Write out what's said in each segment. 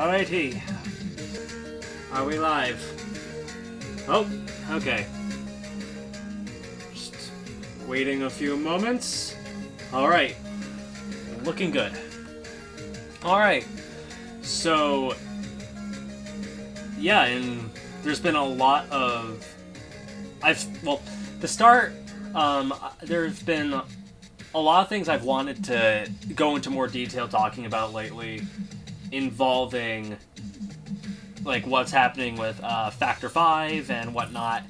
Alrighty. Are we live? Oh, okay. Just waiting a few moments. Alright. Looking good. Alright. So, yeah, and there's been a lot of... to start, there's been a lot of things I've wanted to go into more detail talking about lately, involving like what's happening with Factor 5 and whatnot,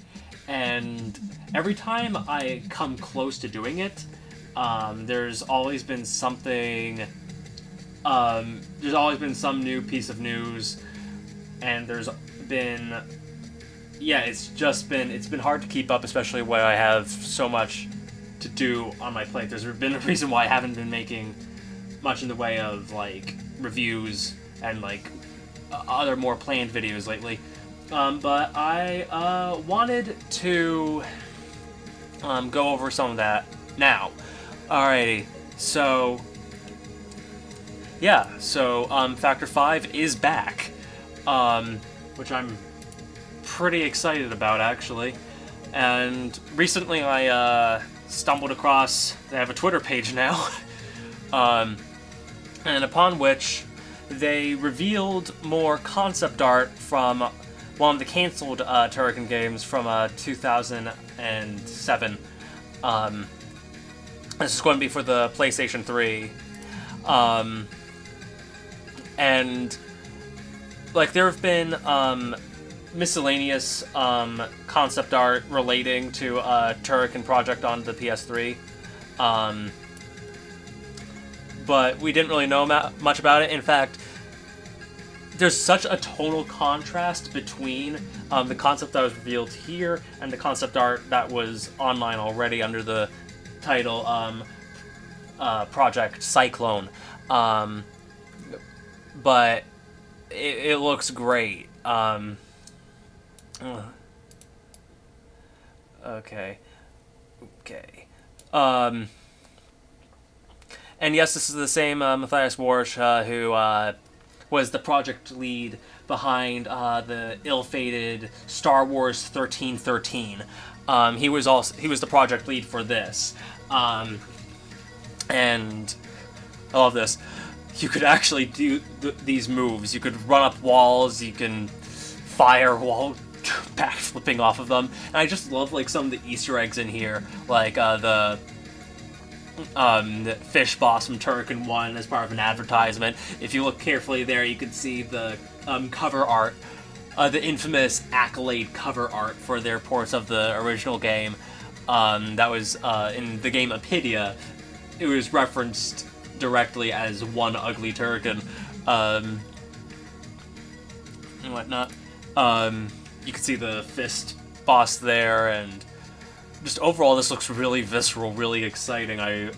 and every time I come close to doing it, there's always been something, there's always been some new piece of news, and there's been, yeah, it's been hard to keep up, especially when I have so much to do on my plate. There's been a reason why I haven't been making much in the way of like reviews and like other more planned videos lately, but I wanted to go over some of that now. Alrighty, so yeah, Factor 5 is back, which I'm pretty excited about, actually. And recently I stumbled across, they have a Twitter page now, and upon which they revealed more concept art from one of the cancelled Turrican games from 2007. This is going to be for the PlayStation 3. And like there have been miscellaneous concept art relating to Turrican project on the PS3. But we didn't really know much about it. In fact, there's such a tonal contrast between the concept that was revealed here and the concept art that was online already under the title Project Cyclone. But it looks great. Okay. And yes, this is the same Matthias Warsch who was the project lead behind the ill-fated Star Wars 1313. He was the project lead for this. And I love this. You could actually do these moves. You could run up walls. You can fire while backflipping off of them. And I just love like some of the Easter eggs in here, like the fish boss from Turrican 1 as part of an advertisement. If you look carefully there, you can see the cover art, the infamous Accolade cover art for their ports of the original game. That was in the game Apidia. It was referenced directly as One Ugly Turrican, and whatnot. You can see the fist boss there, and just overall this looks really visceral, really exciting. I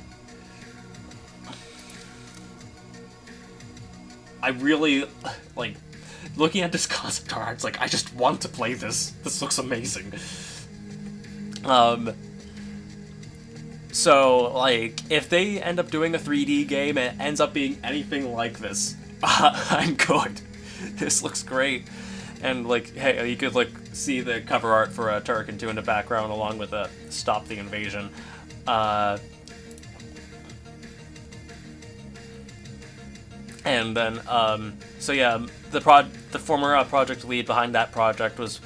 really like looking at this concept art. It's like I just want to play this. This looks amazing. So like if they end up doing a 3D game and it ends up being anything like this, I'm good. This looks great. And like, hey, you could like see the cover art for Turrican 2 in the background, along with "Stop the Invasion." And then, so yeah, the former project lead behind that project was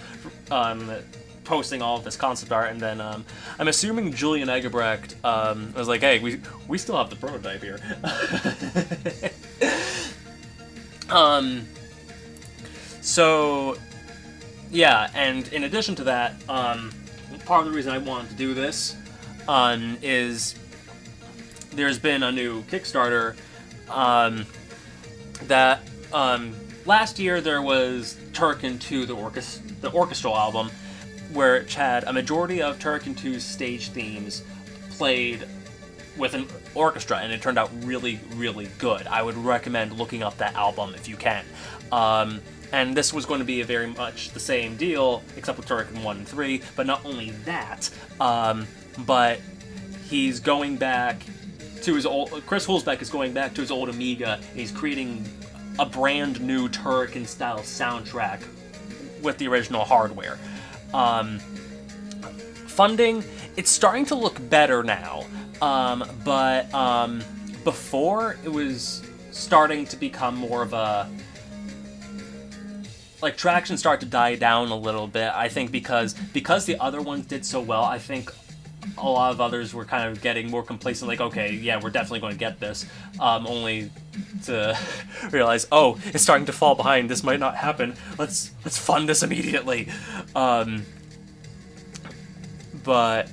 posting all of this concept art, and then I'm assuming Julian Egebrecht was like, "Hey, we still have the prototype here." So, yeah, and in addition to that, part of the reason I wanted to do this is there's been a new Kickstarter that last year there was Turrican 2, the orchestral album, where it had a majority of Turrican 2's stage themes played with an orchestra, and it turned out really, really good. I would recommend looking up that album if you can. And this was going to be a very much the same deal, except with Turrican 1 and 3, but not only that, but he's going back to his old... Chris Hulsbeck is going back to his old Amiga, and he's creating a brand new Turrican style soundtrack with the original hardware. Funding, it's starting to look better now, but before it was starting to become more of a, like, traction started to die down a little bit. I think because the other ones did so well, I think a lot of others were kind of getting more complacent, like, okay, yeah, we're definitely going to get this, only to realize, oh, it's starting to fall behind, this might not happen, let's fund this immediately. But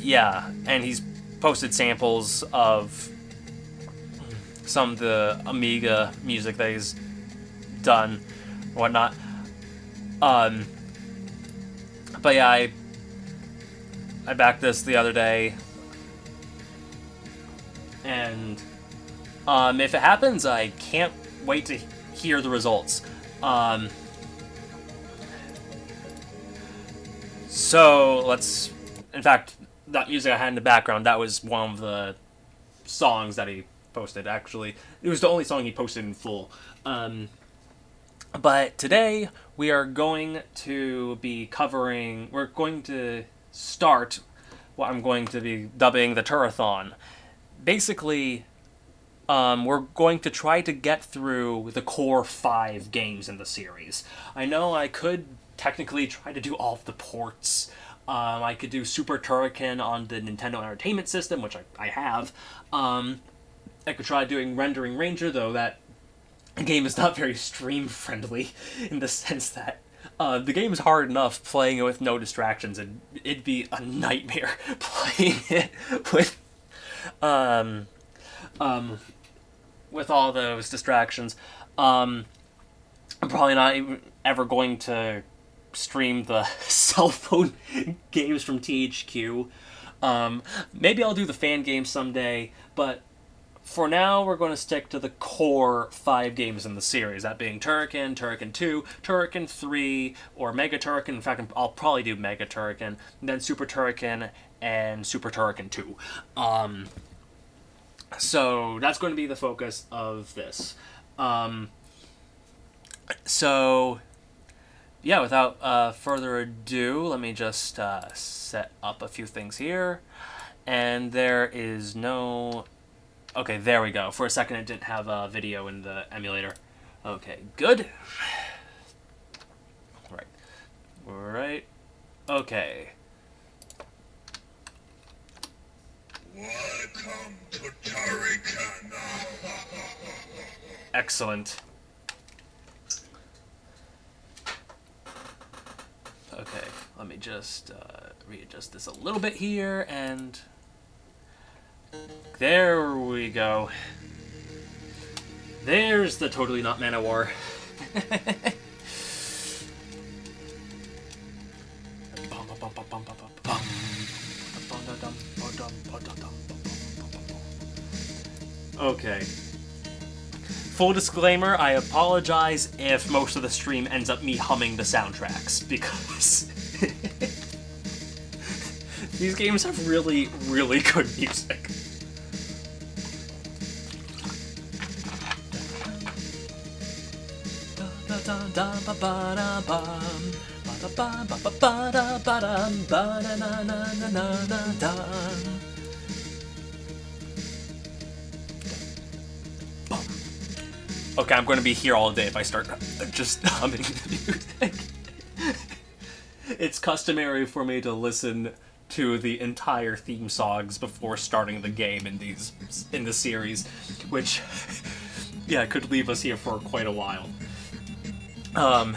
yeah, and he's posted samples of some of the Amiga music that he's done, whatnot. But yeah, I backed this the other day, and if it happens, I can't wait to hear the results. So let's, in fact, that music I had in the background, that was one of the songs that he posted, actually. It was the only song he posted in full. But today, we are going to be covering, we're going to start what I'm going to be dubbing the Turrithon. Basically, we're going to try to get through the core 5 games in the series. I know I could technically try to do all of the ports. I could do Super Turrican on the Nintendo Entertainment System, which I have. I could try doing Rendering Ranger, though that game is not very stream-friendly, in the sense that the game is hard enough playing it with no distractions, and it'd be a nightmare playing it with all those distractions. I'm probably not even ever going to stream the cell phone games from THQ. Maybe I'll do the fan games someday, but for now we're going to stick to the core 5 games in the series, that being Turrican, Turrican 2, Turrican 3, or Mega Turrican. In fact, I'll probably do Mega Turrican, then Super Turrican, and Super Turrican 2. So that's going to be the focus of this. So yeah, without further ado, let me just set up a few things here. And there is no... Okay, there we go. For a second, it didn't have a video in the emulator. Okay, good. Right. Okay. Welcome to Turrican. Excellent. Okay, let me just readjust this a little bit here, and there we go. There's the Totally Not Manowar. Okay. Full disclaimer, I apologize if most of the stream ends up me humming the soundtracks, because these games have really, really good music. Okay, I'm going to be here all day if I start just humming the music. It's customary for me to listen to the entire theme songs before starting the game in the series, which, yeah, could leave us here for quite a while. But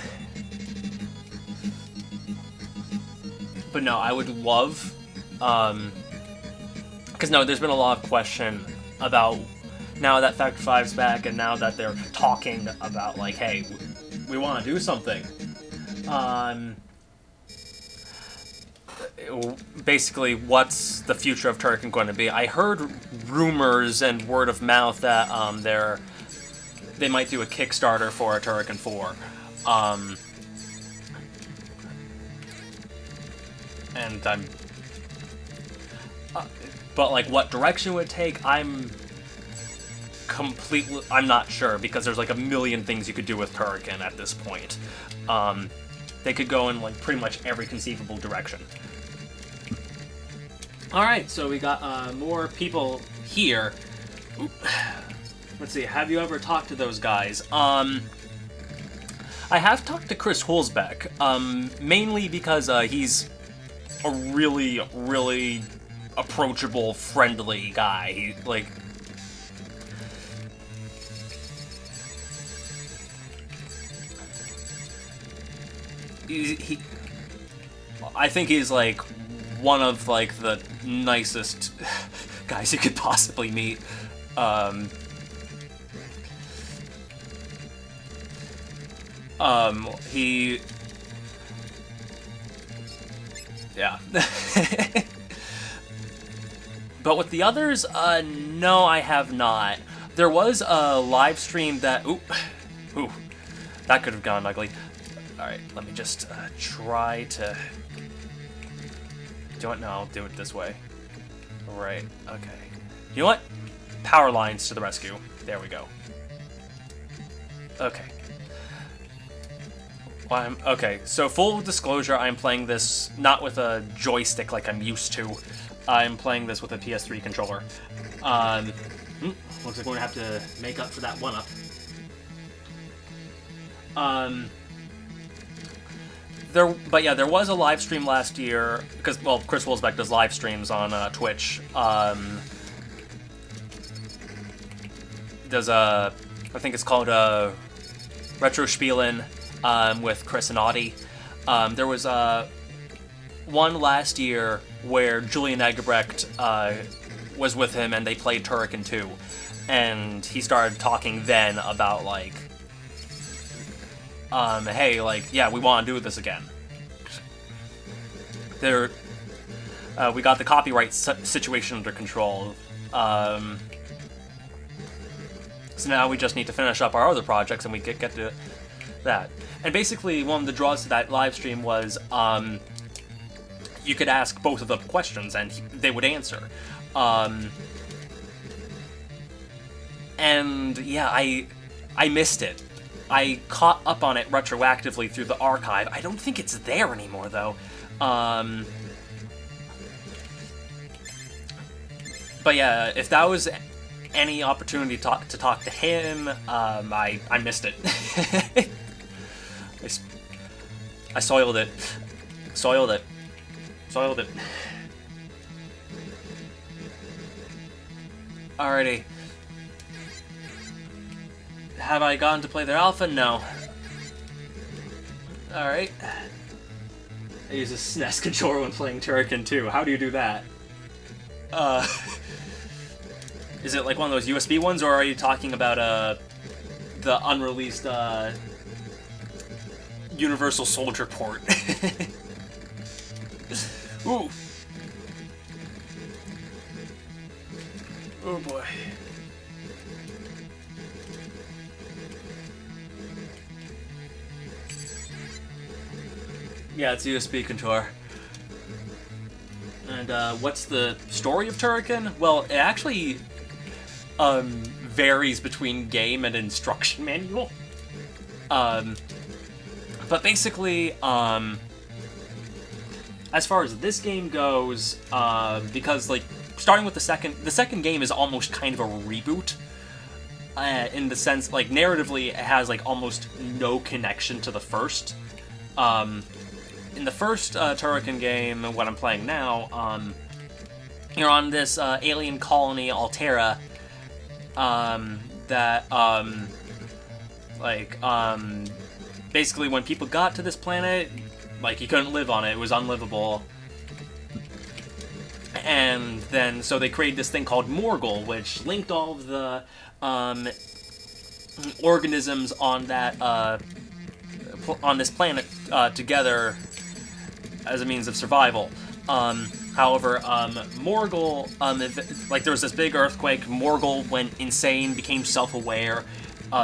no, I would love, because no, there's been a lot of question about, now that Factor 5's back, and now that they're talking about, like, hey, we want to do something. Basically, what's the future of Turrican going to be? I heard rumors and word of mouth that they might do a Kickstarter for a Turrican 4. And I'm... but, like, what direction it would take, I'm I'm not sure, because there's like a million things you could do with Turrican at this point. They could go in like pretty much every conceivable direction. Alright, so we got more people here. Oop. Let's see, have you ever talked to those guys? I have talked to Chris Hulsbeck, mainly because he's a really, really approachable, friendly guy. He, like... I think he's, like, one of, like, the nicest guys you could possibly meet. He... Yeah. But with the others, no, I have not. There was a live stream that... Ooh, that could have gone ugly. Alright, let me just try to... Do it? No, I'll do it this way. Right, okay. You know what? Power lines to the rescue. There we go. Okay. Okay, so full disclosure, I'm playing this not with a joystick like I'm used to. I'm playing this with a PS3 controller. Looks like we're gonna have to make up for that one-up. But yeah, there was a live stream last year, because, well, Chris Hulsbeck does live streams on Twitch. There's I think it's called Retro Spielen, with Chris and Audie. There was one last year where Julian Egebrecht was with him and they played Turrican 2. And he started talking then about, like, hey, like, yeah, we want to do this again. We got the copyright situation under control. So now we just need to finish up our other projects and we get to that. And basically, one of the draws to that live stream was, you could ask both of them questions and they would answer. And yeah, I missed it. I caught up on it retroactively through the archive. I don't think it's there anymore, though. But yeah, if that was any opportunity to talk to him, I missed it. I soiled it. Soiled it. Alrighty. Have I gotten to play their alpha? No. Alright. I use a SNES controller when playing Turrican 2. How do you do that? Is it like one of those USB ones, or are you talking about the unreleased Universal Soldier port? Ooh. Oh boy. Yeah, it's a USB controller. And what's the story of Turrican? Well, it actually varies between game and instruction manual. But basically, as far as this game goes, because like starting with the second game is almost kind of a reboot. In the sense, like, narratively, it has like almost no connection to the first. In the first Turrican game, what I'm playing now, you're on this alien colony, Altera, that, basically when people got to this planet, like, you couldn't live on it, it was unlivable. And then, so they created this thing called Morgul, which linked all of the organisms on that, on this planet together as a means of survival. However, Morgul, like, there was this big earthquake, Morgul went insane, became self-aware,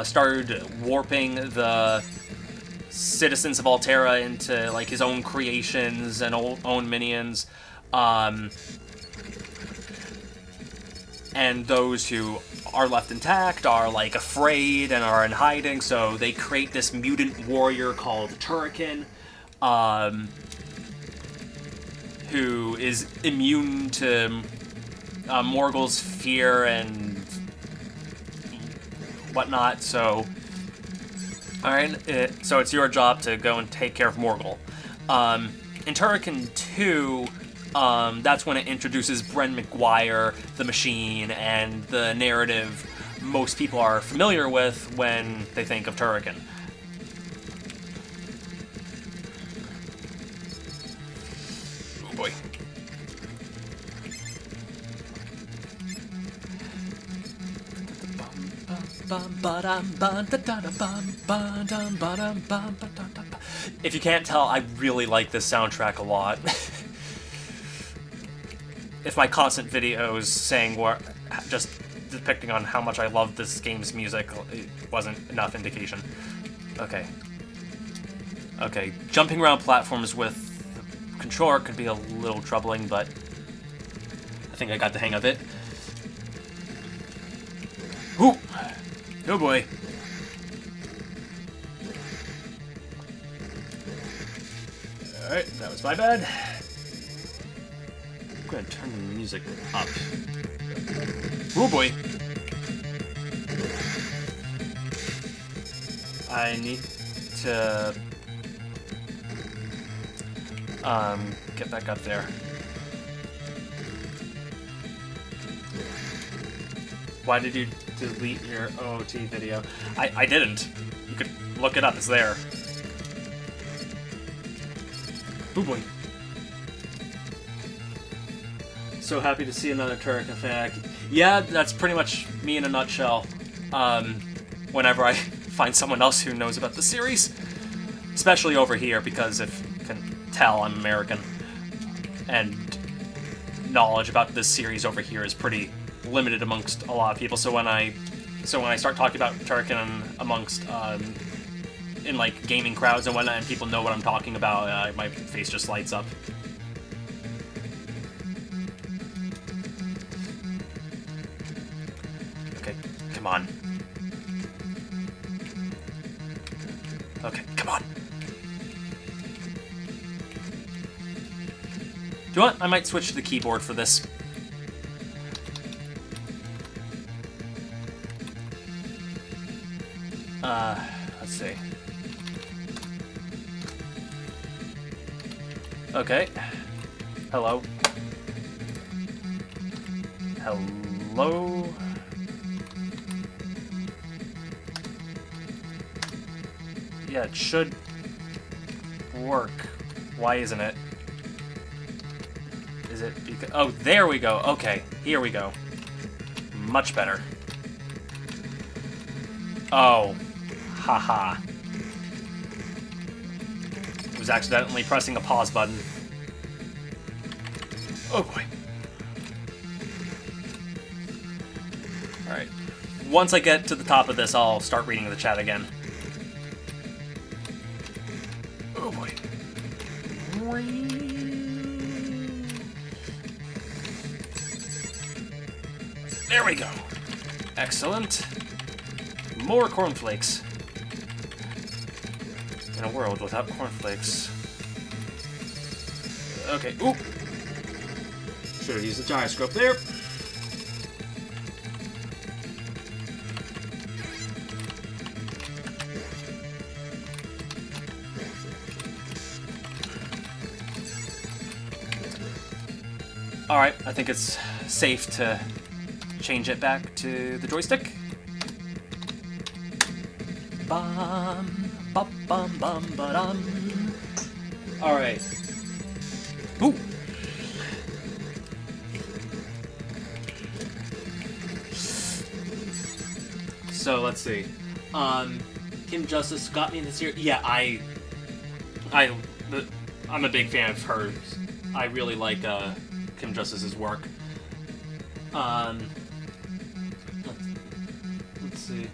started warping the citizens of Altera into, like, his own creations and own minions, and those who are left intact are like afraid and are in hiding, so they create this mutant warrior called Turrican, who is immune to Morgul's fear and whatnot. So, all right, so it's your job to go and take care of Morgul. In Turrican 2, that's when it introduces Bren McGuire, the Machine, and the narrative most people are familiar with when they think of Turrican. Oh boy. If you can't tell, I really like this soundtrack a lot. If my constant videos saying what, just depicting on how much I love this game's music, it wasn't enough indication. Okay. Okay, jumping around platforms with the controller could be a little troubling, but I think I got the hang of it. Ooh! Oh boy. Alright, that was my bad. I'm gonna turn the music up. Oh boy. I need to get back up there. Why did you delete your OOT video? I didn't. You could look it up, it's there. Oh boy. So happy to see another Turrican fan. Yeah, that's pretty much me in a nutshell. Whenever I find someone else who knows about the series. Especially over here, because if you can tell, I'm American. And knowledge about this series over here is pretty limited amongst a lot of people. So when I start talking about Turrican amongst in like gaming crowds and whatnot, and people know what I'm talking about, my face just lights up. Okay, come on. Okay, come on. Do you know what? I might switch to the keyboard for this. Let's see. Okay. Hello. Hello. Yeah, it should work. Why isn't it? Is it because... Oh, there we go. Okay, here we go. Much better. Oh. Haha. Was accidentally pressing a pause button. Oh boy. Alright. Once I get to the top of this, I'll start reading the chat again. Oh boy. There we go. Excellent. More cornflakes. In a world without cornflakes. Okay, oop! Should have used the gyroscope there. Alright, I think it's safe to change it back to the joystick. Bum, bum, bum, bum, ba-dum. Alright. Ooh! So, let's see. Kim Justice got me in this year. Yeah, I'm a big fan of hers. I really like, Kim Justice's work. Let's see.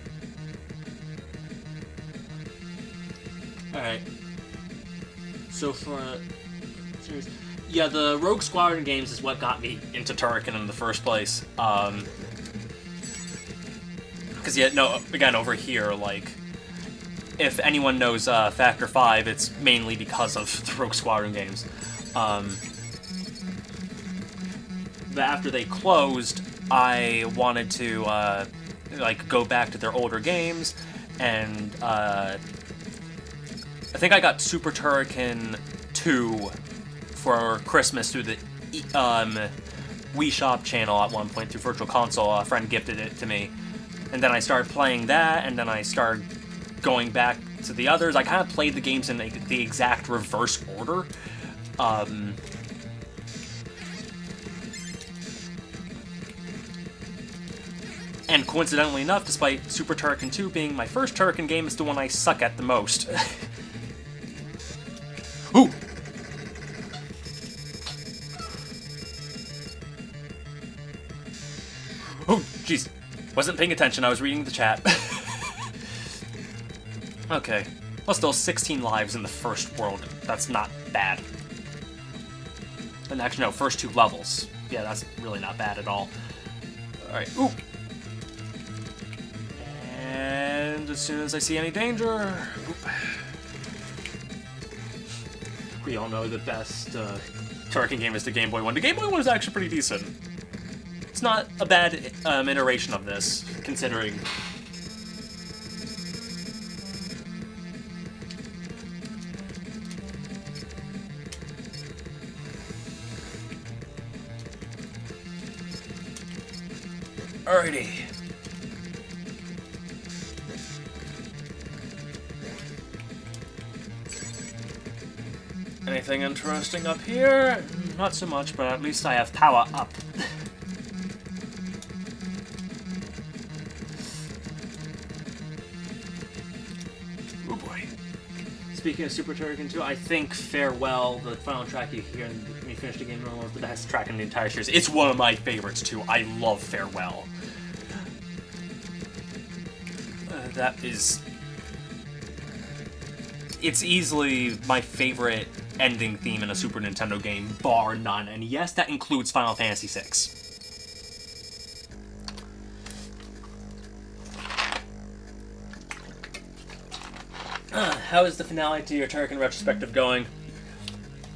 Alright. So for series, yeah, the Rogue Squadron games is what got me into Turrican in the first place. Because, yeah, no, again, over here, like, if anyone knows Factor 5, it's mainly because of the Rogue Squadron games. But after they closed, I wanted to, like, go back to their older games, and, I think I got Super Turrican 2 for Christmas through the, Wii Shop channel at one point through Virtual Console. A friend gifted it to me. And then I started playing that, and then I started going back to the others. I kind of played the games in the exact reverse order. And coincidentally enough, despite Super Turrican 2 being my first Turrican game, it's the one I suck at the most. Ooh! Oh, jeez. Wasn't paying attention, I was reading the chat. Okay. Well, still 16 lives in the first world. That's not bad. And actually, no, first 2 levels. Yeah, that's really not bad at all. Alright, ooh! And as soon as I see any danger... Oop. We all know the best Turrican game is the Game Boy one. The Game Boy one is actually pretty decent. It's not a bad iteration of this, considering... Alrighty. Anything interesting up here? Not so much, but at least I have power up. Oh boy. Speaking of Super Turrican 2, I think Farewell, the final track you hear when you finish the game, is the best track in the entire series. It's one of my favorites too. I love Farewell. That is... It's easily my favorite ending theme in a Super Nintendo game, bar none. And yes, that includes Final Fantasy VI. How is the finale to your Turrican retrospective going?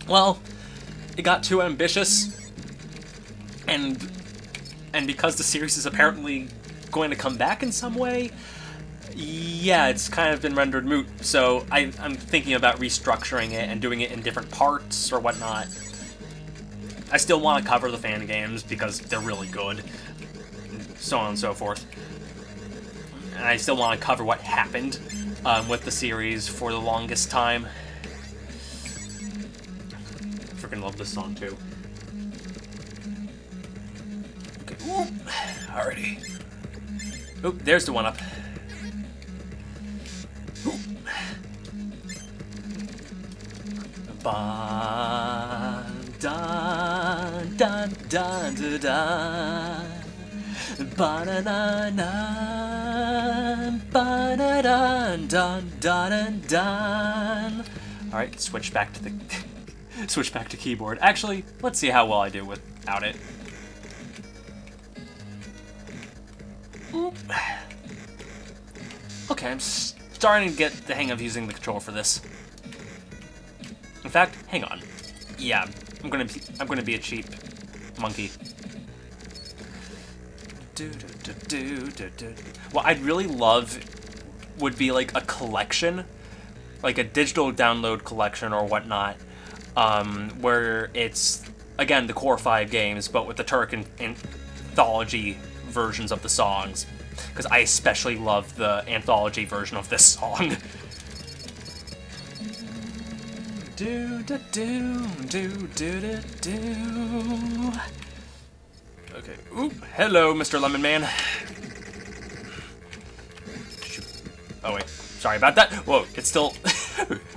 Well, it got too ambitious, and because the series is apparently going to come back in some way, yeah, it's kind of been rendered moot, so I'm thinking about restructuring it and doing it in different parts or whatnot. I still want to cover the fan games because they're really good, so on and so forth. And I still want to cover what happened with the series for the longest time. I freaking love this song too. Okay, ooh. Alrighty. Oop, there's the one up. Ba dun dun dun dun dun. Ba da da da. Ba da dun dun dun dun. All right, switch back to the switch back to keyboard. Actually, let's see how well I do without it. Oop. Okay, I'm starting to get the hang of using the controller for this. In fact, hang on. Yeah, I'm gonna be a cheap monkey. What I'd really love would be like a collection, like a digital download collection or whatnot, where it's again the core 5 games, but with the Turrican anthology versions of the songs, because I especially love the anthology version of this song. Do do do do do do do. Okay. Oop. Hello, Mr. Lemon Man. Shoot. Oh wait. Sorry about that. Whoa. It's still.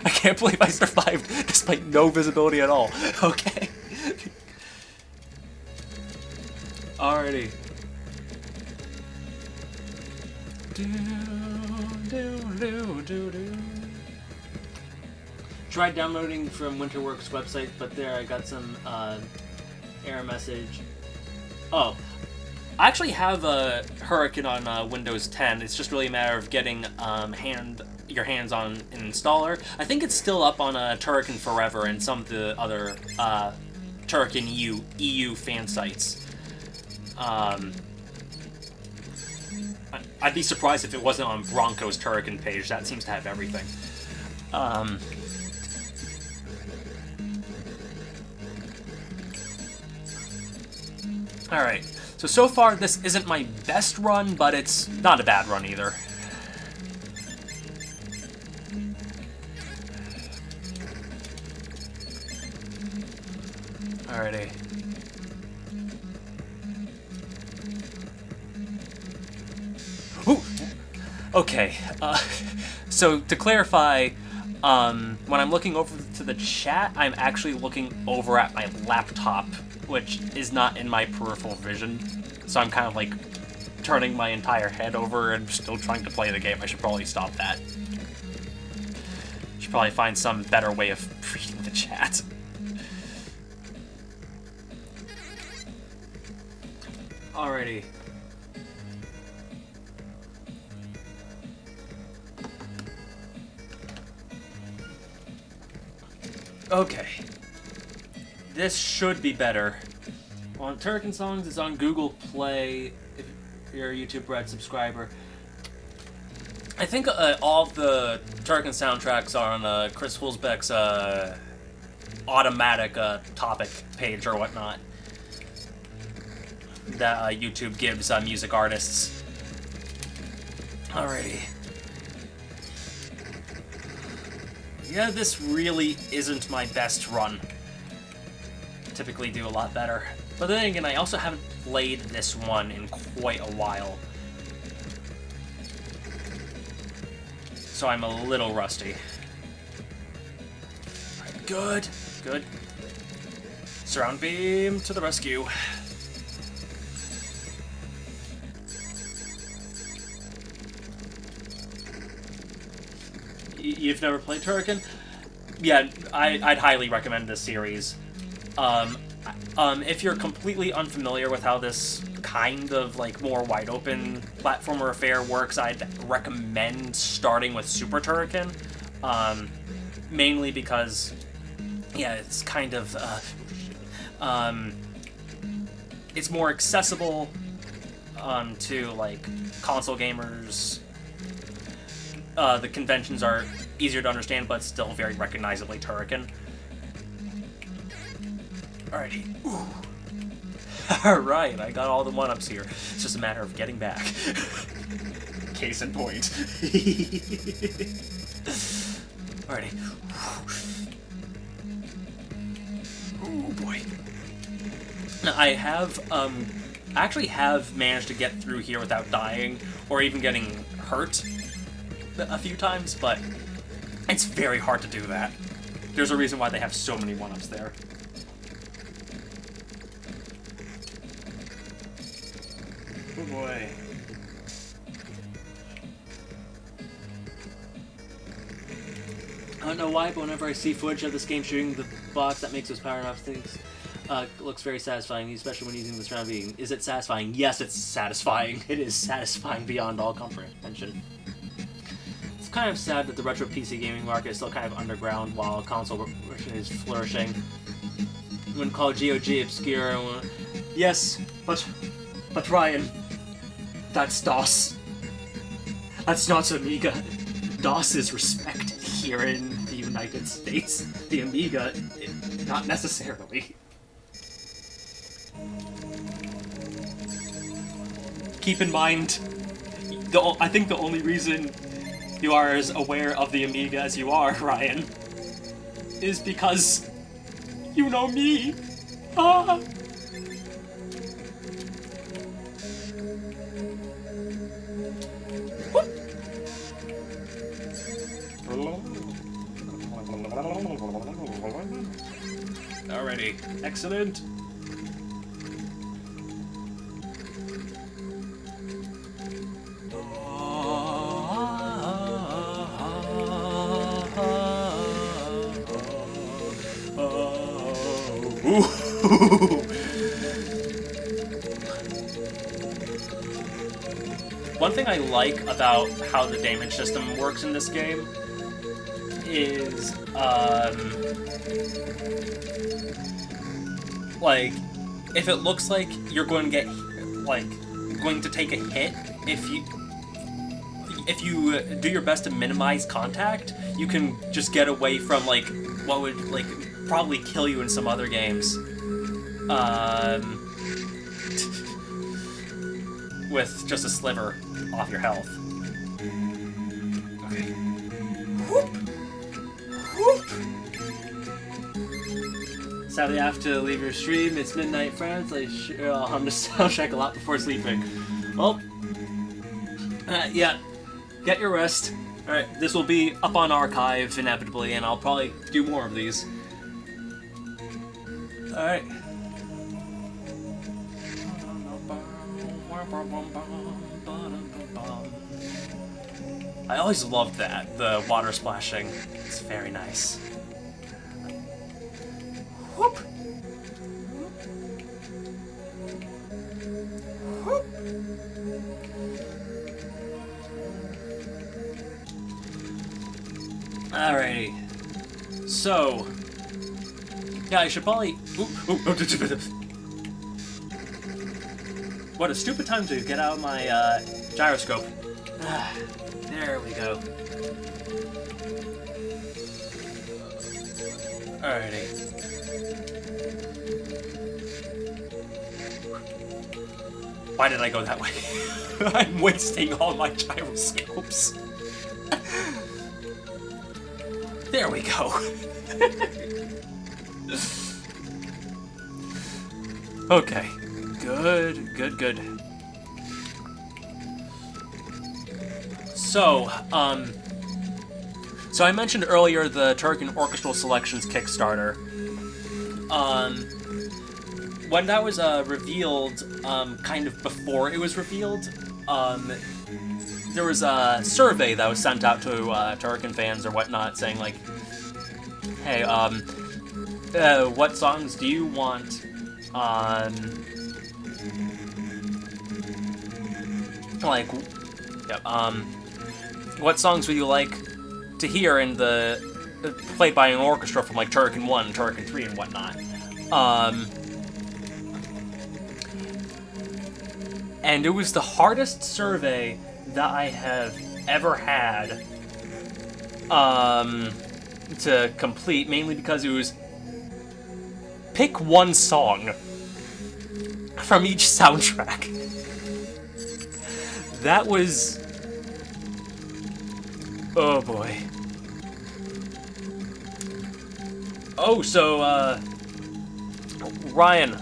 I can't believe I survived despite no visibility at all. Okay. Alrighty. Do do do do do. Tried downloading from Winterworks website, but there I got some error message. Oh, I actually have a Hurricane on Windows 10. It's just really a matter of getting your hands on an installer. I think it's still up on Turrican Forever and some of the other Turrican EU fan sites. I'd be surprised if it wasn't on Bronco's Turrican page. That seems to have everything. Alright, so far this isn't my best run, but it's not a bad run either. Alrighty. Ooh! Okay, so to clarify, when I'm looking over to the chat, I'm actually looking over at my laptop, which is not in my peripheral vision. So I'm kind of like turning my entire head over and still trying to play the game. I should probably stop that. Should probably find some better way of reading the chat. Alrighty. Okay. This should be better. On Turrican Songs is on Google Play, if you're a YouTube Red subscriber. I think all of the Turrican soundtracks are on Chris Hulsbeck's automatic topic page or whatnot that YouTube gives music artists. Alrighty. Yeah, this really isn't my best run. Typically do a lot better. But then again, I also haven't played this one in quite a while. So I'm a little rusty. Right, good, good. Surround beam to the rescue. You've never played Turrican? Yeah, I'd highly recommend this series. If you're completely unfamiliar with how this kind of like more wide open platformer affair works, I'd recommend starting with Super Turrican. Mainly because, yeah, it's kind of it's more accessible to like console gamers. The conventions are easier to understand, but still very recognizably Turrican. Alrighty. Ooh. Alright, I got all the one-ups here. It's just a matter of getting back. Case in point. Alrighty. Oh boy. Now, I actually have managed to get through here without dying, or even getting hurt a few times, but it's very hard to do that. There's a reason why they have so many one-ups there. Oh boy. I don't know why, but whenever I see footage of this game shooting the box that makes us power enough things, looks very satisfying, especially when using the surround beam. Is it satisfying? Yes, it's satisfying. It is satisfying beyond all comprehension. It's kind of sad that the retro PC gaming market is still kind of underground while console version is flourishing. When called GOG obscure, yes, but Ryan, that's DOS. That's not Amiga. DOS is respected here in the United States. The Amiga, not necessarily. Keep in mind, I think the only reason you are as aware of the Amiga as you are, Ryan, is because you know me. Ah. Alrighty, excellent. one thing I like about how the damage system works in this game is, like, if it looks like you're going to get, like, going to take a hit, if you do your best to minimize contact, you can just get away from, like, what would, like, probably kill you in some other games. With just a sliver off your health. Okay. Whoop! Whoop! Sadly, I have to leave your stream. It's midnight, France. I'm just soundcheck a lot before sleeping. Well, yeah. Get your rest. Alright, this will be up on archive inevitably, and I'll probably do more of these. Alright. I always loved that, the water splashing. It's very nice. Whoop! Whoop! Alrighty. So, yeah, I should probably... What a stupid time to get out my gyroscope. There we go. Alrighty. Why did I go that way? I'm wasting all my gyroscopes. There we go. Okay. Good, good, good. So I mentioned earlier the Turrican Orchestral Selections Kickstarter. When that was revealed, kind of before it was revealed, there was a survey that was sent out to Turrican fans or whatnot, saying like, "Hey, what songs do you want like, what songs would you like to hear in the played by an orchestra from like Turrican 1, Turrican 3, and whatnot?" And it was the hardest survey that I have ever had to complete, mainly because it was pick one song from each soundtrack. That was... oh boy. Oh, so, Ryan,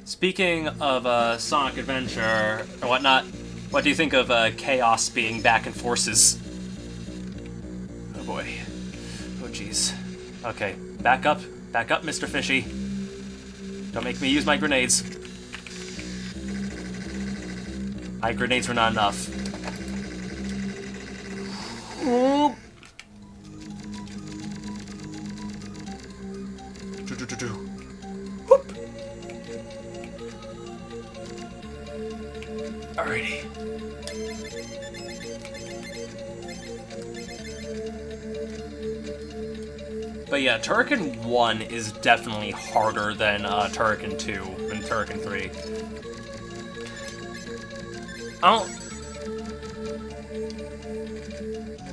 speaking of Sonic Adventure or whatnot, what do you think of Chaos being back in Forces? Oh boy. Oh jeez. Okay, back up, Mr. Fishy. Don't make me use my grenades. My grenades were not enough. Whoop. Whoop. Alrighty. But yeah, Turrican 1 is definitely harder than Turrican 2 and Turrican 3. I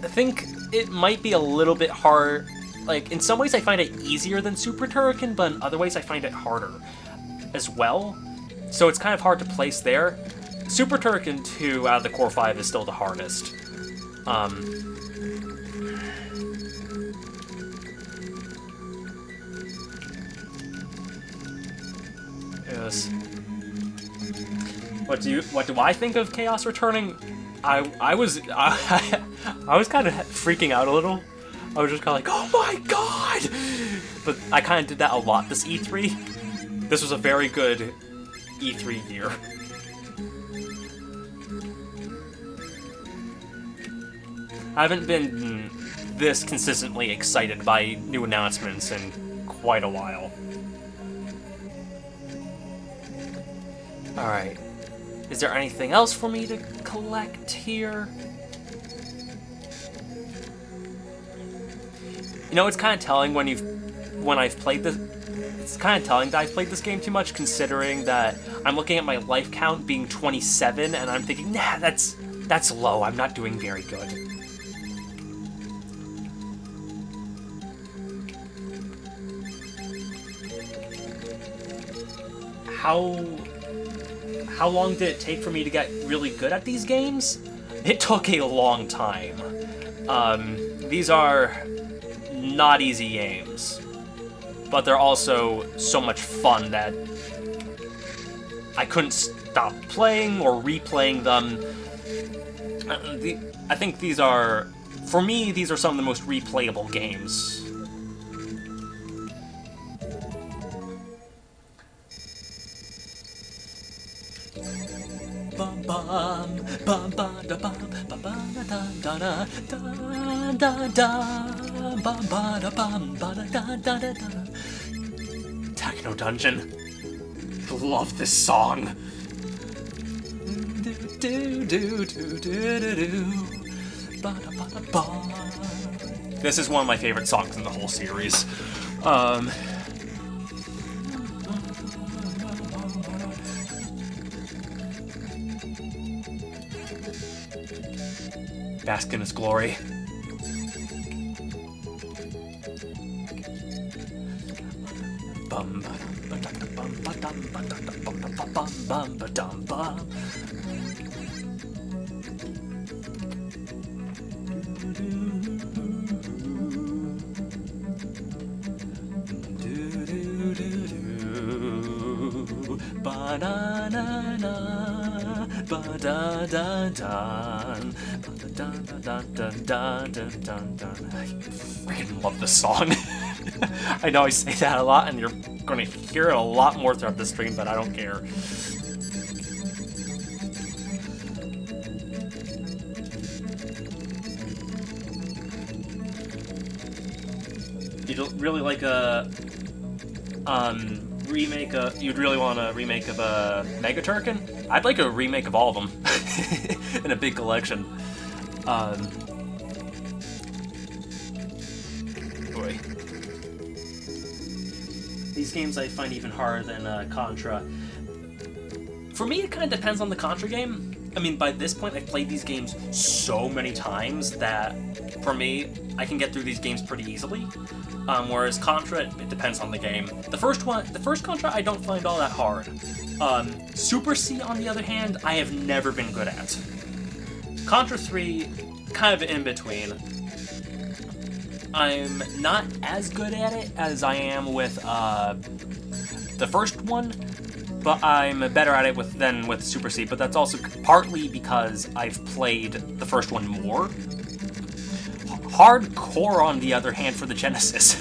think it might be a little bit hard. Like, in some ways I find it easier than Super Turrican, but in other ways I find it harder as well. So it's kind of hard to place there. Super Turrican 2 out of the Core 5 is still the hardest. Yes. What do I think of Chaos returning? I was kind of freaking out a little. I was just kind of like, oh my god! But I kind of did that a lot this E3. This was a very good E3 year. I haven't been this consistently excited by new announcements in quite a while. Alright. Is there anything else for me to collect here? You know, it's kind of telling when I've played this. It's kind of telling that I've played this game too much, considering that I'm looking at my life count being 27, and I'm thinking, nah, that's low. I'm not doing very good. How long did it take for me to get really good at these games? It took a long time. These are not easy games, but they're also so much fun that I couldn't stop playing or replaying them. I think these are, for me, these are some of the most replayable games. Techno Dungeon. Love this song. This is one of my favorite songs in the whole series. Bask in its glory. I freaking love this song. I know I say that a lot, and you're going to hear it a lot more throughout the stream, but I don't care. You'd really like a remake. You'd really want a remake of a Mega Turrican? I'd like a remake of all of them in a big collection. Boy. These games I find even harder than Contra. For me, it kind of depends on the Contra game. I mean, by this point, I've played these games so many times that, for me, I can get through these games pretty easily. Whereas Contra, it depends on the game. The first Contra, I don't find all that hard. Super C, on the other hand, I have never been good at. Contra 3, kind of in between. I'm not as good at it as I am with the first one, but I'm better at it than with Super C, but that's also partly because I've played the first one more. Hardcore, on the other hand, for the Genesis.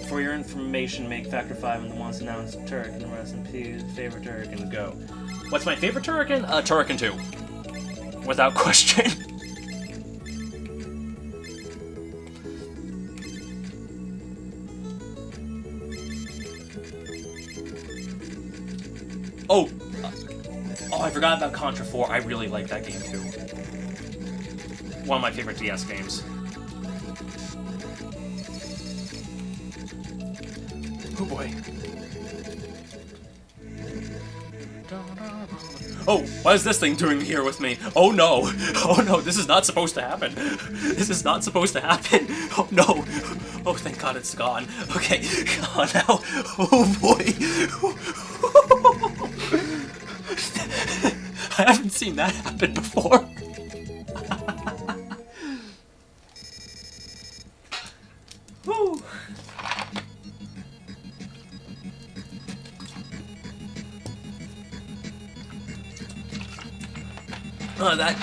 For your information, make Factor 5 and the once announced Turrican. Rest in peace. Favorite Turrican, go. What's my favorite Turrican? Turrican 2. Without question. Oh, I forgot about Contra 4. I really like that game too. One of my favorite DS games. Oh boy. Oh, what is this thing doing here with me? Oh no! Oh no, this is not supposed to happen. This is not supposed to happen. Oh no! Oh, thank God it's gone. Okay, come on now. Oh boy! I haven't seen that happen before. Woo! That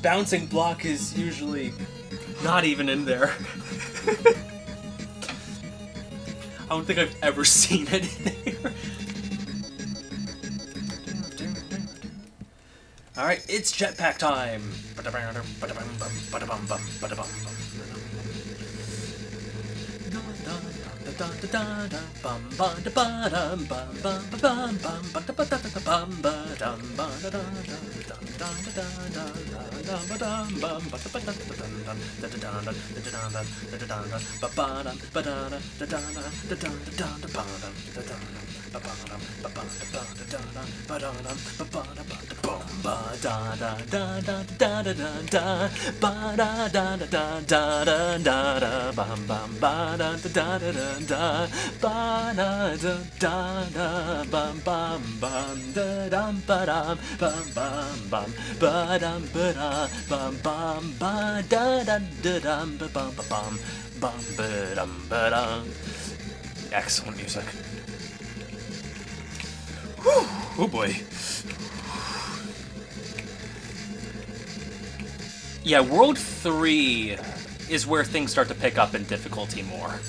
bouncing block is usually not even in there. I don't think I've ever seen it in there. Alright, it's jetpack time! Excellent music. Whew. Oh boy. Yeah, World 3 is where things start to pick up in difficulty more.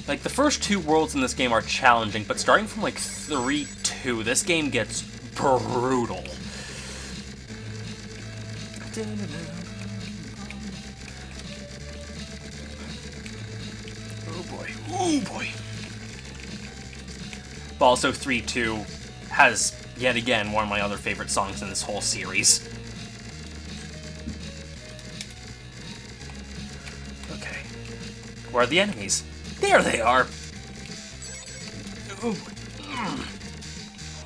Like, the first two worlds in this game are challenging, but starting from, like, 3-2, this game gets brutal. Oh boy. Oh boy. But also 3-2 has, yet again, one of my other favorite songs in this whole series. Okay. Where are the enemies? There they are! Oh,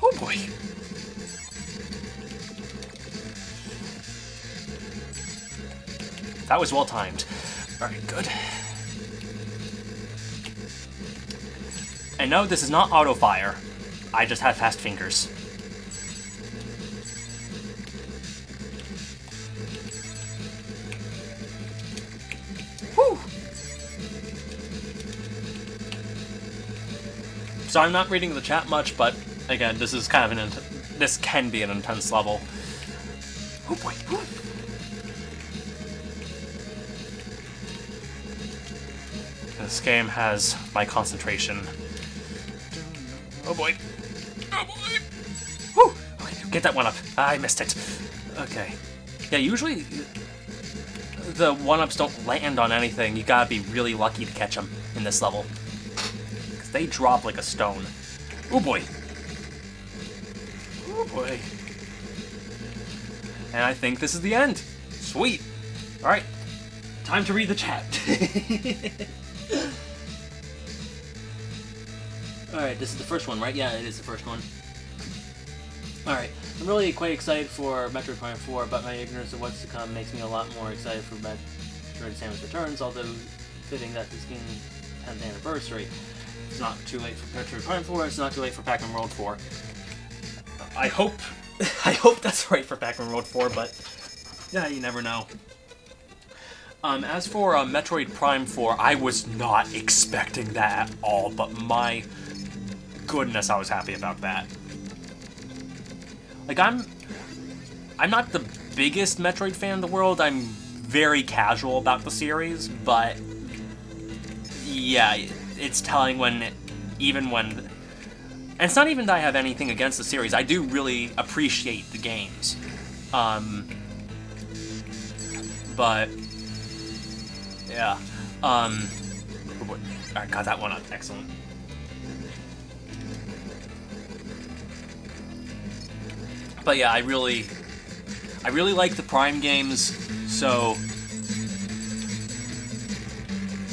oh boy. That was well timed. Alright, good. And no, this is not auto-fire. I just have fast fingers. Whew! So I'm not reading the chat much, but again, this is kind of this can be an intense level. Oh boy! Whew. This game has my concentration. Oh boy. Oh boy! Whew! Okay, get that one up. I missed it. Okay. Yeah, usually the one-ups don't land on anything. You gotta be really lucky to catch them in this level. Because they drop like a stone. Oh boy! Oh boy! And I think this is the end. Sweet! Alright. Time to read the chat. Alright, this is the first one, right? Yeah, it is the first one. Alright, I'm really quite excited for Metroid Prime 4, but my ignorance of what's to come makes me a lot more excited for Metroid Samus Returns, although fitting that this game's 10th anniversary. It's not too late for Metroid Prime 4, it's not too late for Pac-Man World 4. I hope that's right for Pac-Man World 4, but yeah, you never know. As for Metroid Prime 4, I was not expecting that at all, but my goodness, I was happy about that. Like, I'm not the biggest Metroid fan in the world. I'm very casual about the series, but yeah, it's telling when, even when, and it's not even that I have anything against the series. I do really appreciate the games, but yeah, oh boy. Alright, got that one up. Excellent. But yeah, I really like the Prime games, so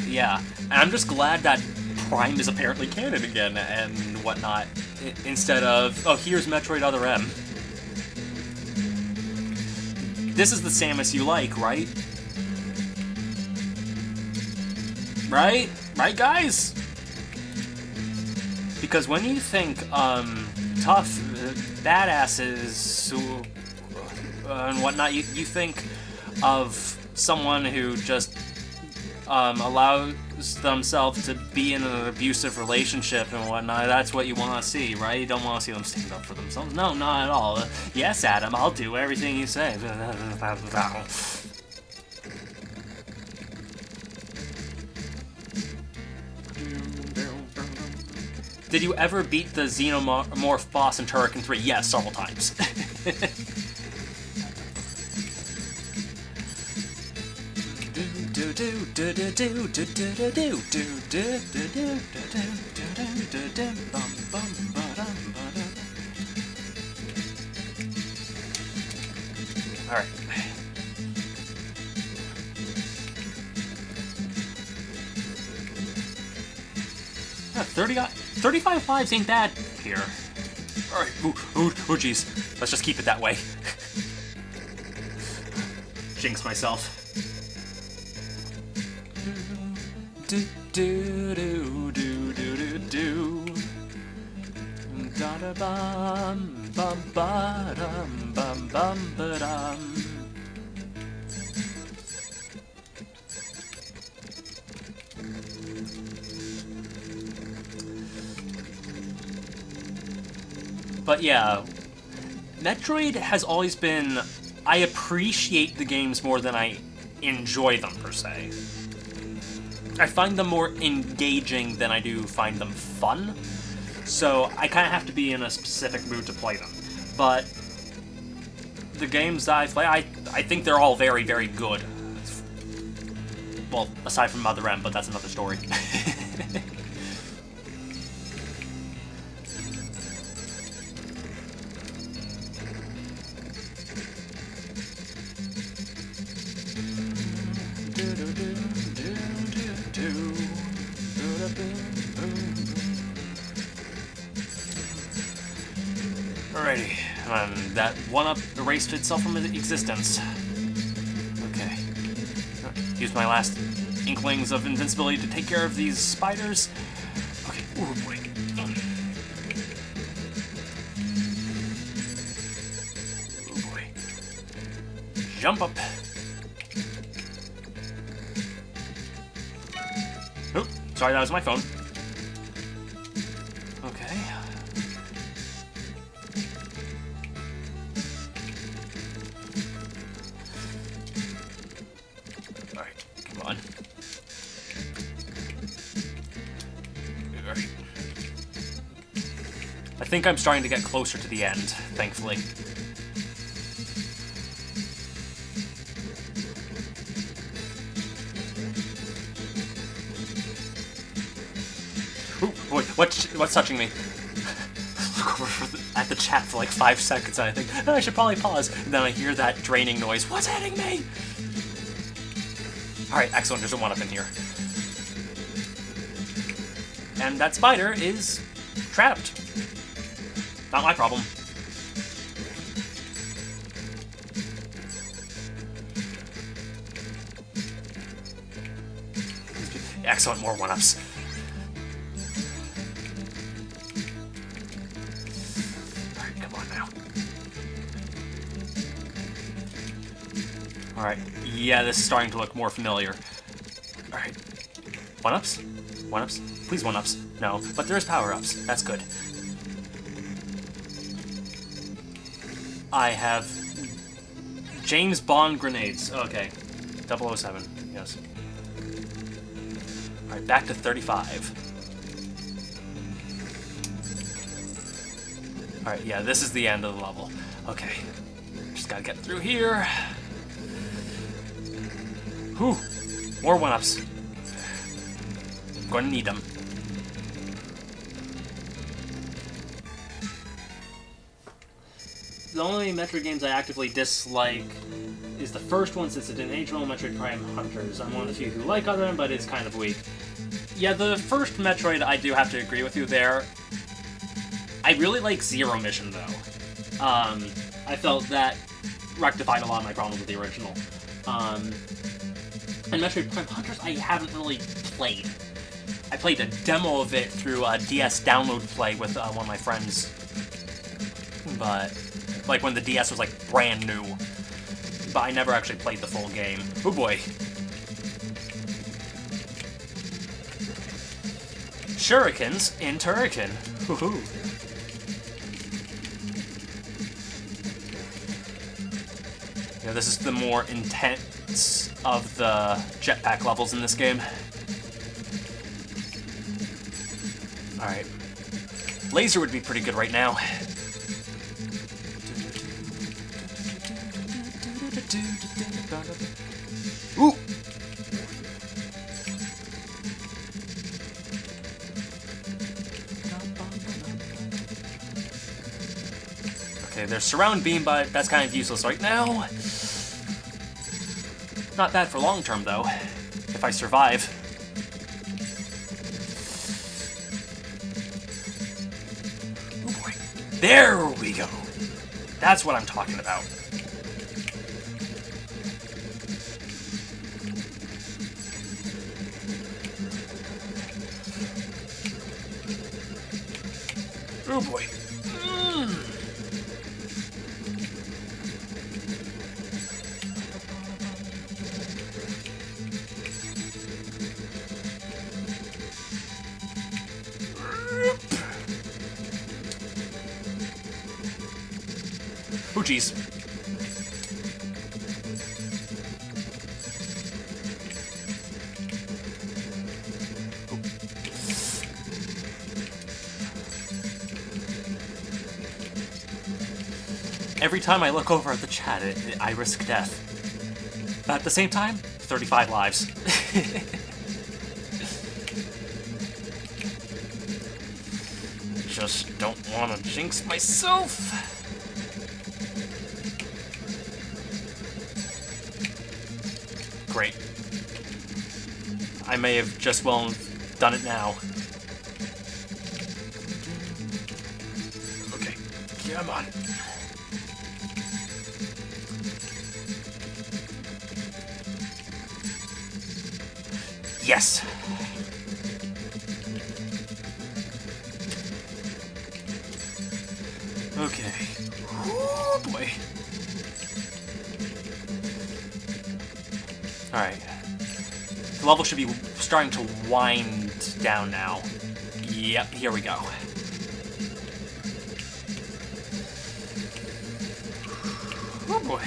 yeah. And I'm just glad that Prime is apparently canon again and whatnot, instead of, oh, here's Metroid Other M. This is the Samus you like, right? Right? Right, guys? Because when you think, tough badasses and whatnot, you think of someone who just themselves to be in an abusive relationship and whatnot. That's what you want to see, right? You don't want to see them stand up for themselves. No, not at all. Yes, Adam, I'll do everything you say. Did you ever beat the Xenomorph boss in Turrican 3? Yes, several times. Alright. 35 lives ain't bad here. Alright, oh jeez. Let's just keep it that way. Jinx myself. Do do do do do do do. Da da bum bum ba dum bum bum ba dum. But yeah, Metroid has always been... I appreciate the games more than I enjoy them, per se. I find them more engaging than I do find them fun, so I kind of have to be in a specific mood to play them. But the games that I play, I think they're all very, very good. Well, aside from Mother M, but that's another story. Alrighty, that one-up erased itself from existence. Okay. Use my last inklings of invincibility to take care of these spiders. Okay, ooh boy. Oh boy. Jump up. Oh, sorry, that was my phone. Okay. Alright, come on. Alright. I think I'm starting to get closer to the end, thankfully. Ooh, boy, what's touching me? Look over at the chat for like 5 seconds and I think, oh, I should probably pause. And then I hear that draining noise. What's hitting me? Alright, excellent, there's a one-up in here. And that spider is trapped. Not my problem. Excellent, more one-ups. Alright, come on now. Alright, yeah, this is starting to look more familiar. Alright. One-ups? One-ups? Please one-ups. No, but there's power-ups. That's good. I have James Bond grenades. Okay. 007. Yes. Alright, back to 35. Alright, yeah, this is the end of the level. Okay. Just gotta get through here. Whew. More one-ups. I'm gonna need them. The only Metroid games I actively dislike is the first one, since it didn't age well, Metroid Prime Hunters. I'm one of the few who like other them, but it's kind of weak. Yeah, the first Metroid, I do have to agree with you there. I really like Zero Mission, though. I felt that rectified a lot of my problems with the original. And Metroid Prime Hunters, I haven't really played. I played a demo of it through a DS download play with one of my friends. But, like, when the DS was, like, brand new. But I never actually played the full game. Oh boy. shurikens in Turrican. Woohoo. You know, this is the more intense of the jetpack levels in this game. Alright. Laser would be pretty good right now. Ooh! Okay, there's surround beam, but that's kind of useless right now. Not bad for long term, though, if I survive. Oh boy. There we go. That's what I'm talking about. Oh boy. Oh jeez. Every time I look over at the chat, I risk death. But at the same time, 35 lives. Just don't want to jinx myself. Great. I may have just well done it now. Okay, come on. Yes! Okay. Oh boy. Alright. The level should be starting to wind down now. Yep, here we go. Oh boy.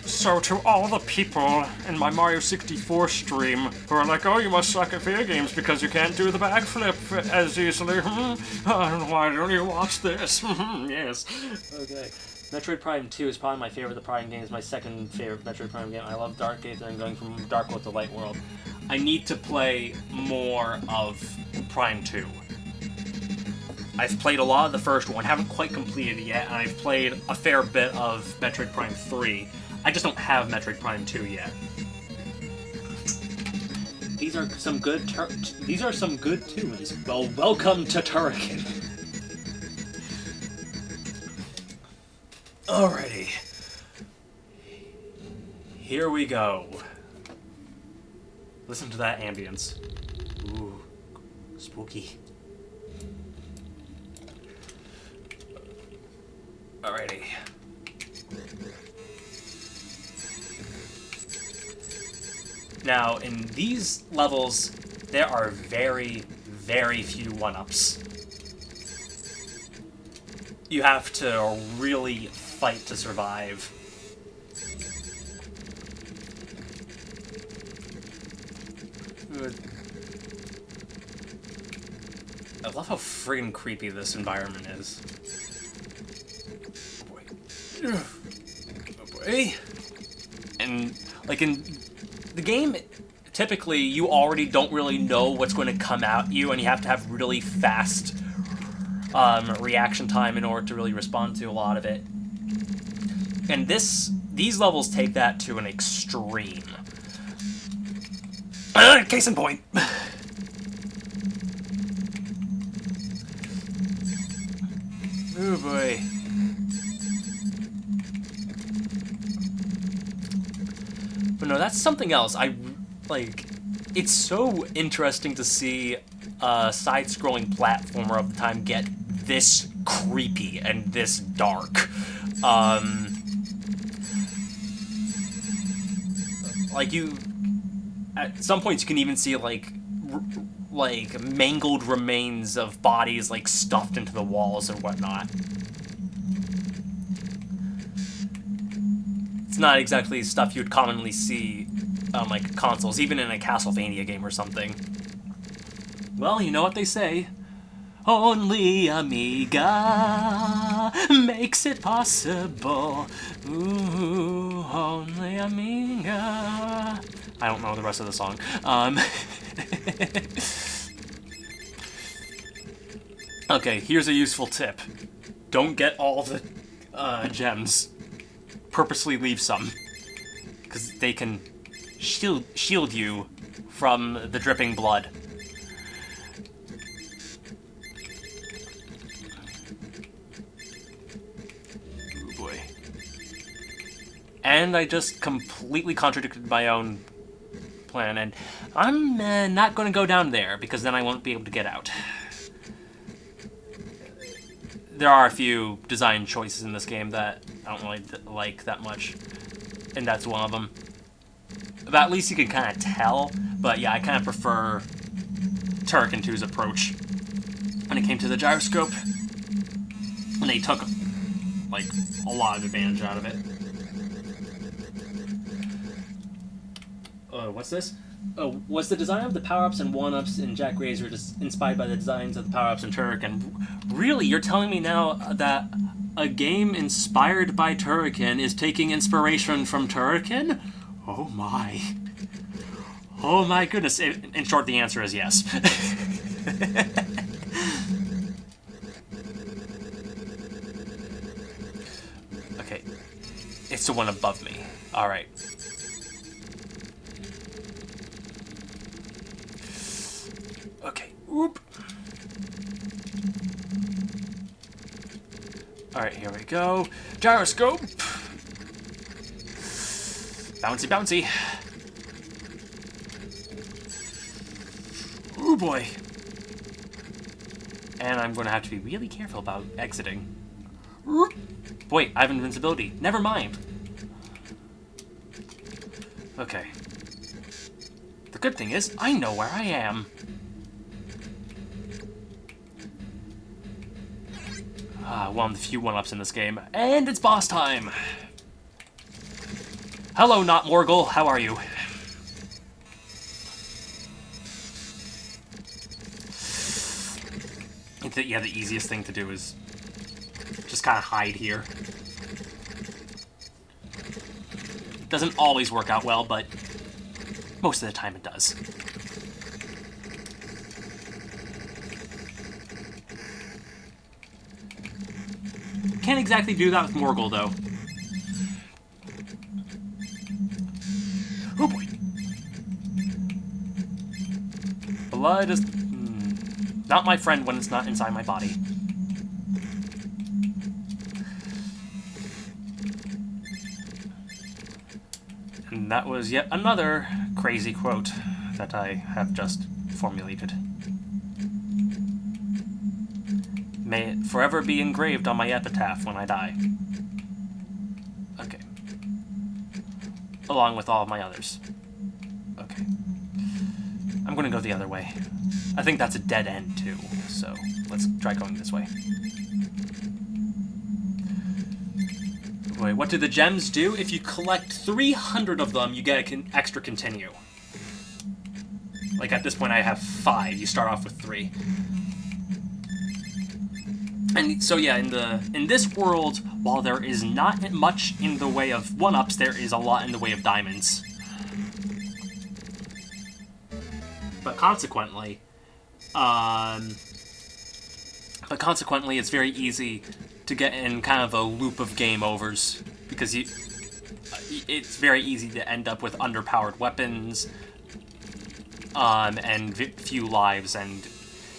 So to all the people in my Mario 64 stream who are like, oh, you must suck at video games because you can't do the backflip as easily. Why don't you watch this? Yes. Okay. Metroid Prime 2 is probably my favorite of the Prime games, my second favorite Metroid Prime game. I love Dark Gate and going from Dark World to Light World. I need to play more of Prime 2. I've played a lot of the first one, haven't quite completed it yet, and I've played a fair bit of Metroid Prime 3. I just don't have Metroid Prime 2 yet. These are some good tunes. Well, welcome to Turrican. Alrighty. Here we go. Listen to that ambience. Ooh, spooky. Alrighty. Now, in these levels, there are very, very few one-ups. You have to really fight to survive. Good. I love how friggin' creepy this environment is. Oh boy. Oh boy. And, like, in the game, typically, you already don't really know what's going to come at you, and you have to have really fast reaction time in order to really respond to a lot of it. And these levels take that to an extreme. Case in point. Oh boy. But no, that's something else. It's so interesting to see a side-scrolling platformer of the time get this creepy and this dark. Like, at some points you can even see, like mangled remains of bodies, like, stuffed into the walls and whatnot. It's not exactly stuff you'd commonly see on, like, consoles, even in a Castlevania game or something. Well, you know what they say. Only Amiga makes it possible. Ooh, only Amiga. I don't know the rest of the song. Okay, here's a useful tip. Don't get all the gems. Purposely leave some. Because they can shield you from the dripping blood. Oh boy. And I just completely contradicted my own plan, and I'm not going to go down there, because then I won't be able to get out. There are a few design choices in this game that I don't really like that much, and that's one of them. But at least you can kind of tell, but yeah, I kind of prefer Turrican 2's approach when it came to the gyroscope, and they took, like, a lot of advantage out of it. What's this? Oh, was the design of the power-ups and one-ups in Jack Razor inspired by the designs of the power-ups in Turrican? Really? You're telling me now that a game inspired by Turrican is taking inspiration from Turrican? Oh my. Oh my goodness. In short, the answer is yes. Okay. It's the one above me. Alright. Okay. Oop. Alright, here we go. Gyroscope! Bouncy, bouncy. Ooh, boy. And I'm going to have to be really careful about exiting. Wait, I have invincibility. Never mind. Okay. The good thing is, I know where I am. One of the few one-ups in this game. And it's boss time! Hello, Not Morgul. How are you? Yeah, the easiest thing to do is just kind of hide here. Doesn't always work out well, but most of the time it does. Can't exactly do that with Morgul, though. Oh boy. Blood is not my friend when it's not inside my body. And that was yet another crazy quote that I have just formulated. May it forever be engraved on my epitaph when I die. Okay. Along with all of my others. Okay. I'm gonna go the other way. I think that's a dead end, too, so let's try going this way. Wait, what do the gems do? If you collect 300 of them, you get an extra continue. Like, at this point I have 5. You start off with 3. And so yeah, in this world, while there is not much in the way of one-ups, there is a lot in the way of diamonds. But consequently, it's very easy to get in kind of a loop of game overs, because it's very easy to end up with underpowered weapons, and few lives, and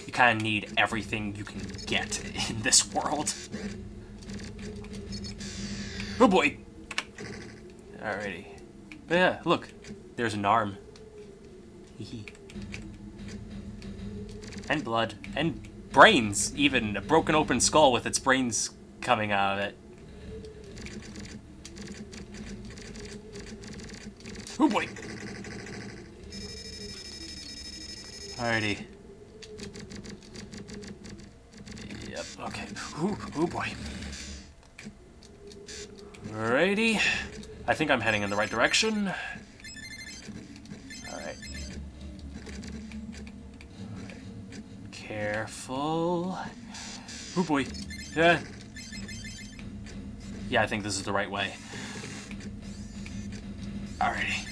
you kind of need everything you can get in this world. Oh boy! Alrighty. But yeah, look. There's an arm. And blood. And brains, even. A broken open skull with its brains coming out of it. Oh boy! Alrighty. Yep, okay. Ooh, boy. Alrighty. I think I'm heading in the right direction. Alright. Careful. Oh boy. Yeah. Yeah, I think this is the right way. Alrighty.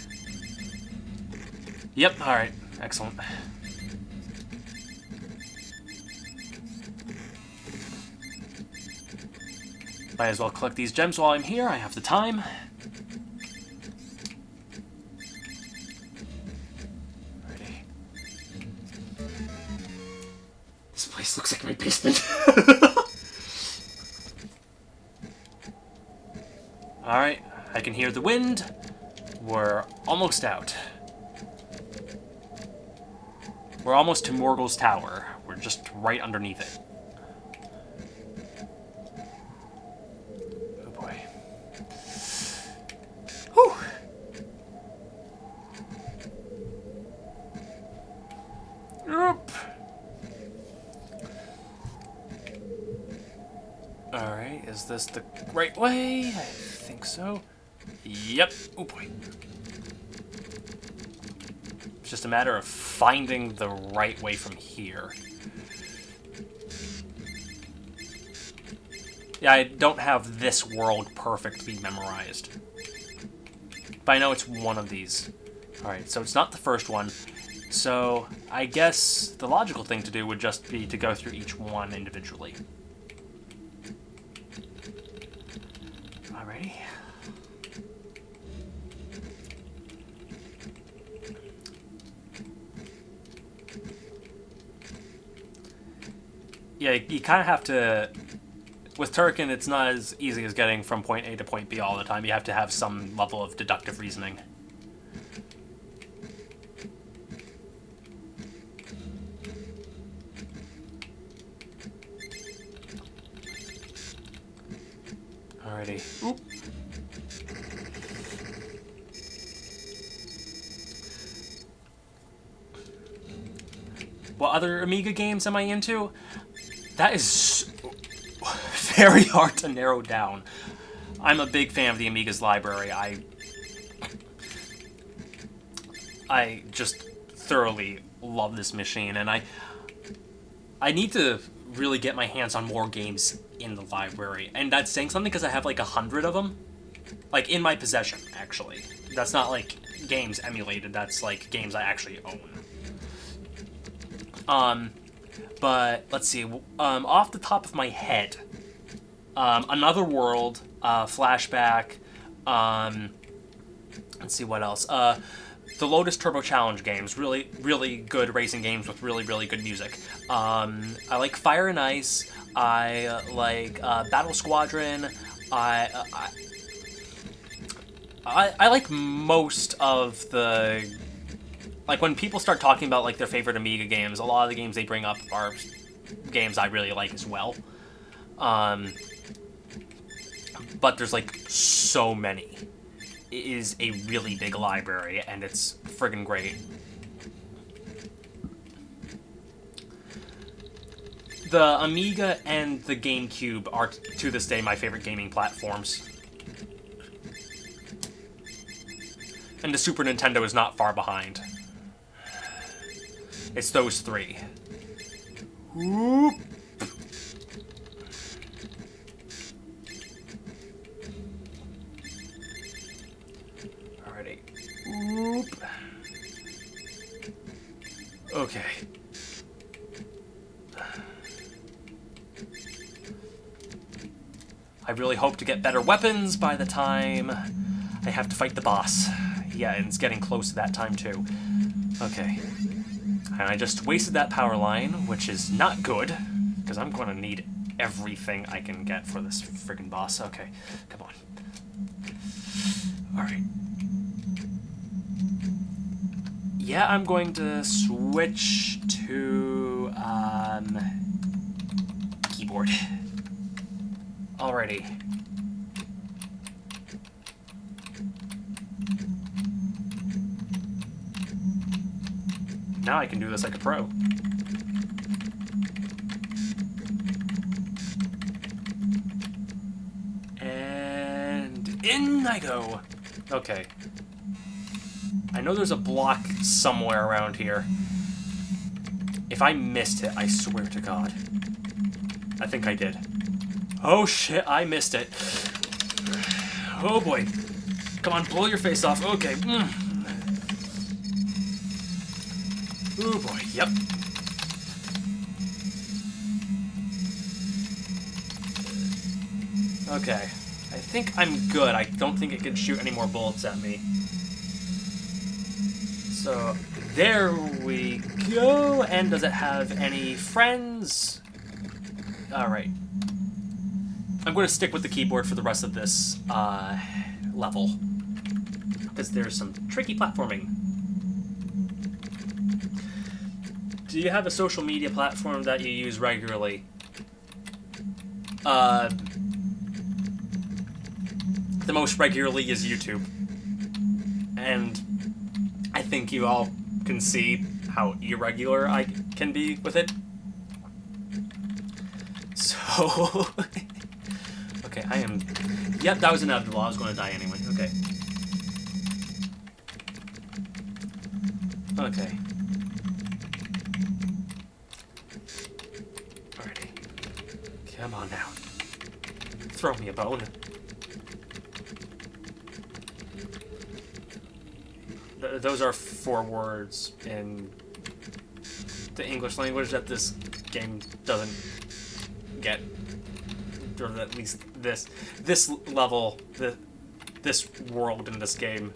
Yep, alright. Excellent. Might as well collect these gems while I'm here. I have the time. Alrighty. This place looks like my basement. Alright, I can hear the wind. We're almost out. We're almost to Morgul's Tower. We're just right underneath it. Oh boy. Whew! Oop! Alright, is this the right way? I think so. Yep. Oh boy. It's just a matter of finding the right way from here. Yeah, I don't have this world perfectly memorized. But I know it's one of these. Alright, so it's not the first one. So I guess the logical thing to do would just be to go through each one individually. Alrighty. Yeah, you kind of have to... With Turrican, it's not as easy as getting from point A to point B all the time. You have to have some level of deductive reasoning. Alrighty. Oop. What other Amiga games am I into? That is very hard to narrow down. I'm a big fan of the Amiga's library. I just thoroughly love this machine, and I need to really get my hands on more games in the library. And that's saying something because I have like 100 of them. Like, in my possession, actually. That's not like games emulated, that's like games I actually own. But let's see, off the top of my head, Another World, Flashback, let's see what else, the Lotus Turbo Challenge games, really, really good racing games with really, really good music. I like Fire and Ice, I like Battle Squadron, I like most of the... Like, when people start talking about, like, their favorite Amiga games, a lot of the games they bring up are games I really like as well. But there's, like, so many. It is a really big library, and it's friggin' great. The Amiga and the GameCube are, to this day, my favorite gaming platforms. And the Super Nintendo is not far behind. It's those three. Whoop. Alrighty. Whoop. Okay. I really hope to get better weapons by the time I have to fight the boss. Yeah, and it's getting close to that time too. Okay. And I just wasted that power line, which is not good, because I'm going to need everything I can get for this friggin' boss. Okay, come on. Alright. Yeah, I'm going to switch to, keyboard. Alrighty. now I can do this like a pro. And in I go. Okay. I know there's a block somewhere around here. If I missed it, I swear to God. I think I did. Oh shit, I missed it. Oh boy. Come on, blow your face off. Okay. Oh boy, yep. Okay. I think I'm good. I don't think it can shoot any more bullets at me. So, there we go. And does it have any friends? Alright. I'm going to stick with the keyboard for the rest of this level. Because there's some tricky platforming. Do you have a social media platform that you use regularly? The most regularly is YouTube. And I think you all can see how irregular I can be with it. So... okay, I am... Yep, that was inevitable. I was going to die anyway. Okay. Okay. Alrighty. Come on now. Throw me a bone. Those are 4 words in the English language that this game doesn't get. Or at least this level, this world in this game.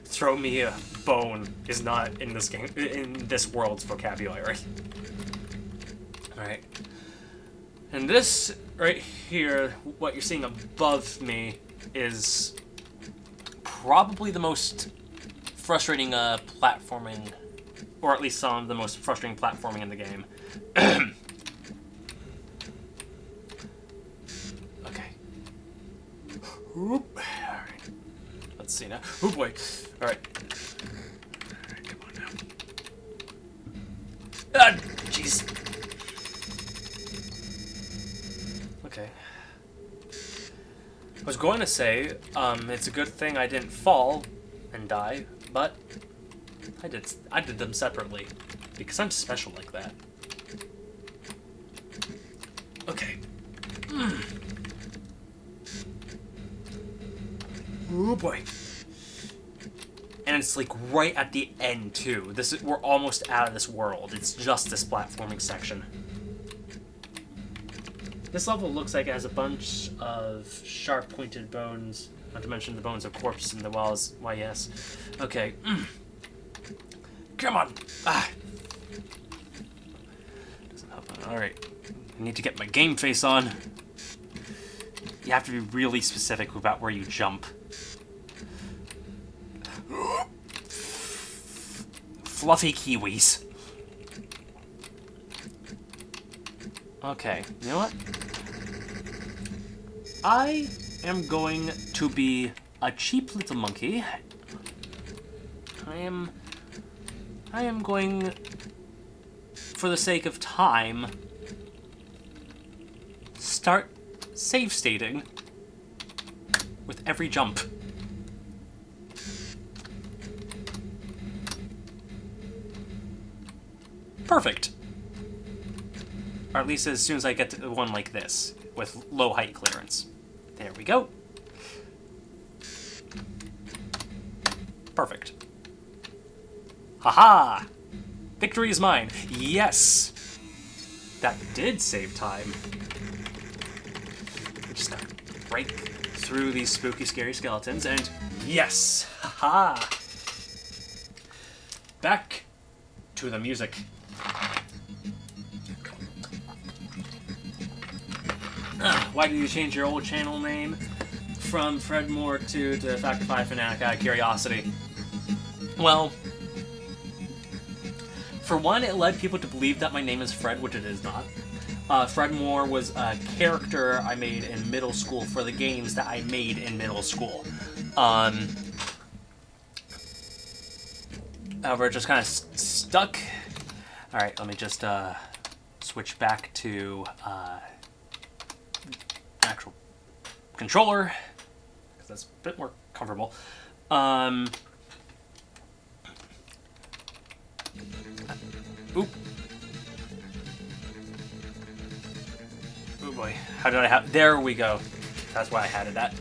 Throw me a bone is not in this game, in this world's vocabulary. Alright. And this right here, what you're seeing above me, is probably the most frustrating platforming, or at least some of the most frustrating platforming in the game. Okay. Oop. Alright. Let's see now. Oh boy. Alright. Alright, come on now. Ah, jeez. Okay. I was going to say, it's a good thing I didn't fall and die, but I did them separately because I'm special like that. Okay. Oh boy. And it's like right at the end too. We're almost out of this world. It's just this platforming section. This level looks like it has a bunch of sharp-pointed bones. Not to mention the bones of corpses in the walls. Why, yes. Okay. Come on! Ah! Doesn't help. Alright. I need to get my game face on. You have to be really specific about where you jump. Fluffy kiwis. Okay, you know what? I am going to be a cheap little monkey. I am going, for the sake of time, start save stating with every jump. Perfect. Or at least as soon as I get to one like this, with low height clearance. There we go. Perfect. Haha! Victory is mine. Yes! That did save time. We just gotta break through these spooky, scary skeletons, and yes! Haha! Back to the music. Why did you change your old channel name from Fred Moore to Factify Fanatic out of curiosity? Well, for one, it led people to believe that my name is Fred, which it is not. Fred Moore was a character I made in middle school for the games that I made in middle school. We're just kind of stuck. All right, let me just switch back to actual controller, because that's a bit more comfortable. Oop. Oh boy, how did I have... There we go. That's why I had it at.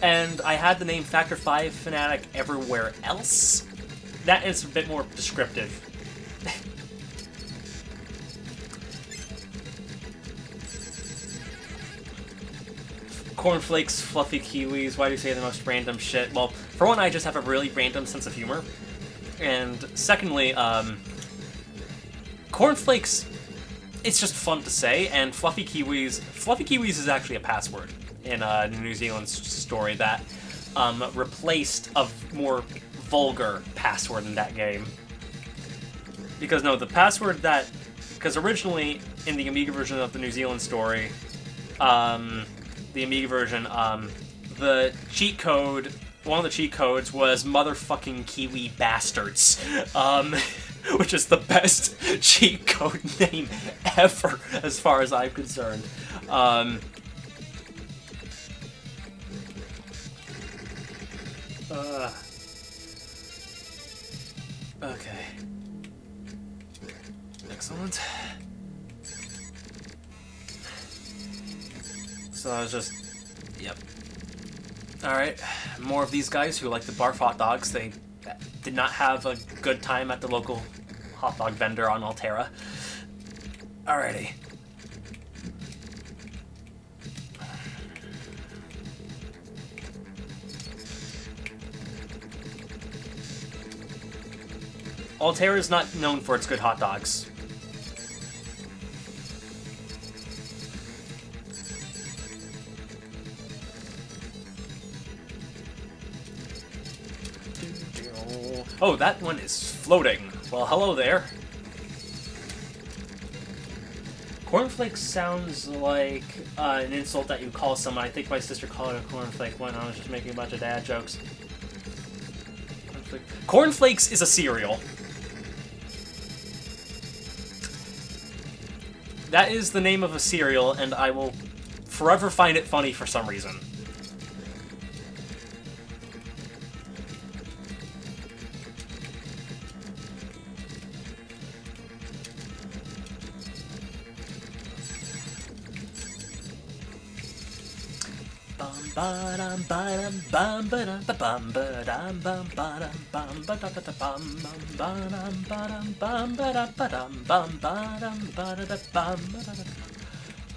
And I had the name Factor 5 Fanatic everywhere else. That is a bit more descriptive. Cornflakes, fluffy kiwis, why do you say the most random shit? Well, for one, I just have a really random sense of humor. And secondly, cornflakes, it's just fun to say, and fluffy kiwis is actually a password in a New Zealand story that replaced a more vulgar password in that game. Because no, the password that, because originally in the Amiga version of the New Zealand story, the Amiga version, the cheat code, one of the cheat codes was motherfucking Kiwi bastards, which is the best cheat code name ever, as far as I'm concerned. Okay. Excellent. So I was just... Yep. Alright, more of these guys who like to barf hot dogs. They did not have a good time at the local hot dog vendor on Altera. Alrighty. Altera is not known for its good hot dogs. Oh, that one is floating. Well, hello there. Cornflake sounds like an insult that you call someone. I think my sister called it a cornflake when I was just making a bunch of dad jokes. Cornflakes is a cereal. That is the name of a cereal, and I will forever find it funny for some reason.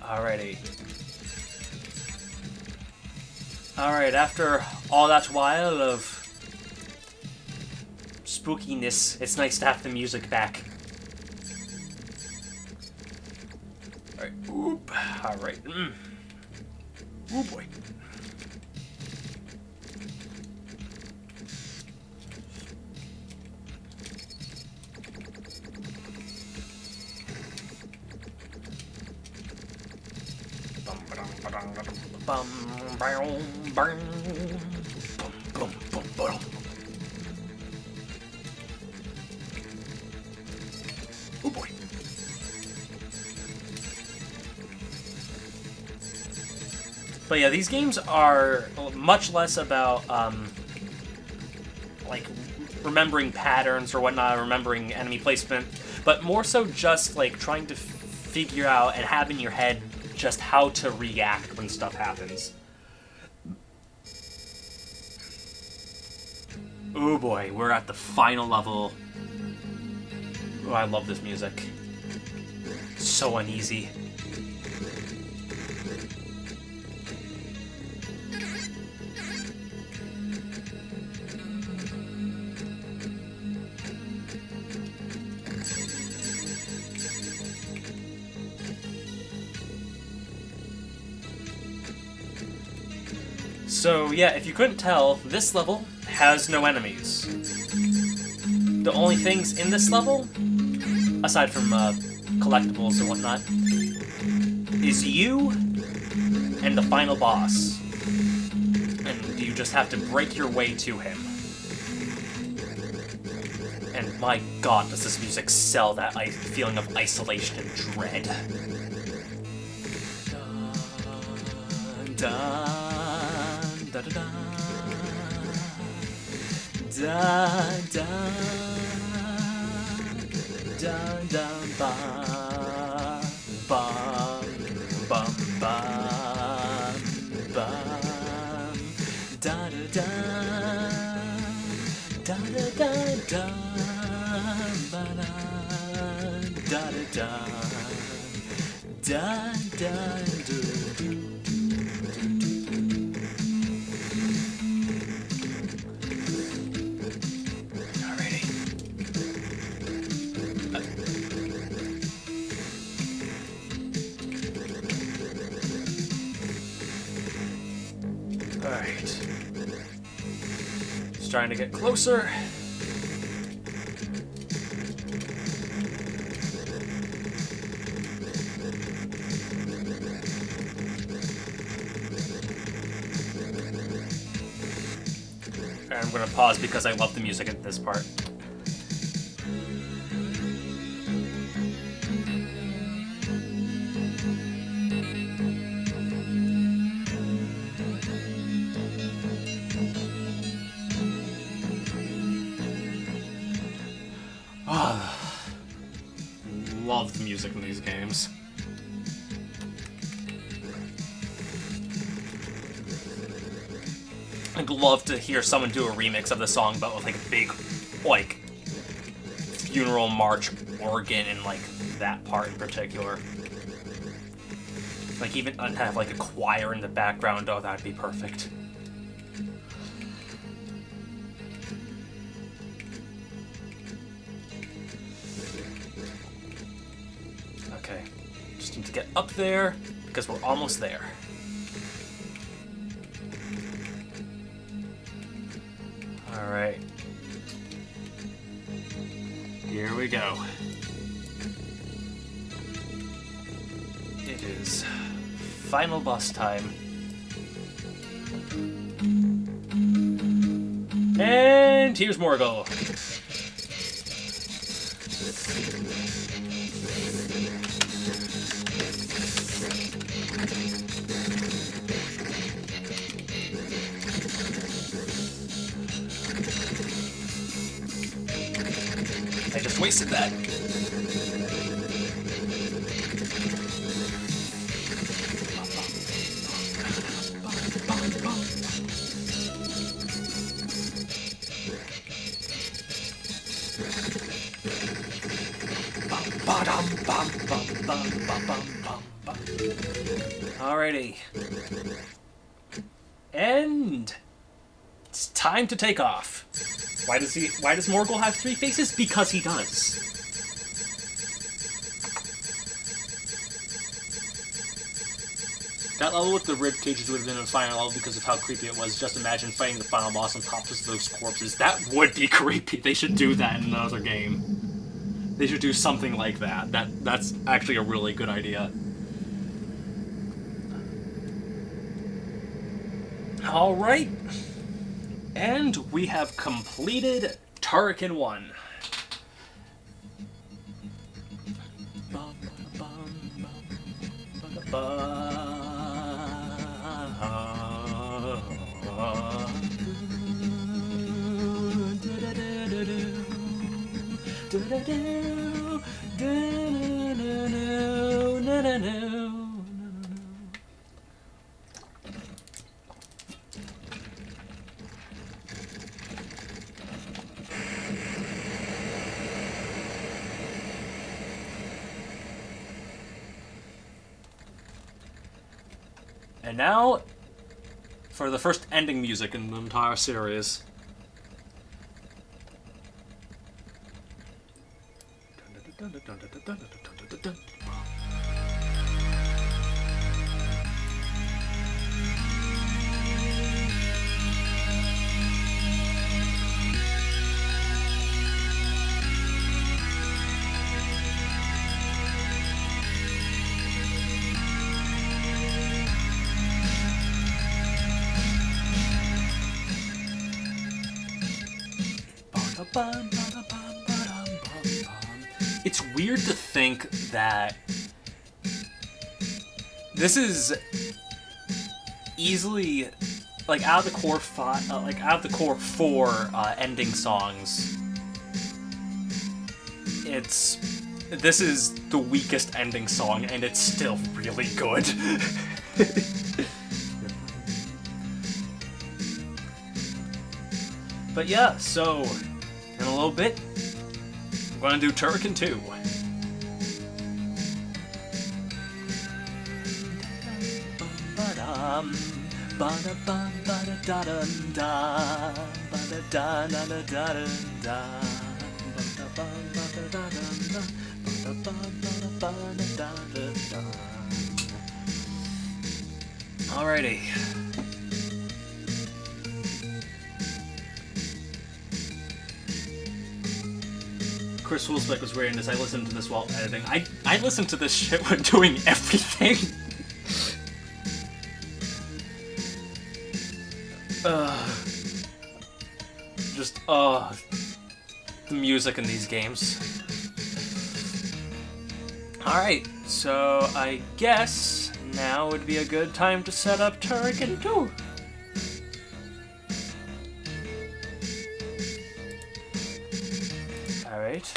Alrighty. Alright, after all that while of spookiness, it's nice to have the music back. Alright, oop, alright. Oh boy. Oh boy. But yeah, these games are much less about like remembering patterns or whatnot, remembering enemy placement, but more so just like trying to figure out and have in your head just how to react when stuff happens. Oh boy, we're at the final level. Oh, I love this music. So uneasy. So yeah, if you couldn't tell, this level has no enemies. The only things in this level, aside from collectibles and whatnot, is you and the final boss. And you just have to break your way to him. And my god, does this music sell that feeling of isolation and dread. Dun, dun, dun, dun, dun, dun, dun, dun, bum, bum, bum, bum, bum, da da da, da da da da, ba da da da, da da do do. Alright. Just trying to get closer. And I'm gonna pause because I love the music at this part. Love the music in these games. I'd love to hear someone do a remix of the song, but with like a big, like, funeral march organ and like that part in particular. Like even have like a choir in the background. Oh, that'd be perfect. Okay, just need to get up there because we're almost there. All right, here we go. It is final boss time. And here's Morgul. I just wasted that. Alrighty. And it's time to take off. Why does Morgul have three faces? Because he does. That level with the rib cages would have been a final level because of how creepy it was. Just imagine fighting the final boss on top of those corpses. That would be creepy. They should do that in another game. They should do something like that. That's actually a really good idea. Alright. And we have completed Turrican 1. And now, for the first ending music in the entire series. weird to think that this is easily like out of the core out of the core four ending songs. This is the weakest ending song, and it's still really good. But yeah, so in a little bit, I'm gonna do Turrican 2. Alrighty. Chris Wolfsbeck was wearing this. I listened to this while editing. I listened to this shit when doing everything. The music in these games. Alright, so I guess now would be a good time to set up Turrican 2. Alright.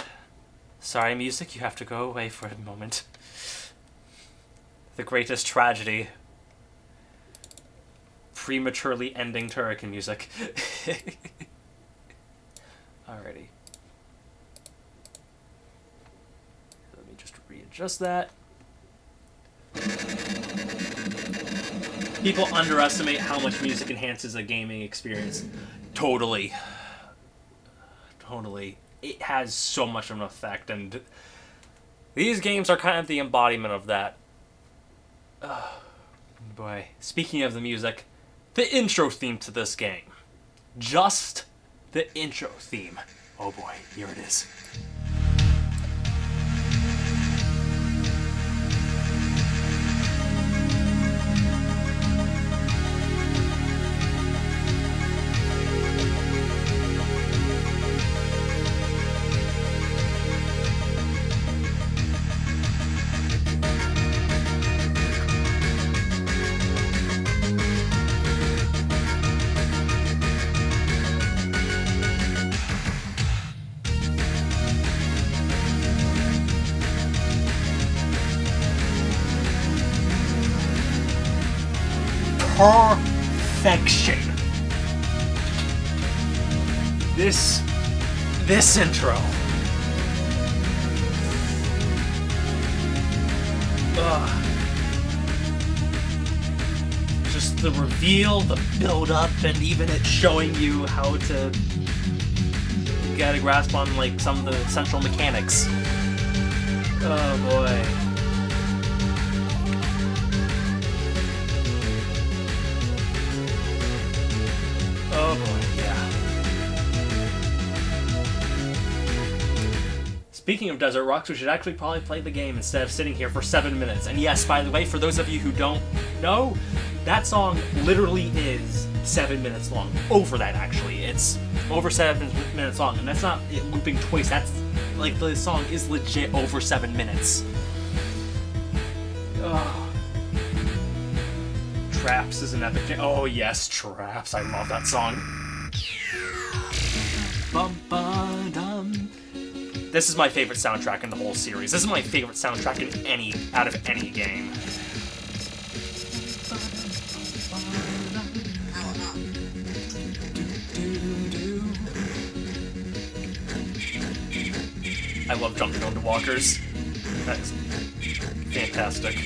Sorry, music, you have to go away for a moment. The greatest tragedy. Prematurely ending Turrican music. Alrighty. Let me just readjust that. People underestimate how much music enhances a gaming experience. Totally. Totally. It has so much of an effect, and these games are kind of the embodiment of that. Boy. Speaking of the music, the intro theme to this game. Just the intro theme. Oh boy, here it is. Perfection. This intro. Just the reveal, the build-up, and even it showing you how to get a grasp on like some of the central mechanics. Oh boy. Oh boy, yeah. Speaking of Desert Rocks, we should actually probably play the game instead of sitting here for 7 minutes. And yes, by the way, for those of you who don't know, that song literally is 7 minutes long. Over that, actually. It's over 7 minutes long, and that's not it looping twice. That's, like, the song is legit over 7 minutes. Oh. Traps is an epic jam. Oh yes, Traps. I love that song. Bum-ba-dum. This is my favorite soundtrack in the whole series. This is my favorite soundtrack out of any game. I love jumping onto walkers. That is fantastic.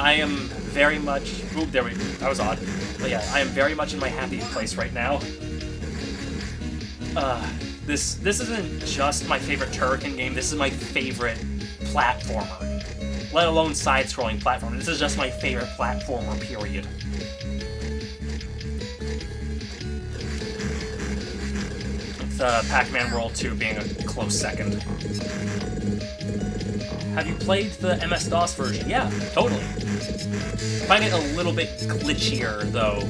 I am very much... Ooh, there we go. That was odd. But yeah, I am very much in my happy place right now. This isn't just my favorite Turrican game, this is my favorite platformer. Let alone side-scrolling platformer. This is just my favorite platformer, period. With Pac-Man World 2 being a close second. Have you played the MS-DOS version? Yeah, totally. I find it a little bit glitchier, though.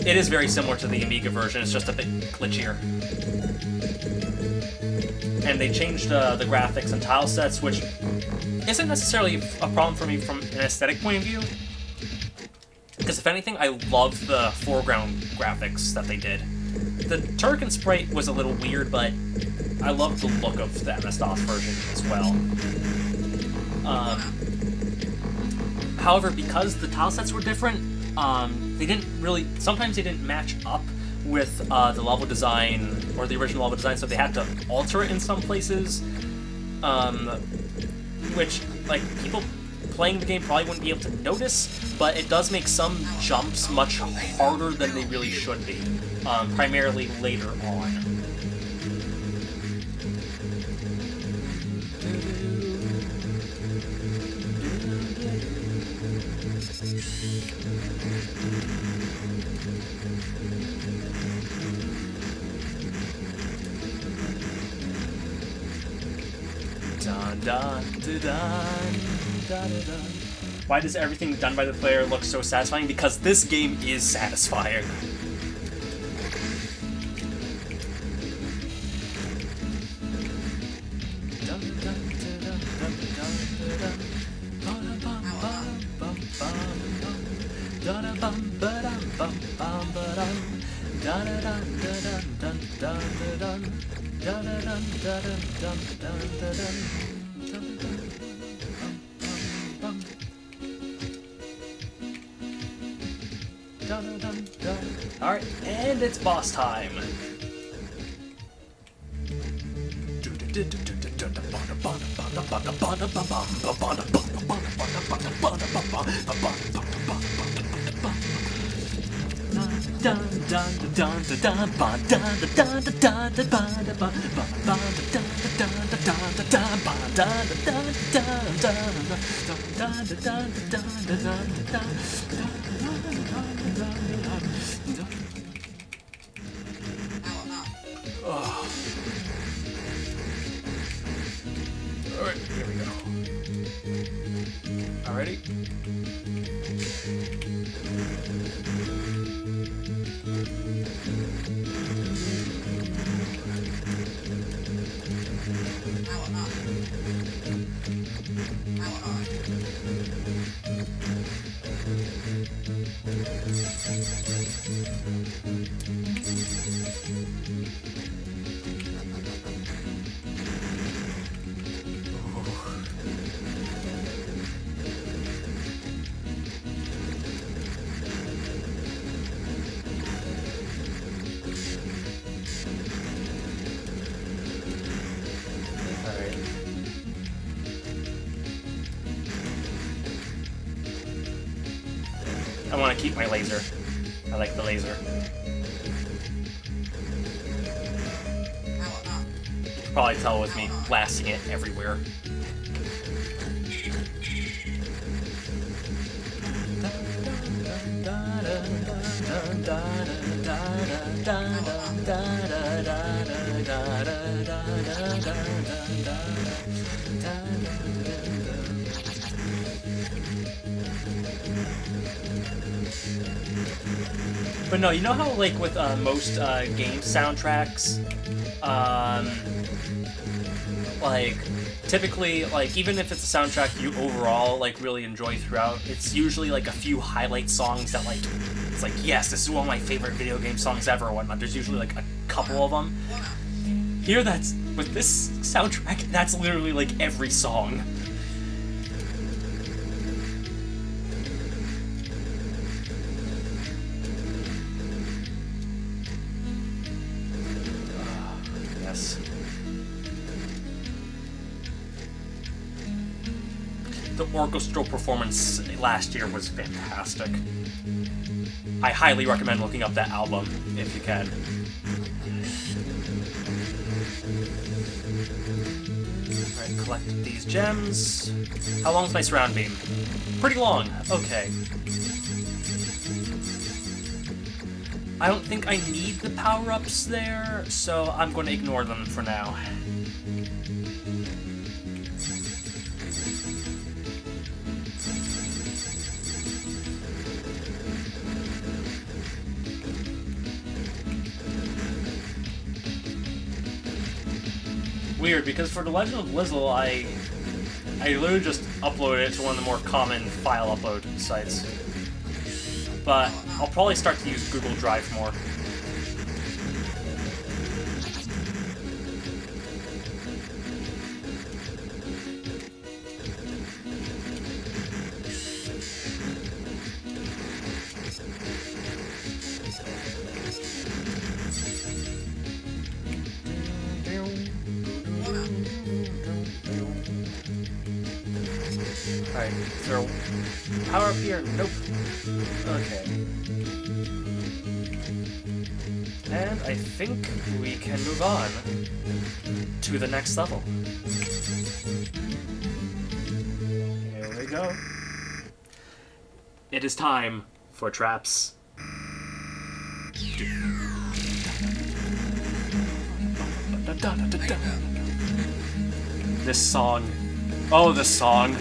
It is very similar to the Amiga version, it's just a bit glitchier. And they changed the graphics and tile sets, which isn't necessarily a problem for me from an aesthetic point of view. Because if anything, I love the foreground graphics that they did. The Turrican sprite was a little weird, but I love the look of the MS-DOS version as well. However, because the tile sets were different, they didn't really... Sometimes they didn't match up with the level design, or the original level design, so they had to alter it in some places. Which, like, people playing the game probably wouldn't be able to notice, but it does make some jumps much harder than they really should be, primarily later on. Dun, dun, dun, dun, dun, dun. Why does everything done by the player look so satisfying? Because this game is satisfying. Alright, and it's boss time. Alright, here we go. Alrighty. I want to keep my laser. I like the laser. You can probably tell with me blasting it everywhere. But no, you know how, like, with most game soundtracks, like, typically, like, even if it's a soundtrack you overall, like, really enjoy throughout, it's usually, like, a few highlight songs that, like, it's like, yes, this is one of my favorite video game songs ever or whatnot. There's usually, like, a couple of them. Here, that's, with this soundtrack, that's literally, like, every song. the orchestral performance last year was fantastic. I highly recommend looking up that album if you can. Alright, collect these gems. How long is my surround beam? Pretty long. Okay. I don't think I need the power-ups there, so I'm going to ignore them for now. Weird, because for The Legend of Lizzle, I literally just uploaded it to one of the more common file upload sites. But I'll probably start to use Google Drive more. Alright, is there a power up here? Nope. Okay. And I think we can move on to the next level. Here we go. It is time for traps. This song. Oh, this song.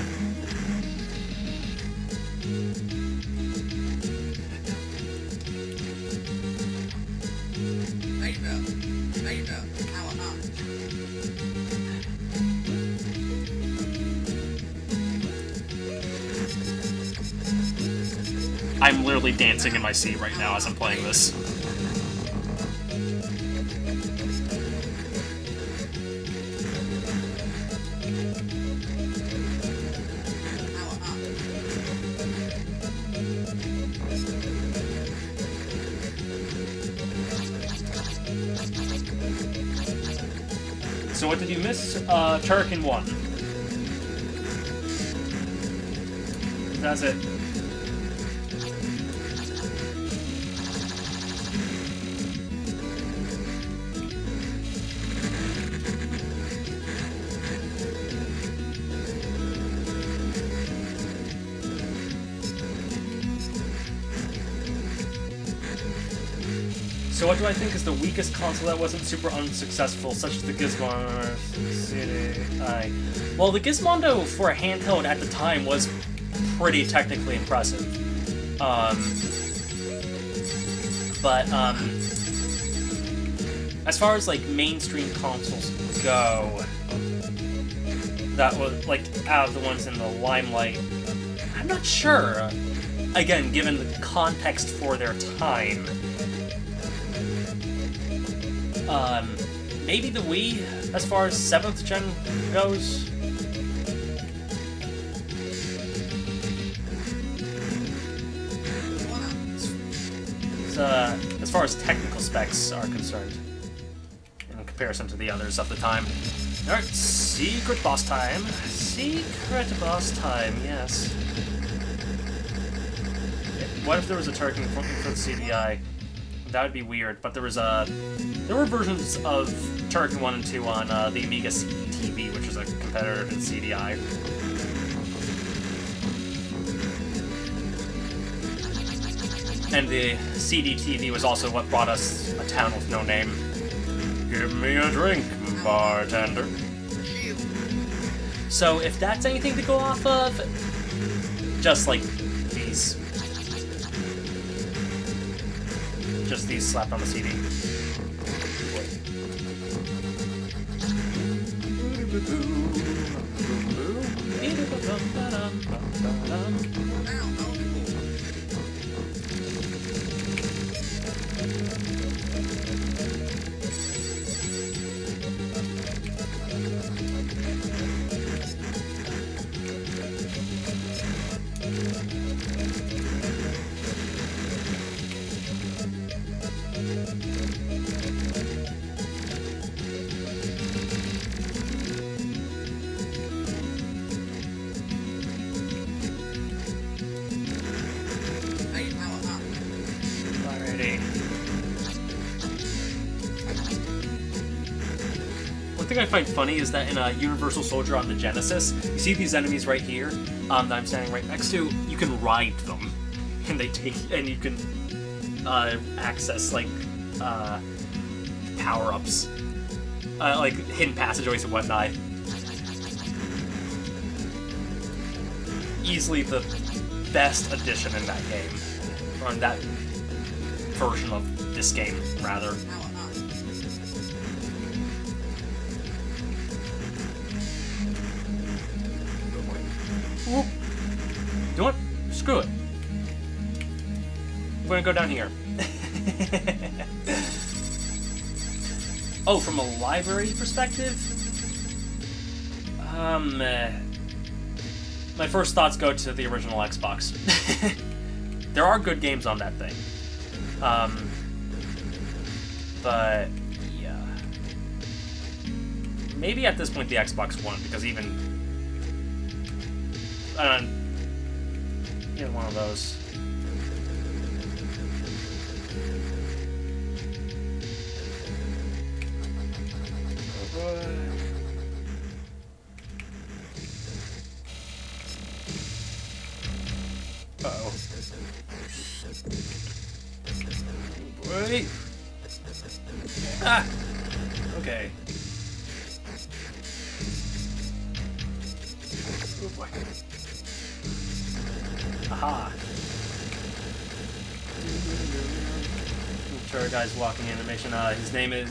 I'm literally dancing in my seat right now as I'm playing this. So what did you miss? Turrican 1. That's it. So what do I think is the weakest console that wasn't super unsuccessful, such as the Gizmondo CDI? Well, the Gizmondo for a handheld at the time was pretty technically impressive. As far as like mainstream consoles go, that was like out of the ones in the limelight, I'm not sure. Again, given the context for their time. Maybe the Wii, as far as 7th gen goes. As far as technical specs are concerned, in comparison to the others of the time. Alright, secret boss time. Secret boss time, yes. What if there was a Turrican for the CDI? That would be weird, but there were versions of Turrican 1 and 2 on the Amiga CDTV, which is a competitor to the CDI. And the CDTV was also what brought us A Town with No Name. Give me a drink, bartender. So if that's anything to go off of, just like these. Just these slapped on the CD. thing I find funny is that in a Universal Soldier on the Genesis, you see these enemies right here that I'm standing right next to. You can ride them, and you can access like power-ups, like hidden passageways and whatnot. Easily the best addition in that game, or in that version of this game, rather. Whoop. You know what? Screw it. We're gonna go down here. Oh, from a library perspective? My first thoughts go to the original Xbox. There are good games on that thing. But, yeah. Maybe at this point the Xbox One, because even... yeah, one of those. Uh-oh. Wait! Ah! Okay. Oh boy. Aha! Sure, guy's walking animation. His name is...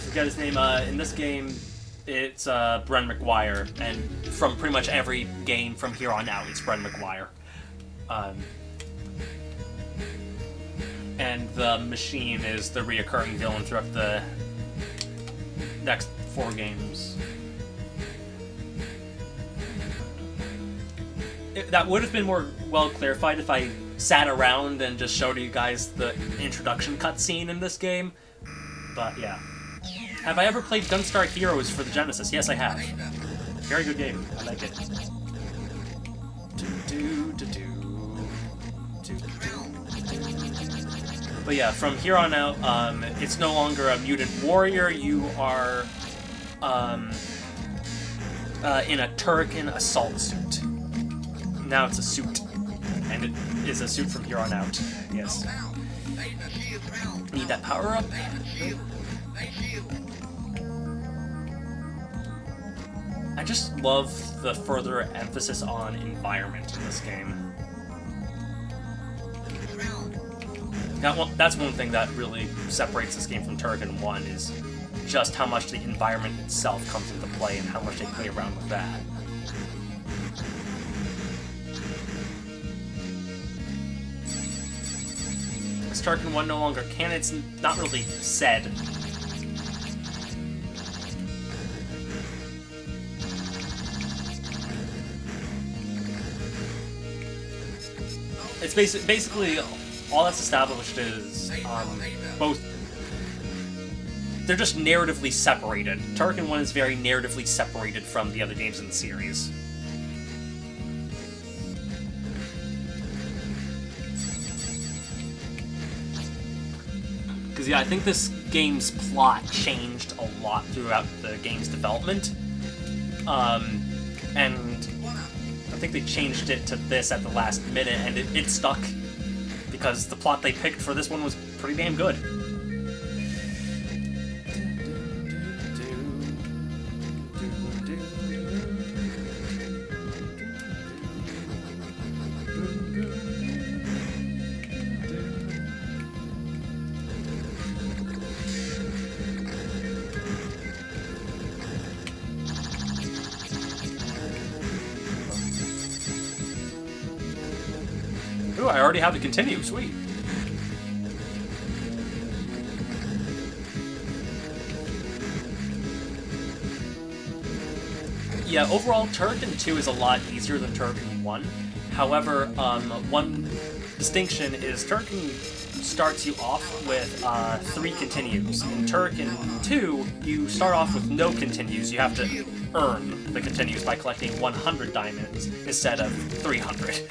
forget his name. In this game, it's Bren McGuire, and from pretty much every game from here on out, it's Bren McGuire. And the machine is the reoccurring villain throughout the next 4 games. That would have been more well clarified if I sat around and just showed you guys the introduction cutscene in this game. But yeah. Have I ever played Gunstar Heroes for the Genesis? Yes, I have. Very good game. I like it. But yeah, from here on out, it's no longer a mutant warrior. You are in a Turrican assault suit. Now it's a suit, and it is a suit from here on out. Yes. Need that power up. I just love the further emphasis on environment in this game. That's one thing that really separates this game from Turrican 1, is just how much the environment itself comes into play and how much they play around with that. Is Turrican 1 no longer canon? It's not really said. It's basically all that's established is both. They're just narratively separated. Turrican 1 is very narratively separated from the other games in the series. Because yeah, I think this game's plot changed a lot throughout the game's development. And I think they changed it to this at the last minute, and it stuck. Because the plot they picked for this one was pretty damn good. Ooh, I already have to continue. Sweet. Yeah, overall, Turrican 2 is a lot easier than Turrican 1. However, one distinction is Turrican starts you off with 3 continues. In Turrican 2, you start off with no continues. You have to earn the continues by collecting 100 diamonds instead of 300.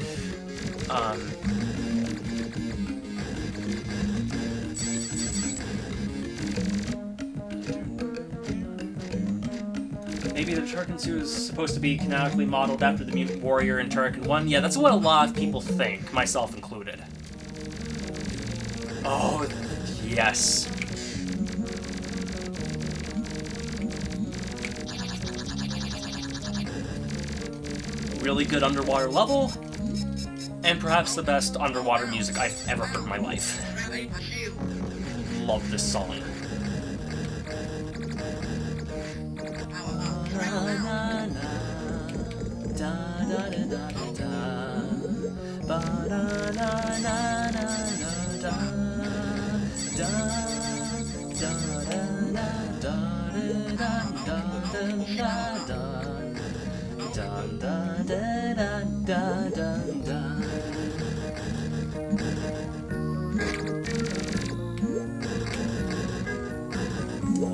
maybe the Turrican suit is supposed to be canonically modeled after the Mutant Warrior in Turrican 1. Yeah, that's what a lot of people think, myself included. Oh, yes. Really good underwater level, and perhaps the best underwater music I've ever heard in my life. Love this song.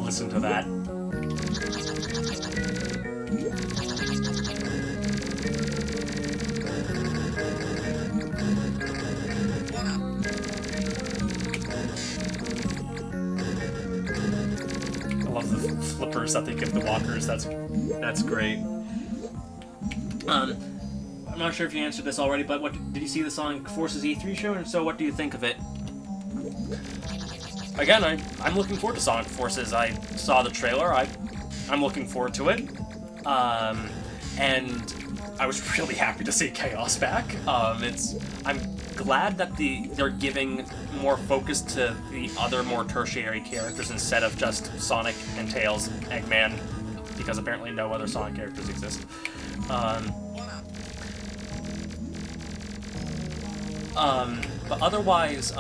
Listen to that. I love the flippers that they give the walkers. That's great. I'm not sure if you answered this already, but did you see the Sonic Forces E3 show? And so, what do you think of it? Again, I'm looking forward to Sonic Forces. I saw the trailer. I'm looking forward to it. And I was really happy to see Chaos back. I'm glad that they're giving more focus to the other more tertiary characters instead of just Sonic and Tails, Eggman, because apparently no other Sonic characters exist. But otherwise,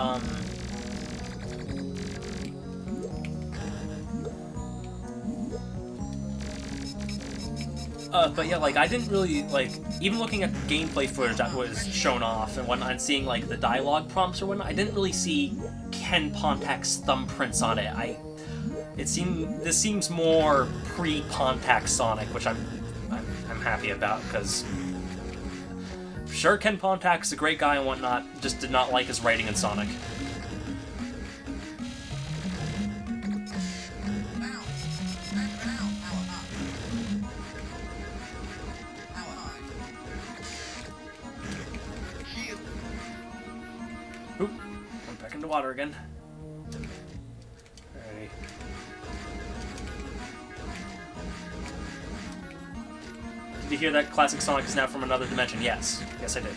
but yeah, like, I didn't really, like, even looking at the gameplay footage that was shown off and whatnot, and seeing, like, the dialogue prompts or whatnot, I didn't really see Ken Pontak's thumbprints on it. This seems more pre-Pontak Sonic, which I'm happy about, because sure, Ken Pontak's a great guy and whatnot, just did not like his writing in Sonic. Oop, I'm back into water again. Alrighty. Did you hear that classic Sonic is now from another dimension? Yes. Yes, I did.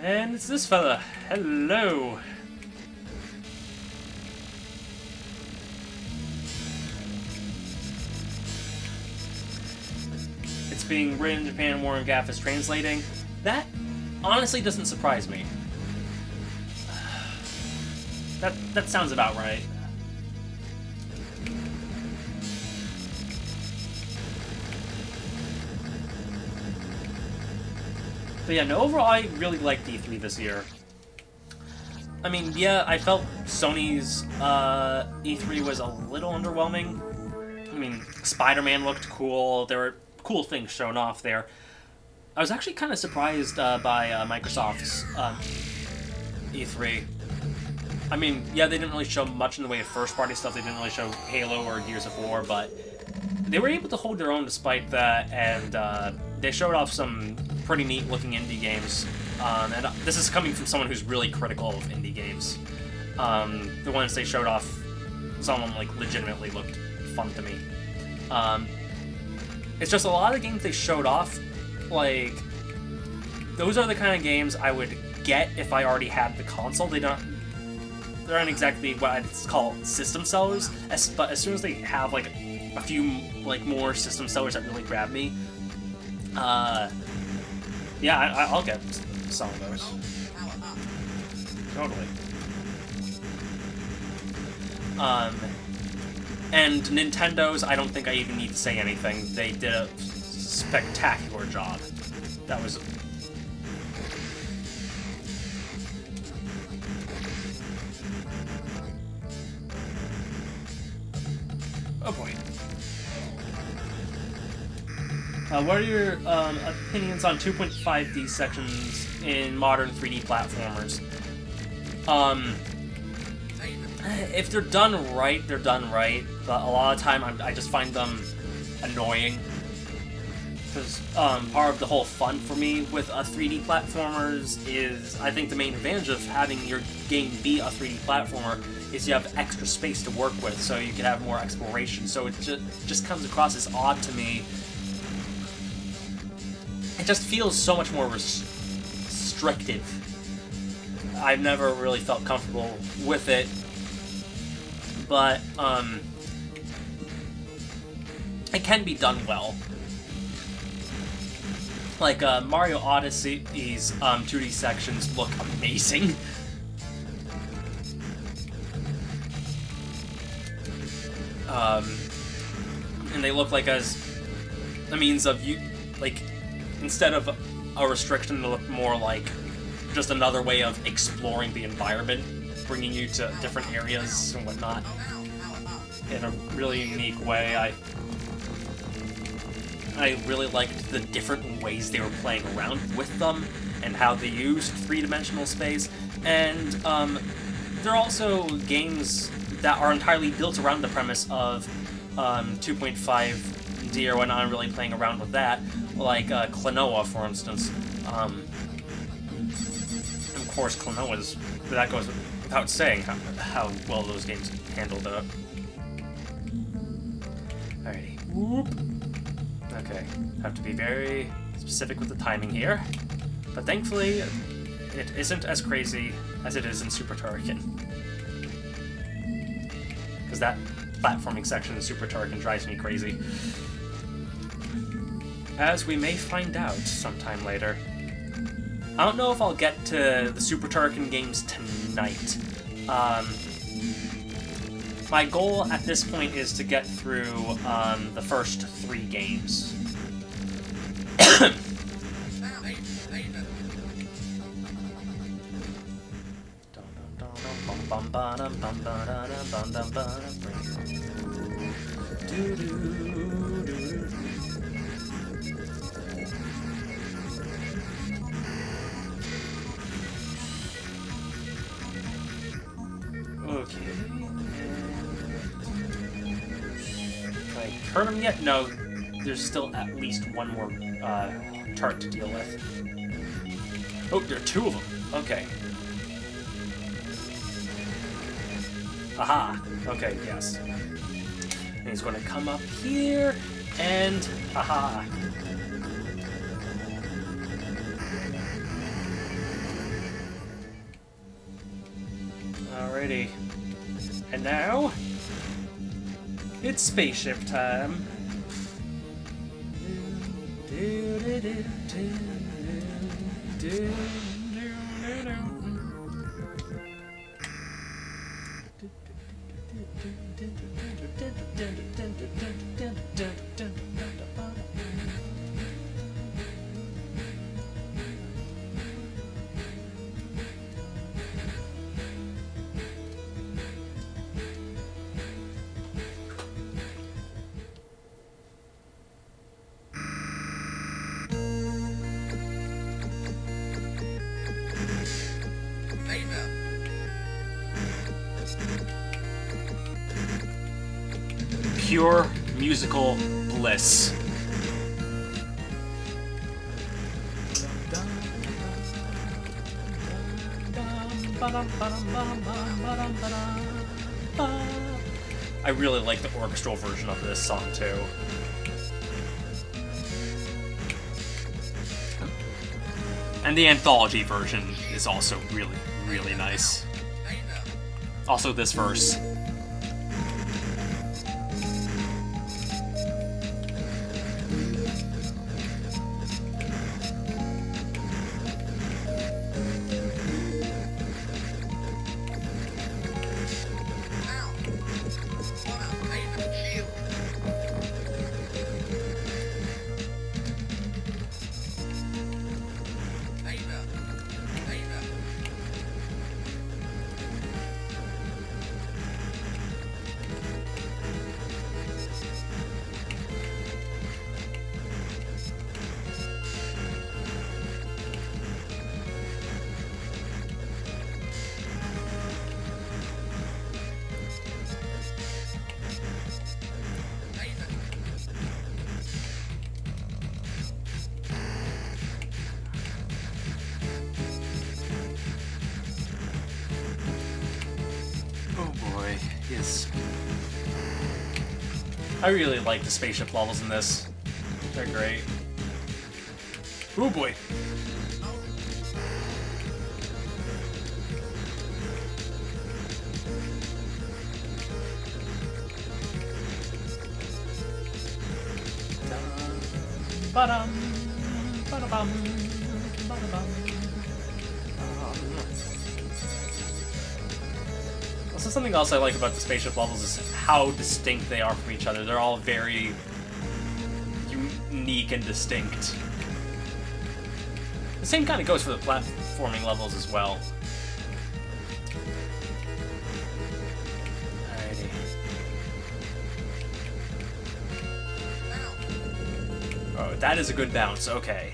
And it's this fella. Hello. It's being written in Japan, Warren Gaff is translating. That honestly doesn't surprise me. That sounds about right. But yeah, no, overall, I really liked E3 this year. I mean, yeah, I felt Sony's E3 was a little underwhelming. I mean, Spider-Man looked cool. There were cool things shown off there. I was actually kind of surprised by Microsoft's E3. I mean, yeah, they didn't really show much in the way of first-party stuff. They didn't really show Halo or Gears of War, but they were able to hold their own despite that, and they showed off some pretty neat-looking indie games. And this is coming from someone who's really critical of indie games. The ones they showed off, some of them, like, legitimately looked fun to me. It's just a lot of the games they showed off, like, those are the kind of games I would get if I already had the console. They aren't exactly what I'd call system sellers, but as soon as they have, like, a few, like, more system sellers that really grab me, yeah, I'll get some of those. Totally. And Nintendo's, I don't think I even need to say anything. They did a spectacular job. That was... Oh boy. What are your opinions on 2.5D sections in modern 3D platformers? If they're done right, they're done right. But a lot of time, I just find them annoying. Because part of the whole fun for me with 3D platformers is, I think the main advantage of having your game be a 3D platformer is you have extra space to work with, so you can have more exploration. So it just comes across as odd to me. It just feels so much more restrictive. I've never really felt comfortable with it, but it can be done well. Like Mario Odyssey's 2D sections look amazing. And they look like as a means of instead of a restriction, they look more like just another way of exploring the environment, bringing you to different areas and whatnot in a really unique way. I really liked the different ways they were playing around with them and how they used three-dimensional space. And there are also games that are entirely built around the premise of 2.5D or whatnot. I'm really playing around with that, like Klonoa, for instance. Of course, Klonoa's, that goes without saying how well those games handled it. Alrighty. Whoop. Okay, have to be very specific with the timing here, but thankfully it isn't as crazy as it is in Super Turrican. Because that platforming section in Super Turrican drives me crazy. As we may find out sometime later. I don't know if I'll get to the Super Turrican games tonight. My goal at this point is to get through the first 3 games. Okay. Can I turn them yet? No. There's still at least one more chart to deal with. Oh, there are 2 of them. Okay. Aha. Okay, yes. And he's going to come up here, and aha. Alrighty. And now, it's spaceship time. Pure musical bliss. I really like the orchestral version of this song too. And the anthology version is also really, really nice. Also this verse. is. I really like the spaceship levels in this. They're great. Oh boy. Ba-dum, ba-da-bum, ba-da-bum. Also, something else I like about the spaceship levels is how distinct they are from each other. They're all very unique and distinct. The same kind of goes for the platforming levels as well. Alrighty. Oh, that is a good bounce. Okay.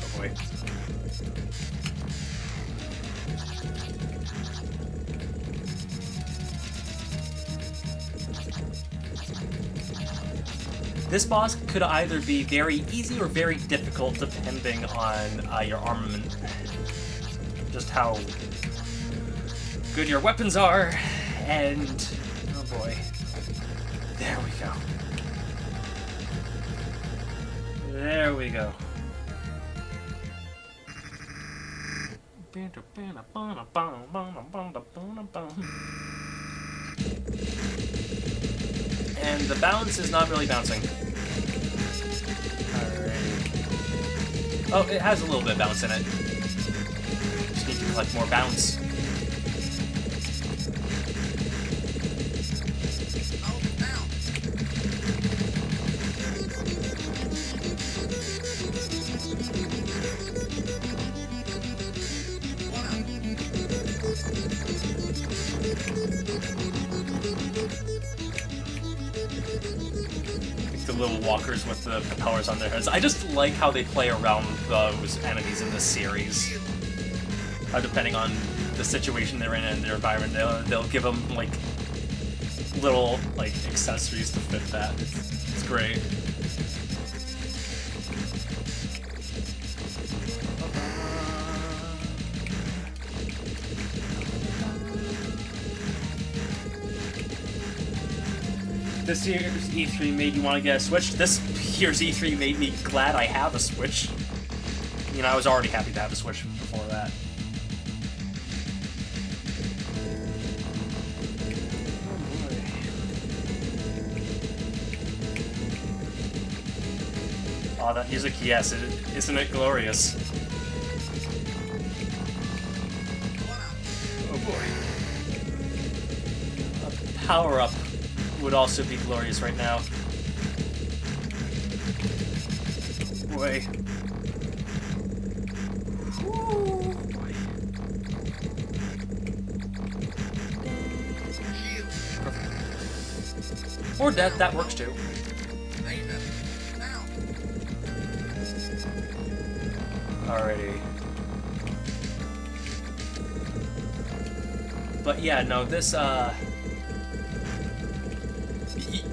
Oh boy. This boss could either be very easy or very difficult depending on your armament. Just how good your weapons are, and oh boy. There we go. There we go. And the bounce is not really bouncing. Alright. Oh, it has a little bit of bounce in it. Just need to collect more bounce. The little walkers with the propellers on their heads. I just like how they play around those enemies in this series. Depending on the situation they're in and their environment, they'll give them like little like accessories to fit that. It's great. This year's E3 made you want to get a Switch. This year's E3 made me glad I have a Switch. You know, I was already happy to have a Switch before that. Oh, that music, yes, isn't it glorious? Oh boy. A power-up would also be glorious right now. Boy. Ooh, boy. Or death, that works too. Alrighty. But yeah, no, this,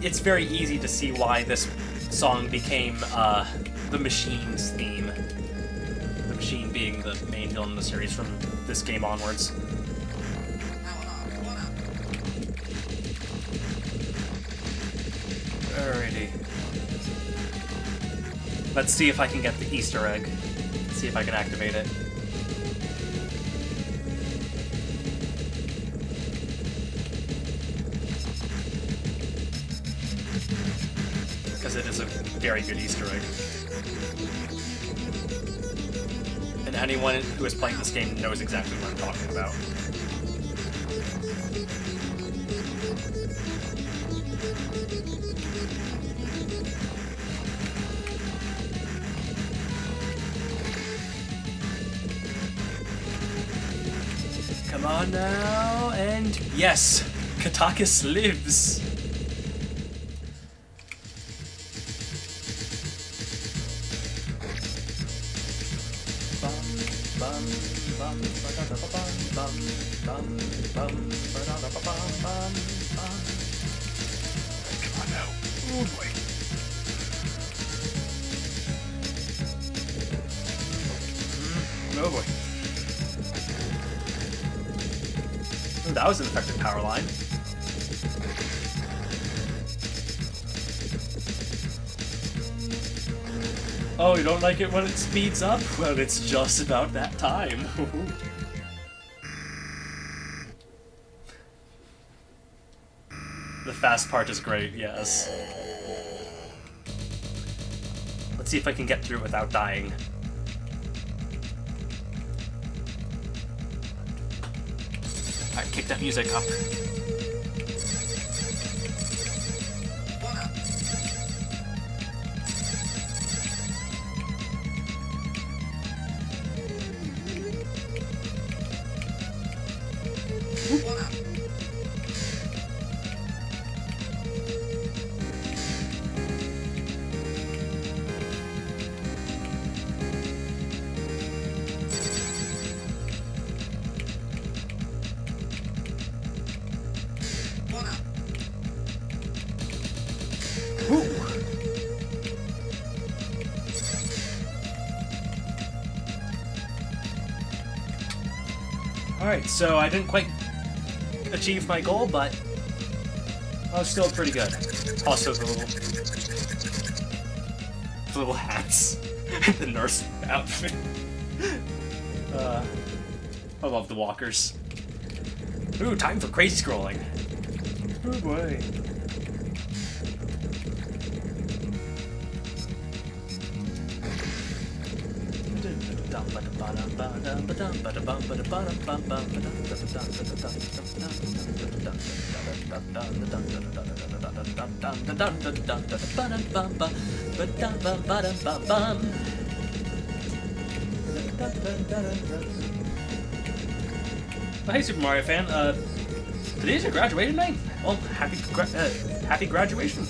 it's very easy to see why this song became the Machine's theme. The Machine being the main villain in the series from this game onwards. Alrighty. Let's see if I can get the Easter egg. See if I can activate it. Because it is a very good Easter egg. And anyone who is playing this game knows exactly what I'm talking about. Come on now, and yes, Katakis lives! Come on now. Oh boy. Oh boy. Ooh, that was an effective power line. Oh, you don't like it when it speeds up? Well, it's just about that time. The fast part is great, yes. Let's see if I can get through it without dying. Alright, kick that music up. Alright, so I didn't quite achieve my goal, but I was still pretty good. Also, the little hats. The nurse outfit. I love the walkers. Ooh, time for crazy scrolling. Oh boy. Hey, Super Mario fan. Today's your graduation night. Well, happy graduation.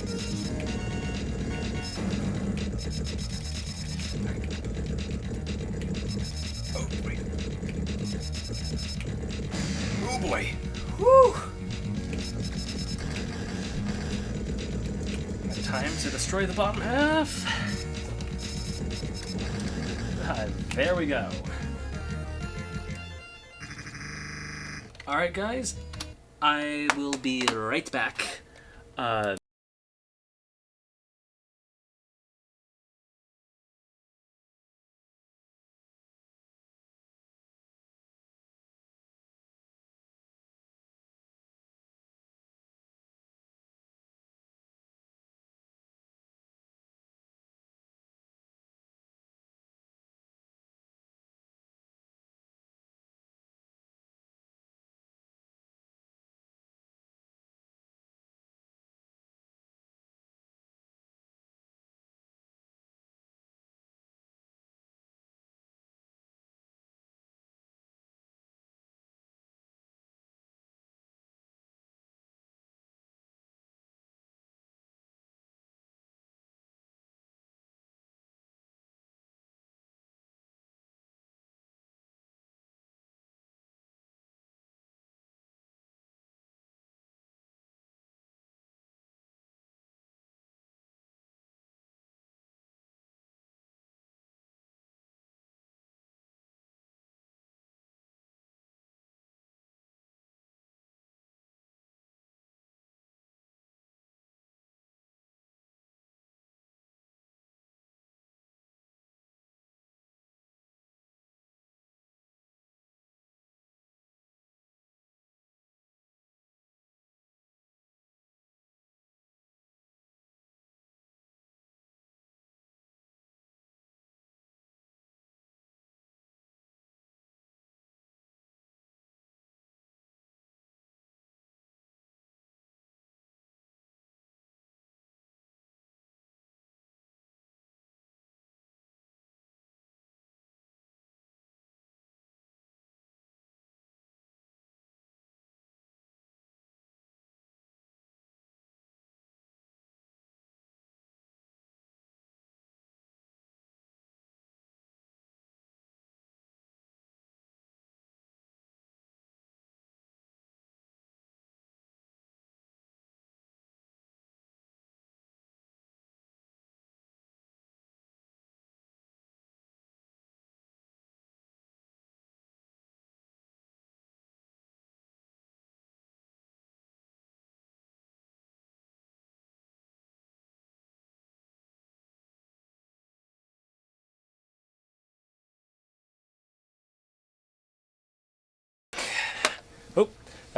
Oh boy. Woo! Time to destroy the bottom half. There we go. Alright guys, I will be right back.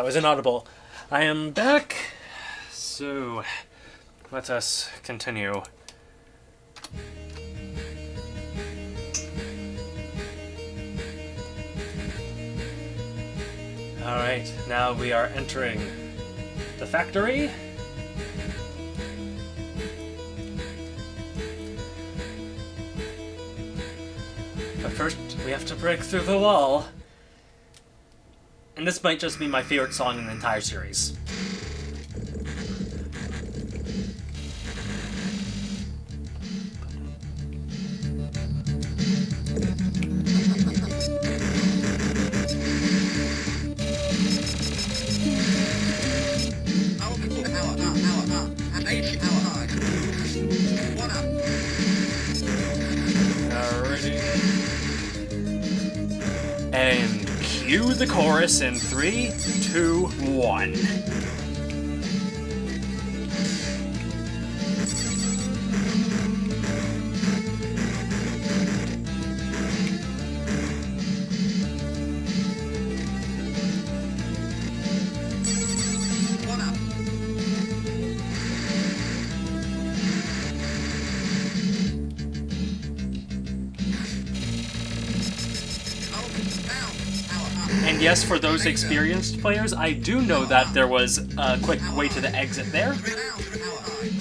That was inaudible. I am back. So, let us continue. Alright, now we are entering the factory. But first, we have to break through the wall. And this might just be my favorite song in the entire series. And cue the chorus in 3, 2, 1. And yes, for those experienced players, I do know that there was a quick way to the exit there.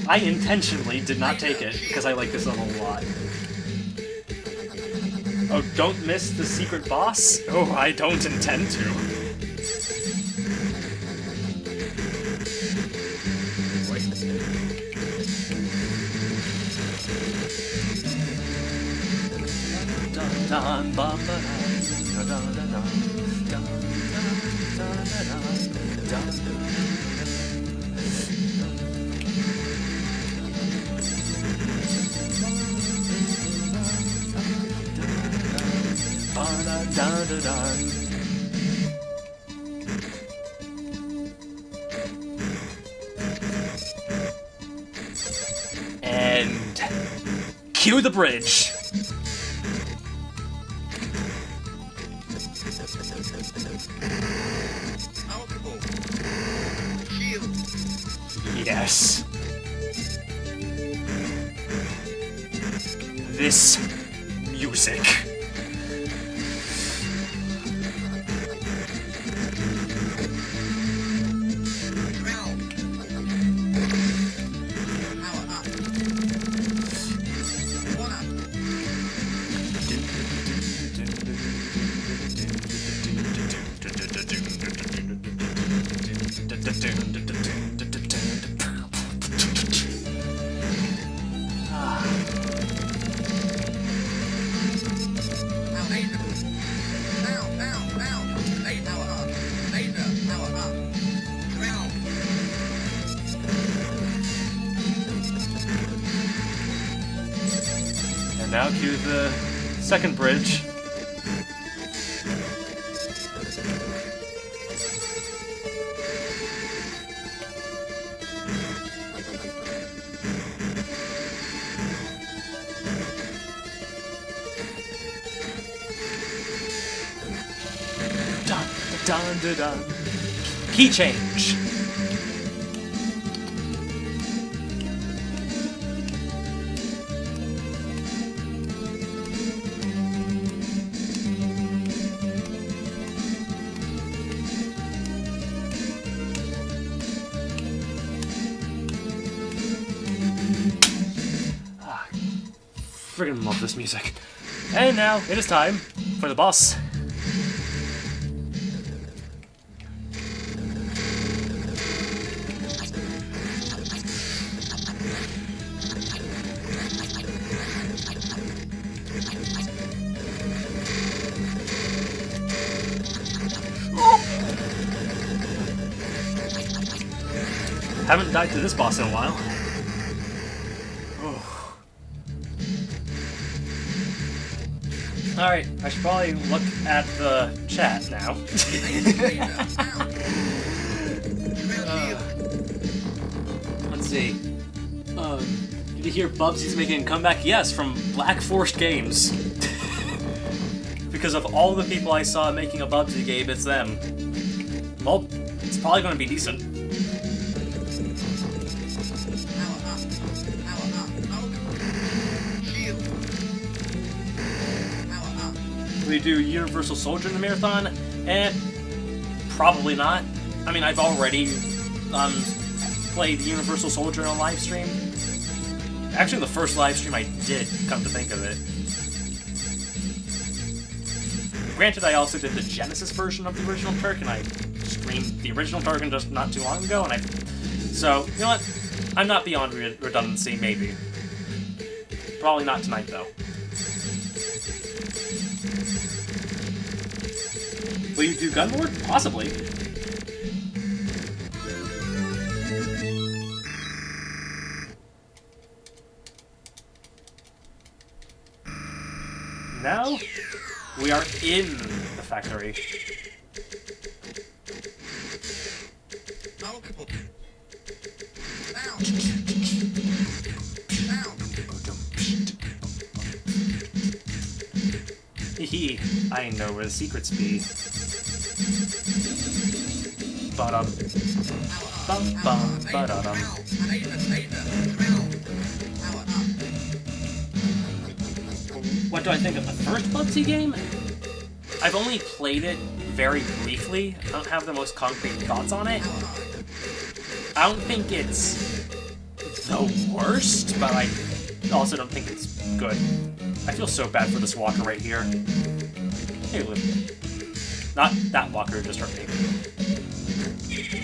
I intentionally did not take it, because I like this level a lot. Oh, don't miss the secret boss? Oh, I don't intend to. And cue the bridge. Yes. This music. And now cue the second bridge. Dun, dun, dun, dun. Key change. Friggin' love this music. And now it is time for the boss. Haven't died to this boss in a while. Alright, I should probably look at the chat now. Let's see. Did you hear Bubsy's making a comeback? Yes, from Black Forest Games. Because of all the people I saw making a Bubsy game, it's them. Well, it's probably going to be decent. We do Universal Soldier in the marathon? Probably not. I mean, I've already played Universal Soldier on a live stream. Actually, the first live stream I did, come to think of it. Granted, I also did the Genesis version of the original Turrican. I streamed the original Turrican just not too long ago, and so, you know what? I'm not beyond redundancy, maybe. Probably not tonight, though. Will you do Gunlord? Possibly. Now, we are in the factory. Hehe, I know where the secrets be. Ba-dum. Bum-bum, ba-da-dum. What do I think of the first Bubsy game? I've only played it very briefly. I don't have the most concrete thoughts on it. I don't think it's the worst, but I also don't think it's good. I feel so bad for this walker right here. Hey, Luke. Not that walker who just hurt me.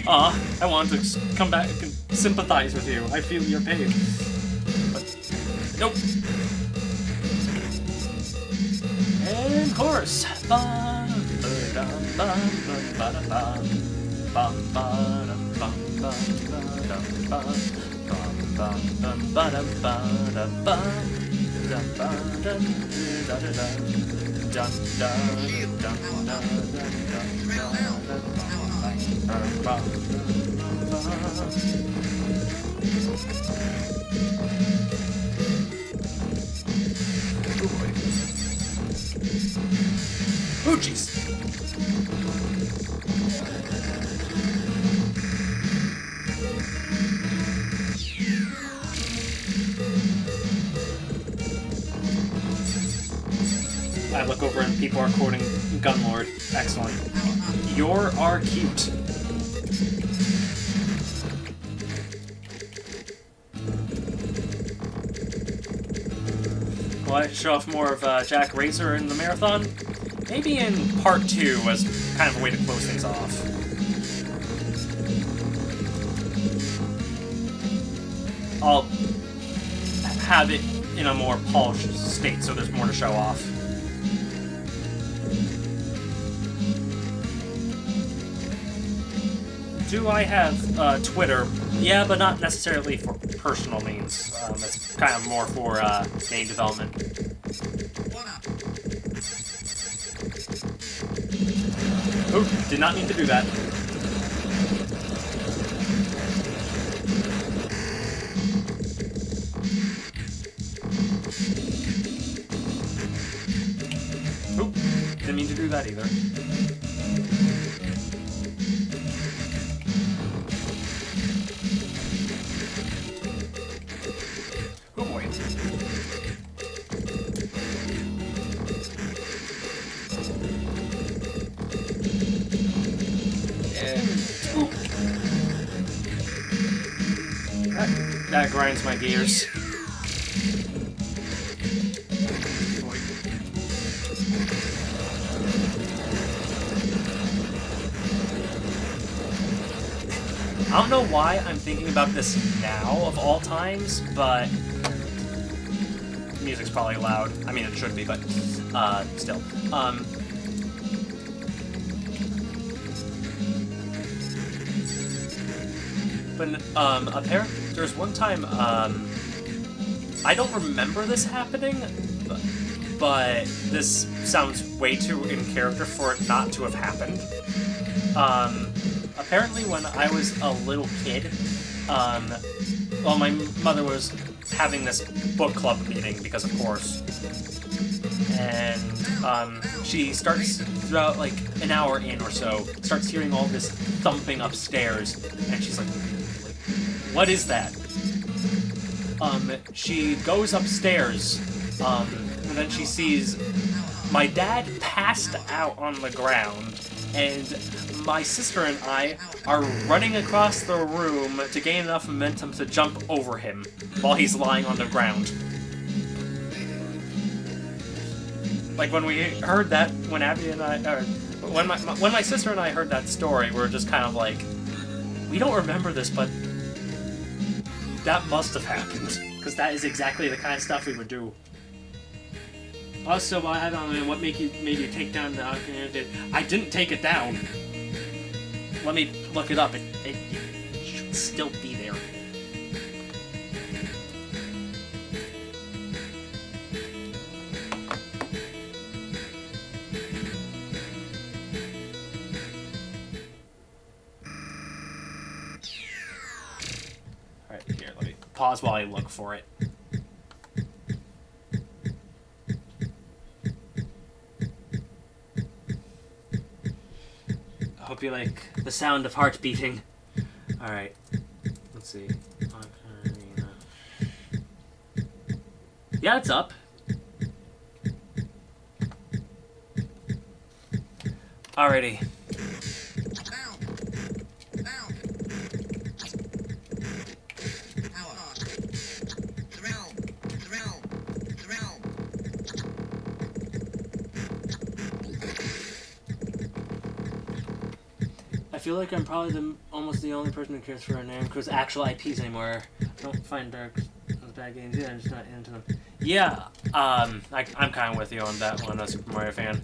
I wanted to come back and sympathize with you. I feel your pain. But, nope. And chorus. Oh, jeez. I look over and people are quoting Gunlord. Excellent. You're are cute. Will I show off more of Jack Razor in the marathon? Maybe in part 2 as kind of a way to close things off. I'll have it in a more polished state so there's more to show off. Do I have Twitter? Yeah, but not necessarily for personal means. It's kind of more for game development. Oh, did not mean to do that. Oh, didn't mean to do that either. Oh boy. That grinds my gears. I don't know why I'm thinking about this now, of all times, but the music's probably loud. I mean, it should be, but still. But there's one time, I don't remember this happening, but this sounds way too in character for it not to have happened. Apparently when I was a little kid, well, my mother was having this book club meeting, because of course. and she starts throughout like an hour in or so, starts hearing all this thumping upstairs, and she's like, what is that? She goes upstairs, and then she sees my dad passed out on the ground, and my sister and I are running across the room to gain enough momentum to jump over him while he's lying on the ground. Like, when we heard that, when Abby and I, or when my sister and I heard that story, we were just kind of like, we don't remember this, but that must have happened, because that is exactly the kind of stuff we would do. Also, I don't know what made you take down the Ocarina. I didn't take it down. Let me look it up. It should still be there. Alright, here, let me pause while I look for it. I hope you like the sound of heart beating. Alright, let's see. Ocarina. Yeah, it's up. Alrighty. I feel like I'm probably almost the only person who cares for a name because actual IPs anymore. I don't find dark bad games either. I'm just not into them. Yeah, I'm kind of with you on that one. I'm a Super Mario fan.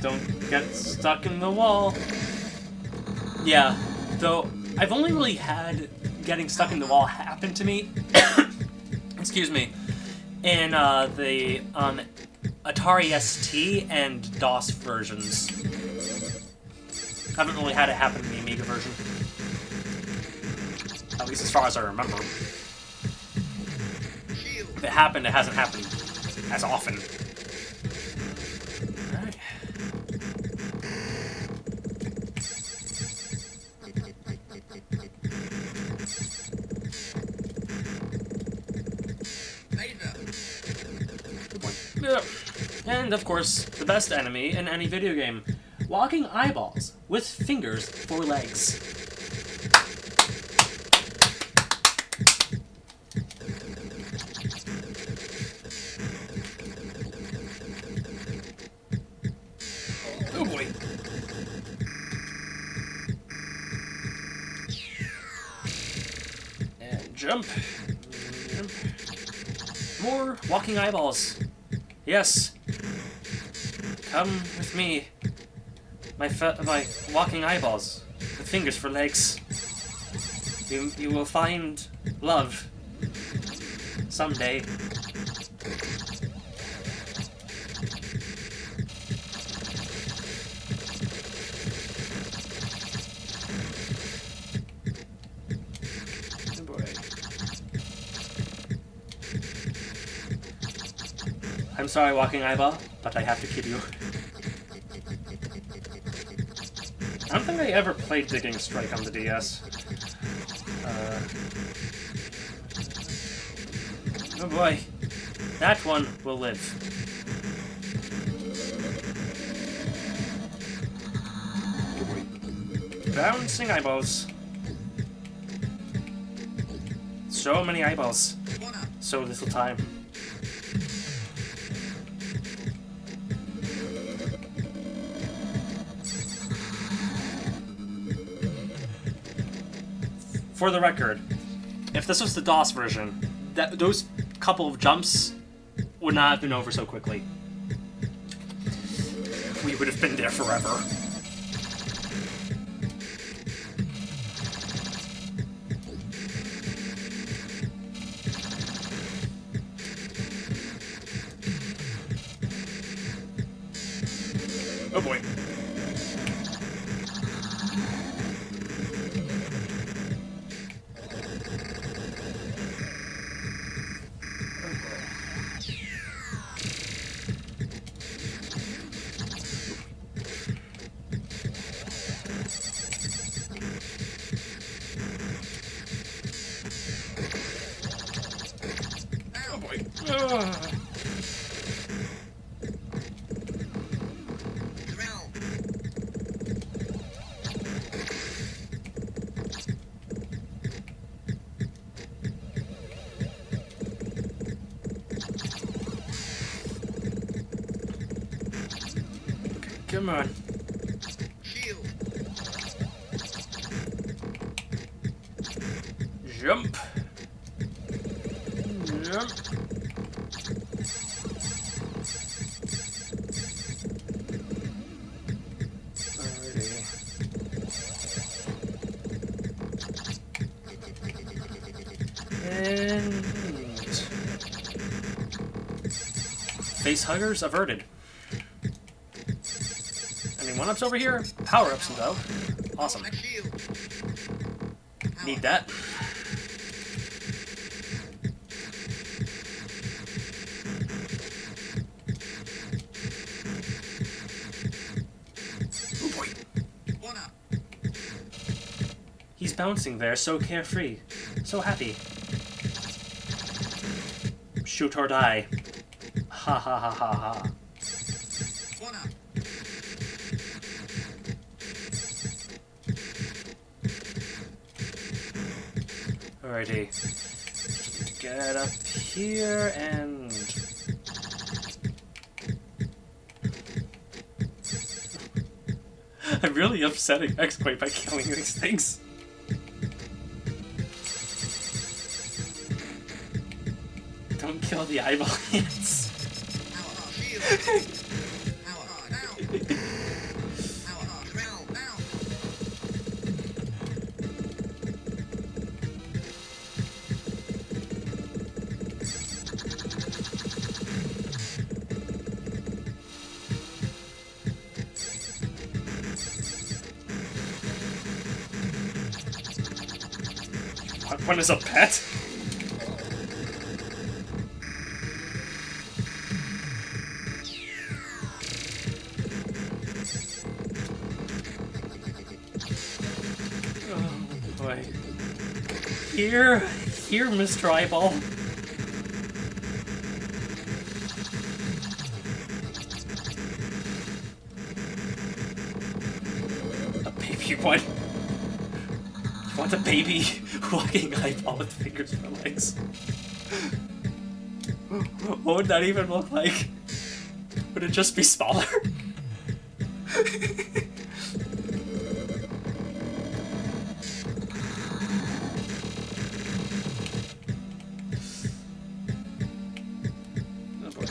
Don't get stuck in the wall. Yeah, though I've only really had getting stuck in the wall happen to me. Excuse me. In the Atari ST and DOS versions. I haven't really had it happen in the Amiga version. At least as far as I remember. If it happened, it hasn't happened as often. Alright. And, of course, the best enemy in any video game. Walking eyeballs with fingers for legs. Oh boy. And jump. Jump. More walking eyeballs. Yes. Come with me. My walking eyeballs, with fingers for legs. You will find love someday. Oh boy. I'm sorry, walking eyeball, but I have to kill you. I don't think I ever played Digging Strike on the DS. Oh boy. That one will live. Bouncing eyeballs. So many eyeballs. So little time. For the record, if this was the DOS version, those couple of jumps would not have been over so quickly. We would have been there forever. Oh boy. Come on. Jump. Jump. Alrighty. And face huggers averted. Any one-ups over here? Power-ups though. Awesome. Need that. Oh boy. He's bouncing there, so carefree, so happy. Shoot or die. Ha ha ha ha ha. Alrighty. Just need to get up here and... I'm really upsetting X-Quake by killing these things. Don't kill the eyeball ants. One is a pet? Oh boy. Here, Mr. Eyeball. A baby one. You want a baby walking eyeball with fingers for legs? What would that even look like? Would it just be smaller? Oh boy.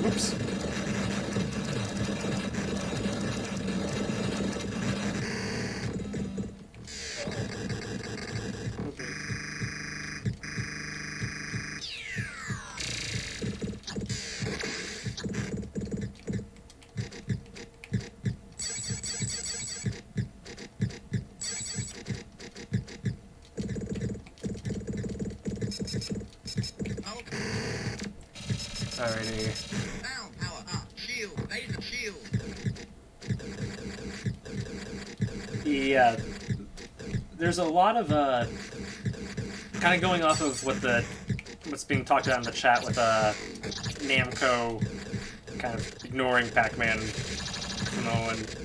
Whoops. Alrighty. Yeah, there's a lot of kind of going off of what's being talked about in the chat with Namco kind of ignoring Pac-Man, and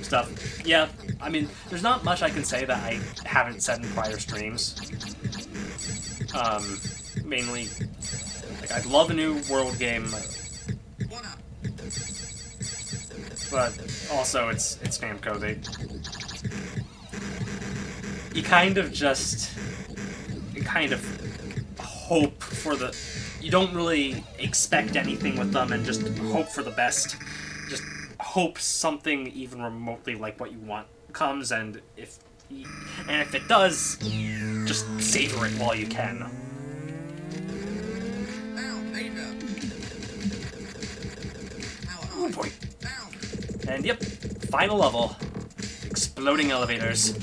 stuff. Yeah, I mean, there's not much I can say that I haven't said in prior streams. Mainly, like, I'd love a new world game, but also it's Namco. You kind of hope for you don't really expect anything with them and just hope for the best. Just hope something even remotely like what you want comes, and if it does, just savor it while you can. Oh boy. And yep, final level. Exploding elevators.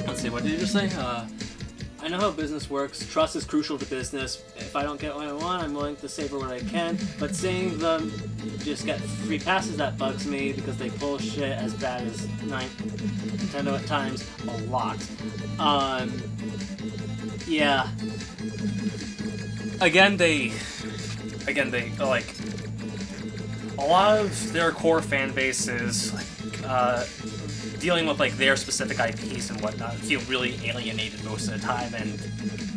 Let's see, what did you just say? I know how business works. Trust is crucial to business. If I don't get what I want, I'm willing to savor what I can. But seeing them just get free passes, that bugs me because they pull shit as bad as Nintendo at times. A lot. Yeah. Again, they like a lot of their core fan base is like dealing with like their specific IPs and whatnot feel really alienated most of the time, and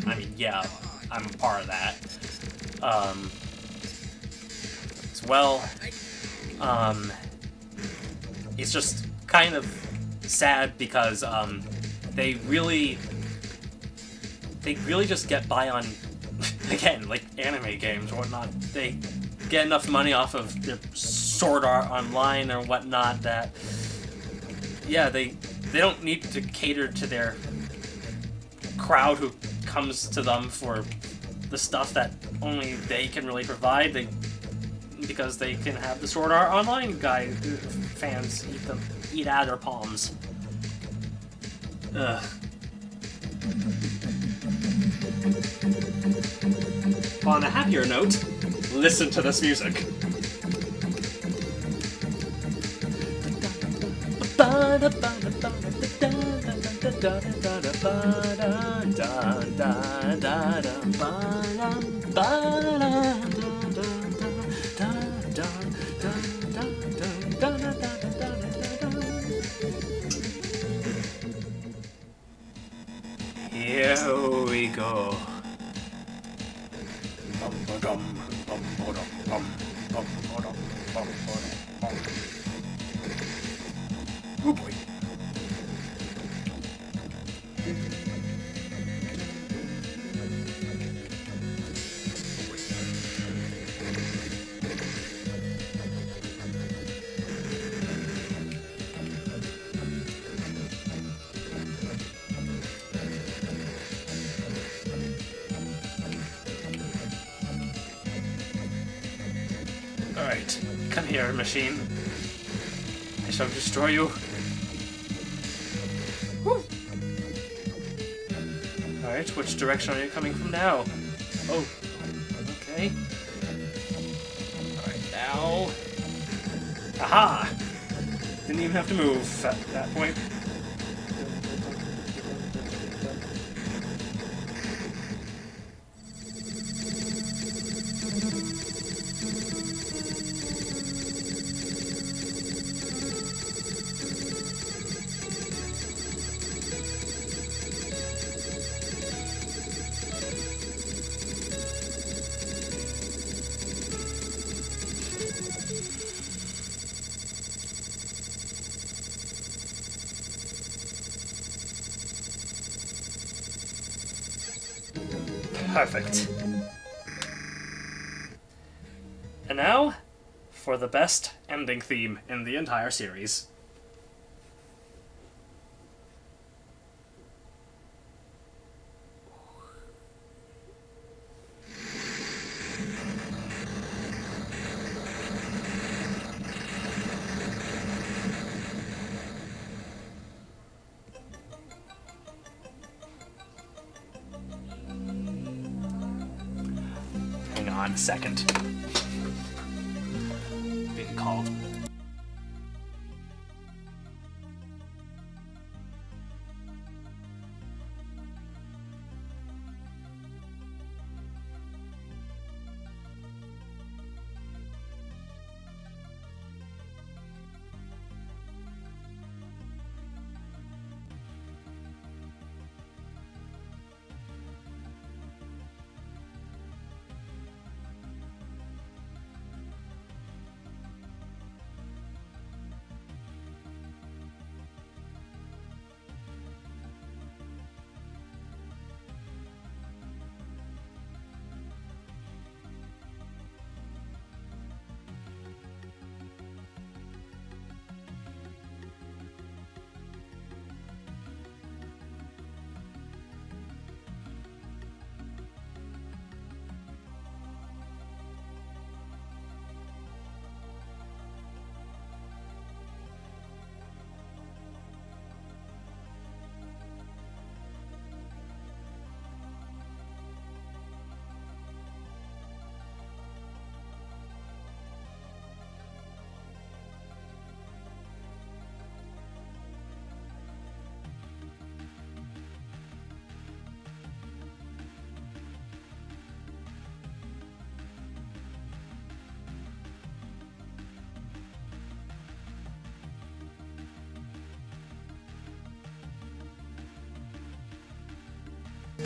I mean, yeah, I'm a part of that. As well, it's just kind of sad because they really just get by on again like anime games or whatnot. They get enough money off of their Sword Art Online or whatnot that yeah, they don't need to cater to their crowd who comes to them for the stuff that only they can really provide. Because they can have the Sword Art Online fans eat out of their palms. Ugh. On a happier note, listen to this music. Here we go. Oh boy. Alright, come here, machine. I shall destroy you. Woo. Alright, which direction are you coming from now? Oh, okay. Alright, now. Aha! Didn't even have to move at that point. Perfect. And now, for the best ending theme in the entire series. Hang on a second. Being called.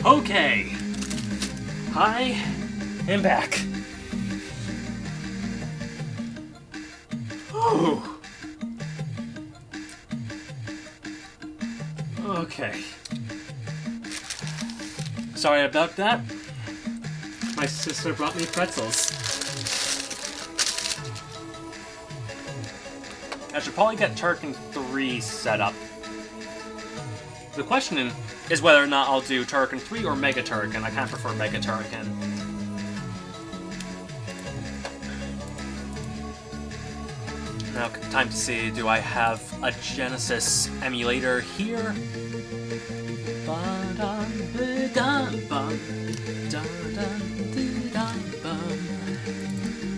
Okay. I am back. Oh. Okay. Sorry about that. My sister brought me pretzels. I should probably get Turrican 3 set up. The question is whether or not I'll do Turrican 3 or Mega Turrican. I kind of prefer Mega Turrican. Now, time to see, do I have a Genesis emulator here?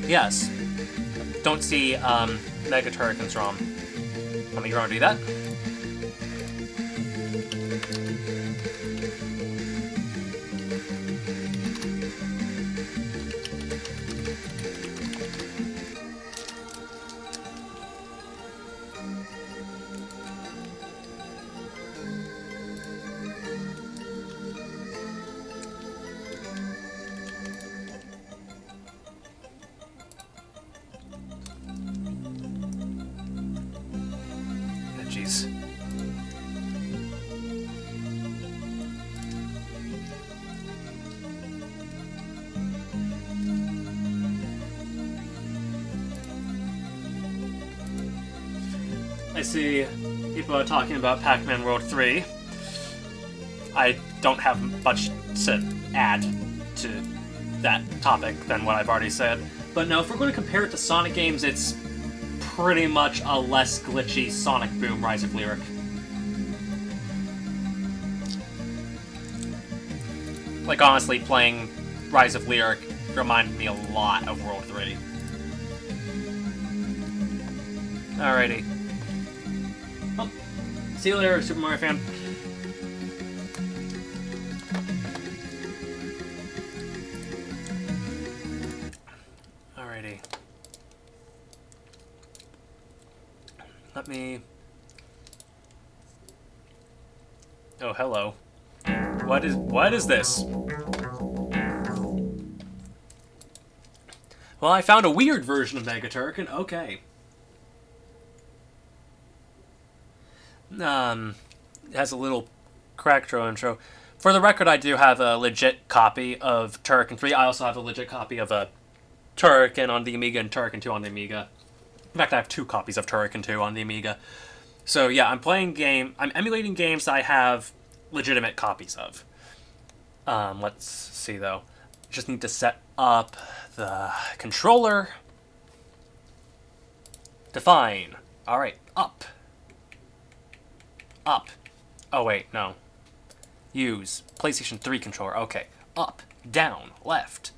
Yes. Don't see Mega Turrican's ROM. Let me go and do that. Jeez. I see people are talking about Pac-Man World 3. I don't have much to add to that topic than what I've already said. But no, if we're going to compare it to Sonic games, it's pretty much a less glitchy Sonic Boom Rise of Lyric. Like, honestly, playing Rise of Lyric reminded me a lot of World 3. Alrighty. Well, see you later, Super Mario fan. Alrighty. Let me... Oh, hello. What is this? Well, I found a weird version of Mega Turrican. Okay. It has a little cracked intro. For the record, I do have a legit copy of Turrican 3. I also have a legit copy of a Turrican on the Amiga and Turrican 2 on the Amiga. In fact, I have 2 copies of Turrican 2 on the Amiga. So yeah, I'm emulating games I have legitimate copies of. Let's see though. Just need to set up the controller. Define. Alright, up. Up. Oh wait, no. Use. PlayStation 3 controller. Okay. Up. Down. Left.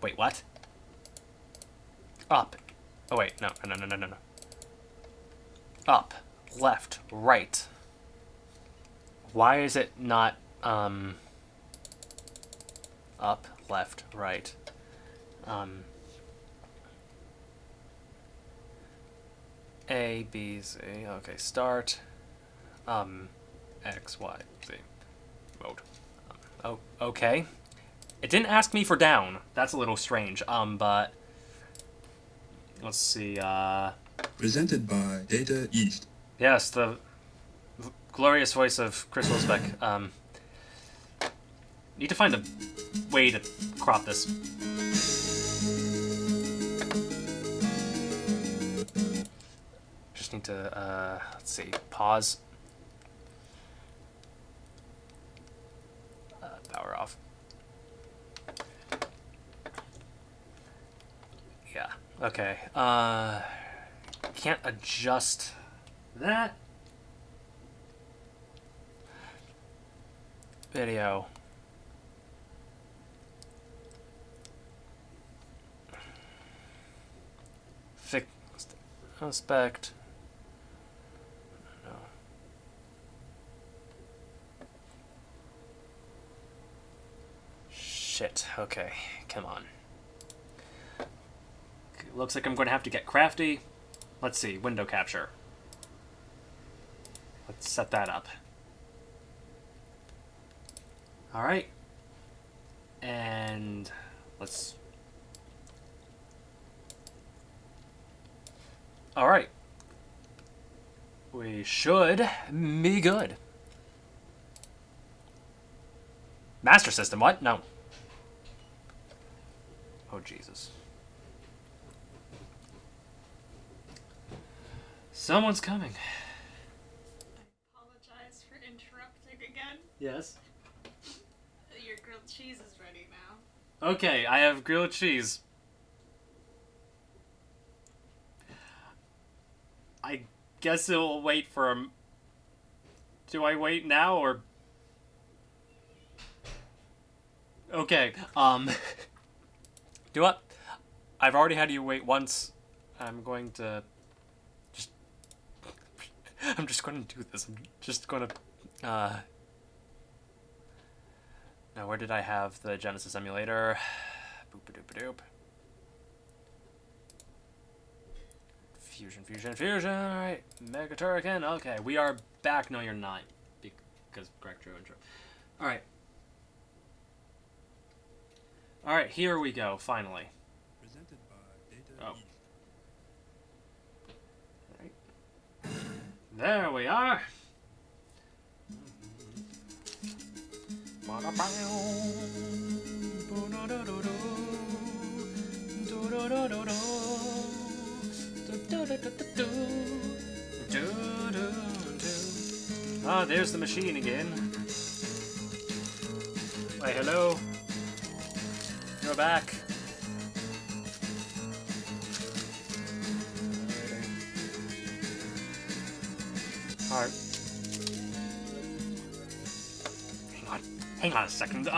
Wait, what? Up. Oh wait, no. Up. Left. Right. Why is it not, up, left, right? A, B, Z. Okay, start. X, Y, Z. Mode. Oh, okay. It didn't ask me for down. That's a little strange. But let's see. Presented by Data East. Yes, the glorious voice of Chris Wilsbeck. Need to find a way to crop this. Just need to, let's see, pause. Power off. Yeah, okay. Can't adjust that. Video. Fixed aspect. No. Shit. Okay, come on. Okay, looks like I'm going to have to get crafty. Let's see, window capture. Let's set that up. All right. And let's... All right. We should be good. Master System, what? No. Oh, Jesus. Someone's coming. I apologize for interrupting again. Yes? Your grilled cheese is ready now. Okay, I have grilled cheese. I guess it'll wait for him. Do I wait now, or... Okay, do what? I've already had you wait once. I'm going to... I'm just going to do this. I'm just going to... Now, where did I have the Genesis emulator? Boop-a-doop-a-doop. Fusion. Alright. Mega Turrican. Okay, we are back. No, you're not. Because correct your intro. Alright. Alright, here we go, finally. Presented by Data Oh. Alright. There we are. Ah, there's the machine again. Wait, hello? You're back. Alright. Hang on a second.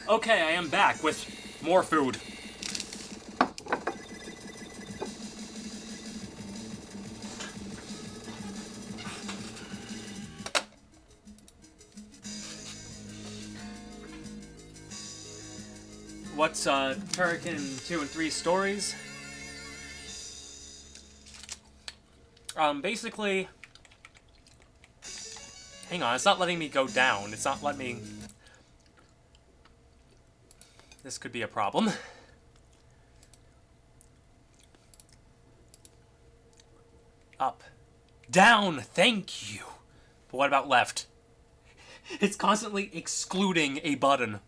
Okay, I am back with more food. What's Turrican 2 and 3 stories? Basically... Hang on, it's not letting me go down. It's not letting me... This could be a problem. Up. Down! Thank you! But what about left? It's constantly excluding a button.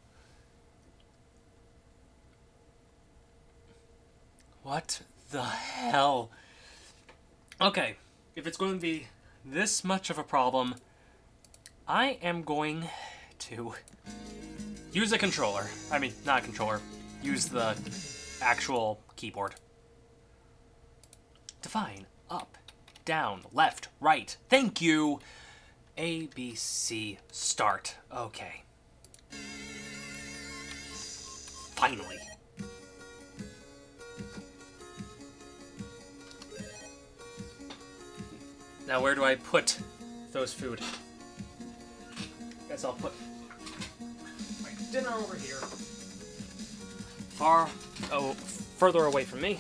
What the hell? Okay, if it's going to be this much of a problem, I am going to use a controller. I mean, not a controller. Use the actual keyboard. Define. Up. Down. Left. Right. Thank you! A, B, C, start. Okay. Finally. Now where do I put those food? Guess I'll put my dinner over here. Further away from me.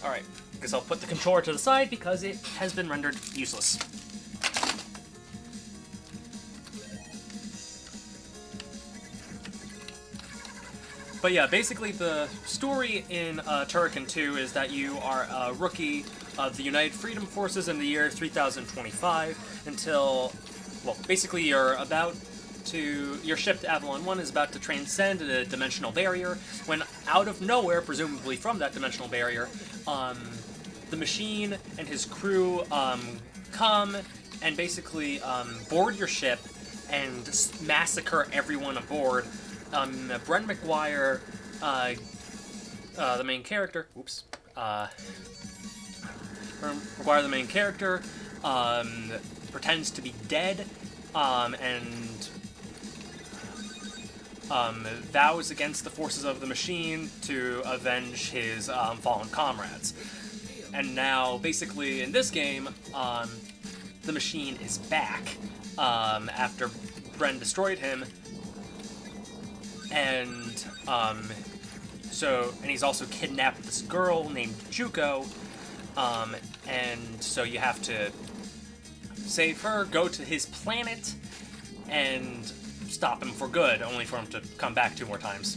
Alright, guess I'll put the controller to the side because it has been rendered useless. But yeah, basically the story in Turrican 2 is that you are a rookie of the United Freedom Forces in the year 3025 until, well, basically you're about your ship to Avalon 1 is about to transcend a dimensional barrier, when out of nowhere, presumably from that dimensional barrier, the Machine and his crew come and basically board your ship and massacre everyone aboard. Brent McGuire, the main character, McGuire, the main character, pretends to be dead, and vows against the forces of the Machine to avenge his fallen comrades. And now, basically, in this game, the Machine is back after Bren destroyed him, and he's also kidnapped this girl named Juko, and so you have to save her, go to his planet, and stop him for good, only for him to come back 2 more times.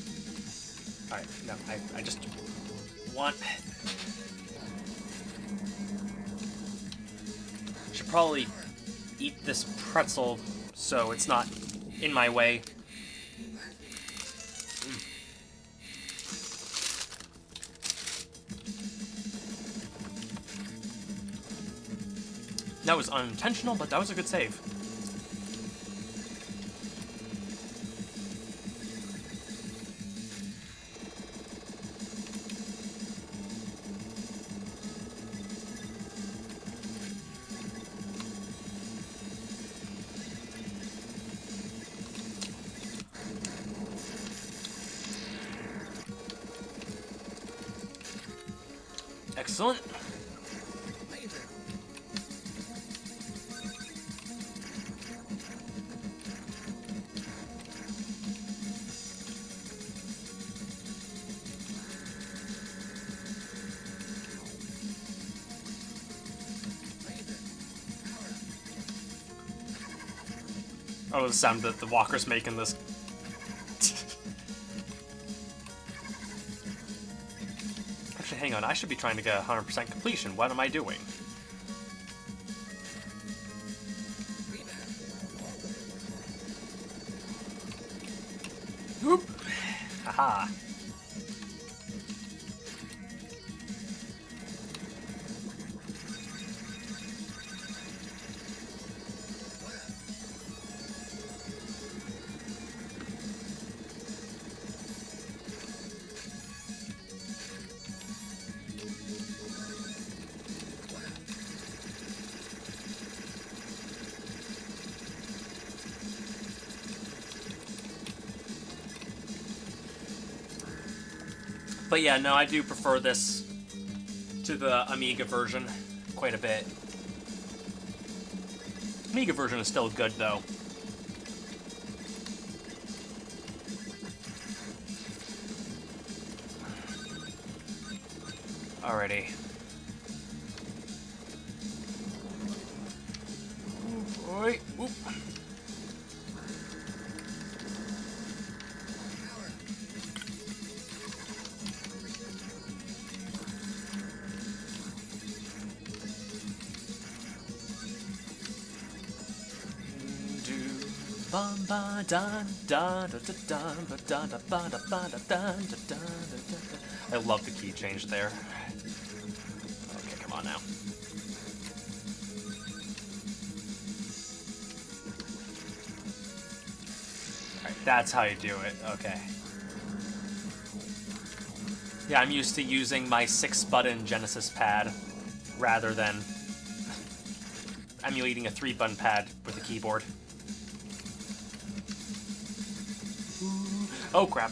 Alright, no, I just want... Should probably eat this pretzel so it's not in my way. That was unintentional, but that was a good save. Excellent. Oh, the sound that the walker's making this. Actually, hang on, I should be trying to get 100% completion. What am I doing? Whoop! Haha. But yeah, no, I do prefer this to the Amiga version quite a bit. Amiga version is still good, though. Alrighty. Oi, whoop. I love the key change there. Okay, come on now. Alright, that's how you do it. Okay. Yeah, I'm used to using my 6-button Genesis pad rather than emulating a 3-button pad with a keyboard. Oh, crap.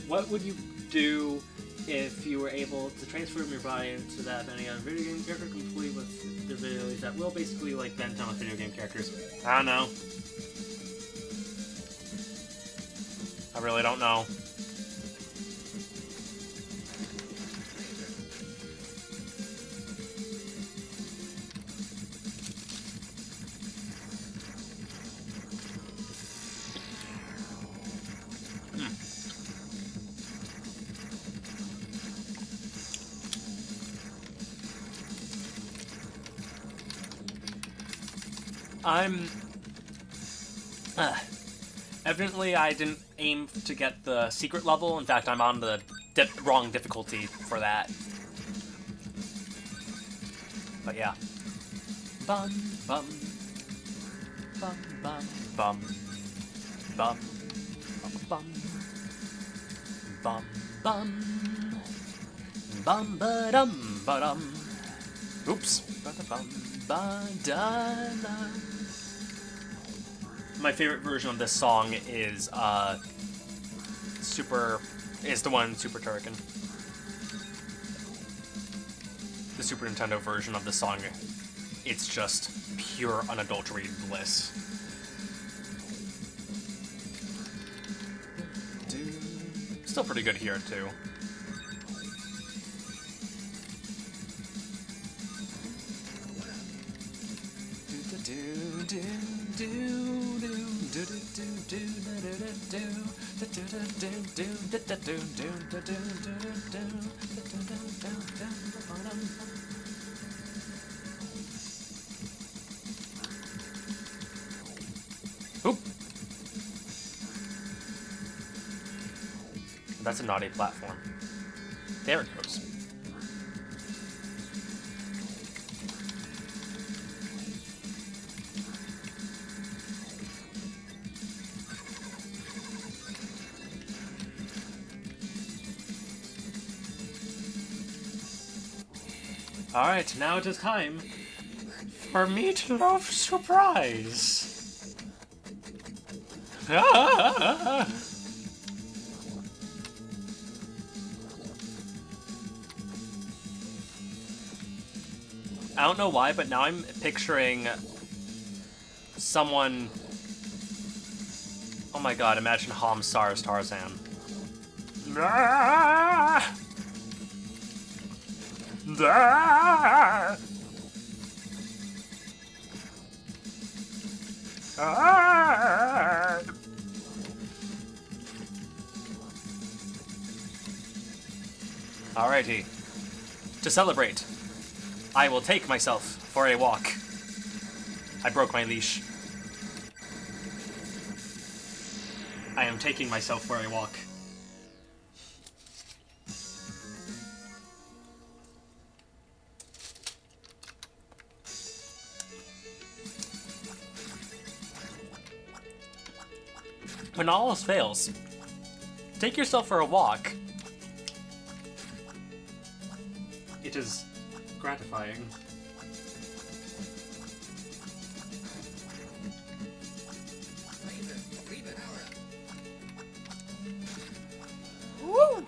What would you do if you were able to transform your body into that any other video game character, complete with the abilities that will basically like bend down with video game characters? I don't know. I really don't know. I'm... evidently, I didn't aim to get the secret level. In fact, I'm on the wrong difficulty for that. But yeah. Bum, bum. Bum, bum, bum. Bum, bum. Bum, bum. Bum, ba-dum, ba-dum. Oops. Ba-da-bum, ba-da-da. My favorite version of this song is the one in Super Turrican. The Super Nintendo version of the song, it's just pure unadulterated bliss. Still pretty good here too. Oop. That's a naughty platform. There it goes. Alright, now it is time for Meatloaf Surprise! I don't know why, but now I'm picturing someone... Oh my god, imagine Hamsar's Tarzan. Alrighty. To celebrate, I will take myself for a walk. I broke my leash. I am taking myself for a walk. When all else fails, take yourself for a walk. It is gratifying. Woo!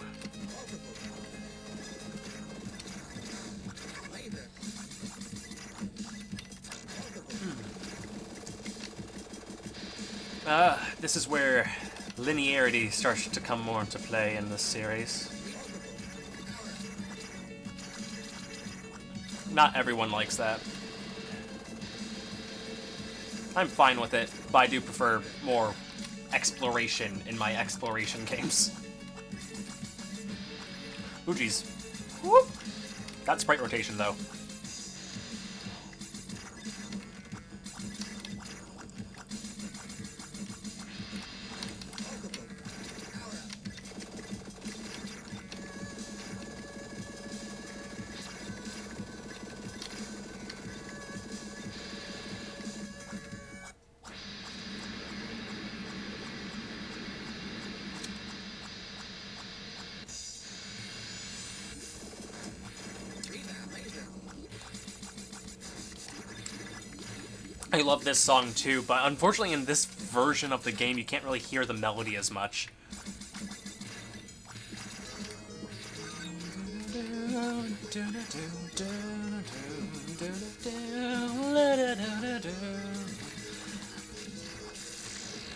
This is where linearity starts to come more into play in this series. Not everyone likes that. I'm fine with it, but I do prefer more exploration in my exploration games. Ooh, geez. Whoop! That's sprite rotation, though. I love this song too, but unfortunately in this version of the game you can't really hear the melody as much.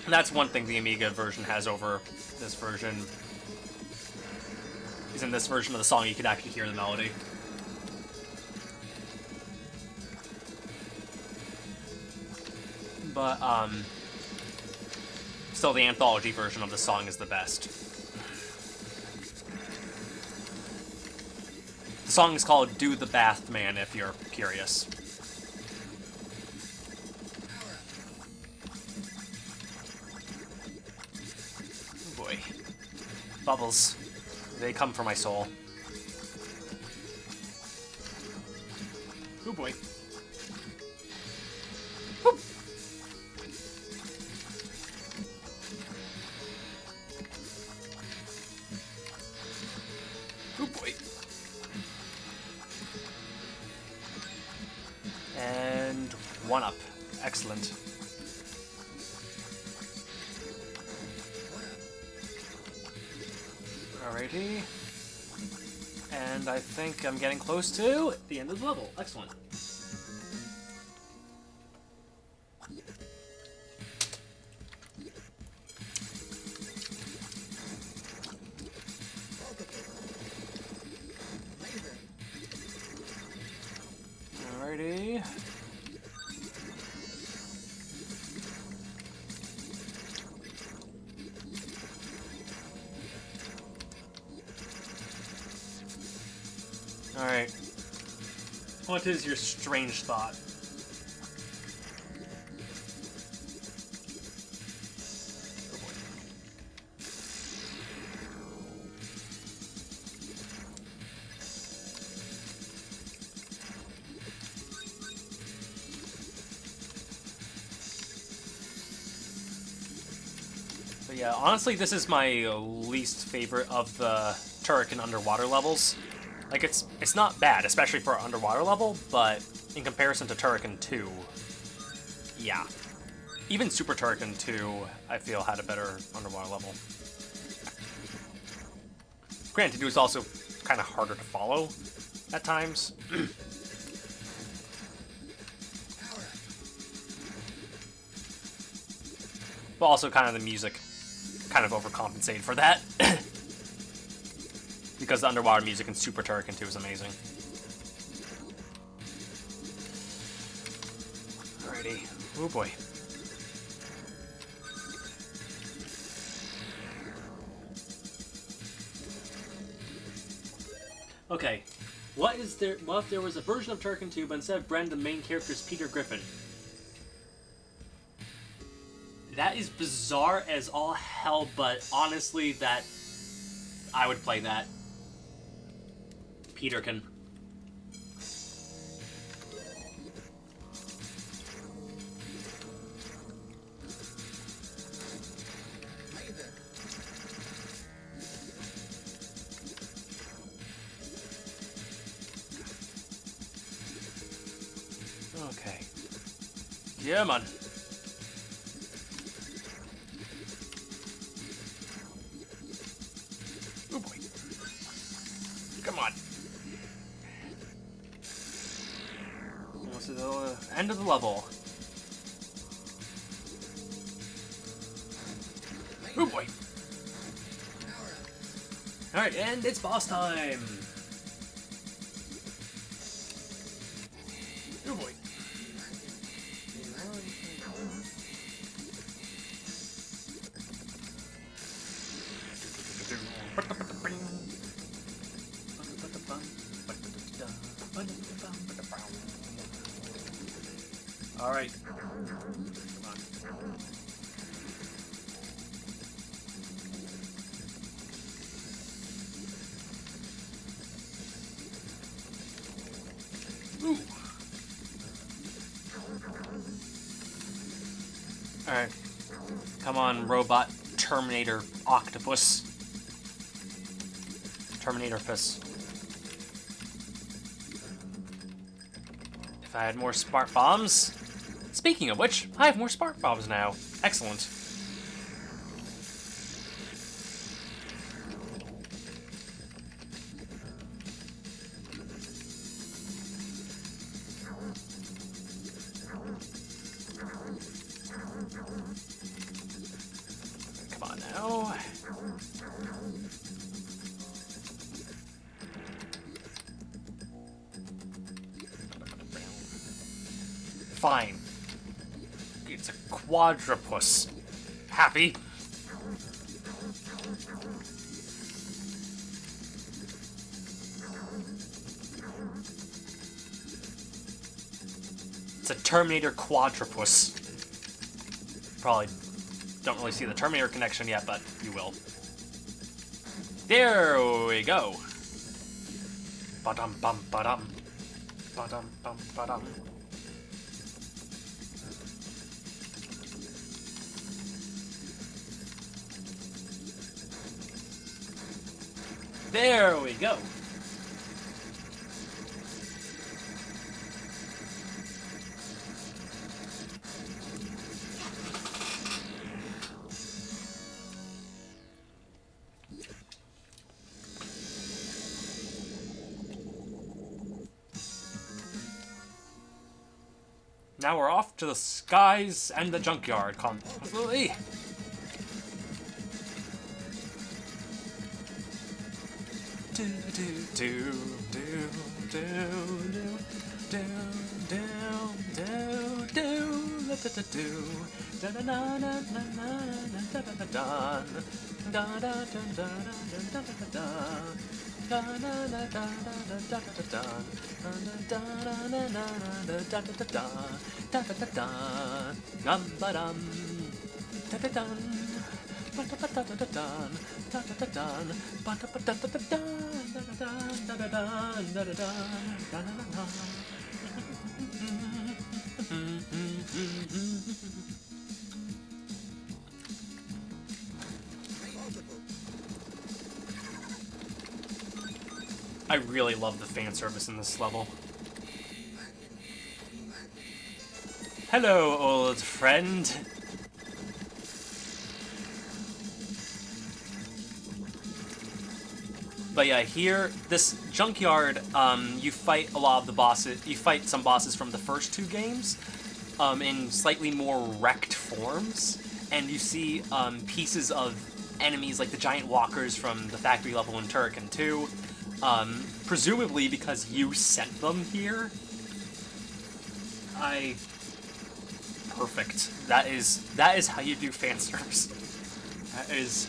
That's one thing the Amiga version has over this version, is in this version of the song you can actually hear the melody. But, still the anthology version of the song is the best. The song is called Do the Bath Man, if you're curious. bubbles. They come for my soul. Oh boy. Whoop. Oh boy. And one up. Excellent. Alrighty. And I think I'm getting close to The end of the level. Excellent. Alrighty. Alright. What is your strange thought? Oh boy. But yeah, honestly, this is my least favorite of the Turrican underwater levels. Like, it's not bad, especially for an underwater level, but in comparison to Turrican 2, yeah. Even Super Turrican 2, I feel, had a better underwater level. Granted, it was also kind of harder to follow at times. But also kind of the music kind of overcompensated for that. Because the underwater music in Super Turrican 2 is amazing. Alrighty. Oh boy. Okay. What if there was a version of Turrican 2, but instead of Bren, the main character is Peter Griffin? That is bizarre as all hell, but honestly, I would play that. Peterkin. Okay. Yeah, man. Oh boy. Come on. Almost to the end of the level. Oh boy. Alright, and it's boss time. Oh boy. Alright. Come on. Ooh. Alright. Come on, robot Terminator Octopus. Terminator-pus. If I had more spark bombs. Speaking of which, I have more spark bombs now. Excellent. Come on now. Fine. It's a quadrupus. Happy? It's a Terminator quadrupus. Probably don't really see the Terminator connection yet, but you will. There we go. Ba-dum bum ba-dum. Ba-dum bum ba-dum. There we go. Now we're off to the skies and the junkyard. Absolutely. Do do do do do do do do do da da do da da da da da da da da da da da da da da da I really love the fan service in this level. Hello, old friend. But yeah, here, this junkyard, you fight a lot of the bosses. You fight some bosses from the first two games, in slightly more wrecked forms, and you see pieces of enemies like the giant walkers from the factory level in Turrican 2. Presumably because you sent them here. Perfect. That is how you do fan service. That is.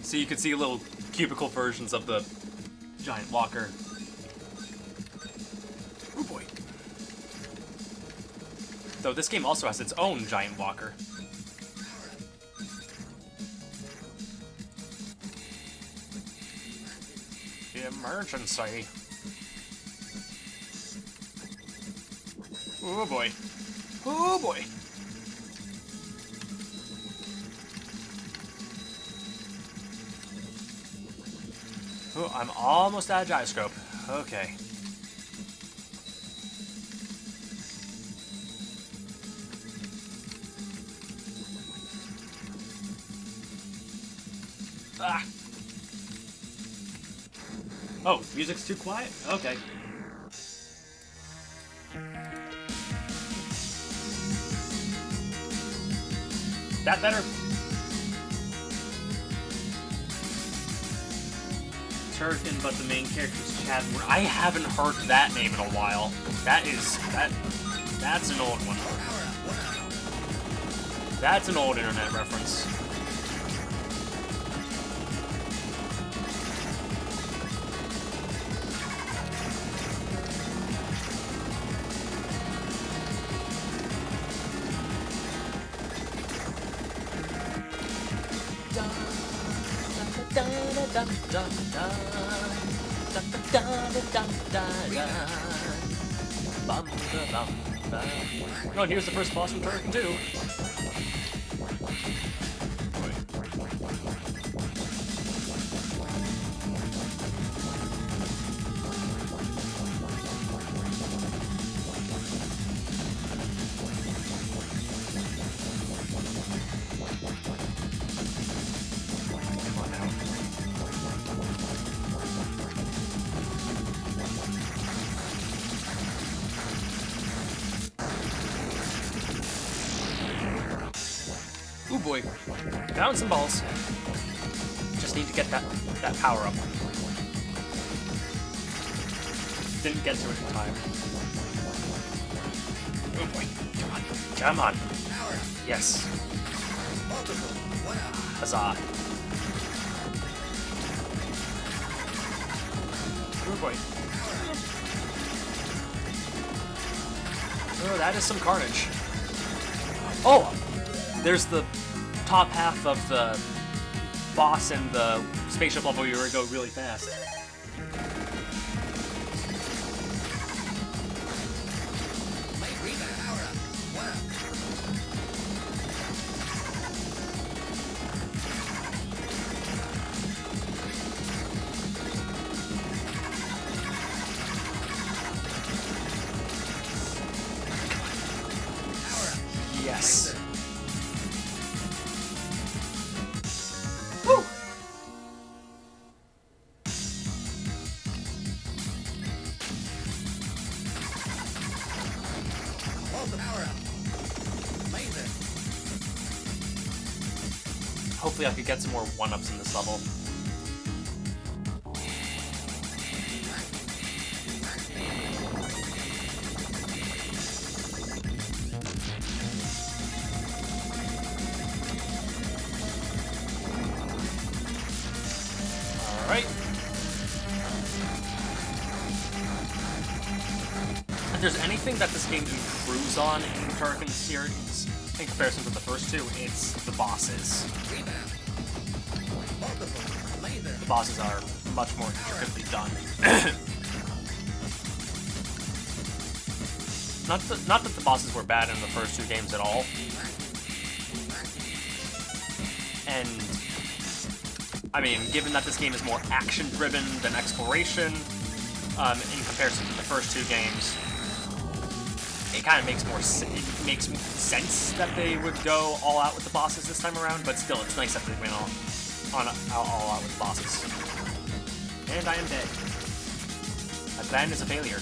So you can see little cubicle versions of the giant walker. Oh boy. Though this game also has its own giant walker. Emergency. Oh boy. Oh boy. Oh, I'm almost out of gyroscope. Okay. Ah. Oh, music's too quiet? Okay. That better? Turrican, but the main character's Chad. I haven't heard that name in a while. That's an old one. That's an old internet reference. Oh, and here's the first boss from Turrican 2. Ooh boy, found some balls. Just need to get that power up. Didn't get to it in time. Oh boy, come on. Yes. Huzzah. Oh boy. Oh, that is some carnage. Oh! There's the top half of the boss in the spaceship level where you go really fast. Yes. Woo! Hopefully I could get some more 1-ups in this level. Alright. If there's anything that this game improves on in the Turrican series, in comparison to the first two, it's the bosses. The bosses are much more intricately done. Not that the bosses were bad in the first two games at all. And I mean, given that this game is more action-driven than exploration, in comparison to the first two games, it kind of makes sense that they would go all out with the bosses this time around. But still, it's nice that they went all out with the bosses. And I am dead. My plan is a failure.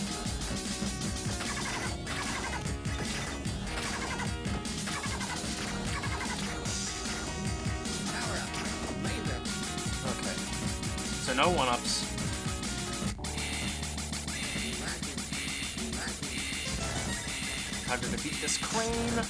So no 1-ups. How to defeat this crane.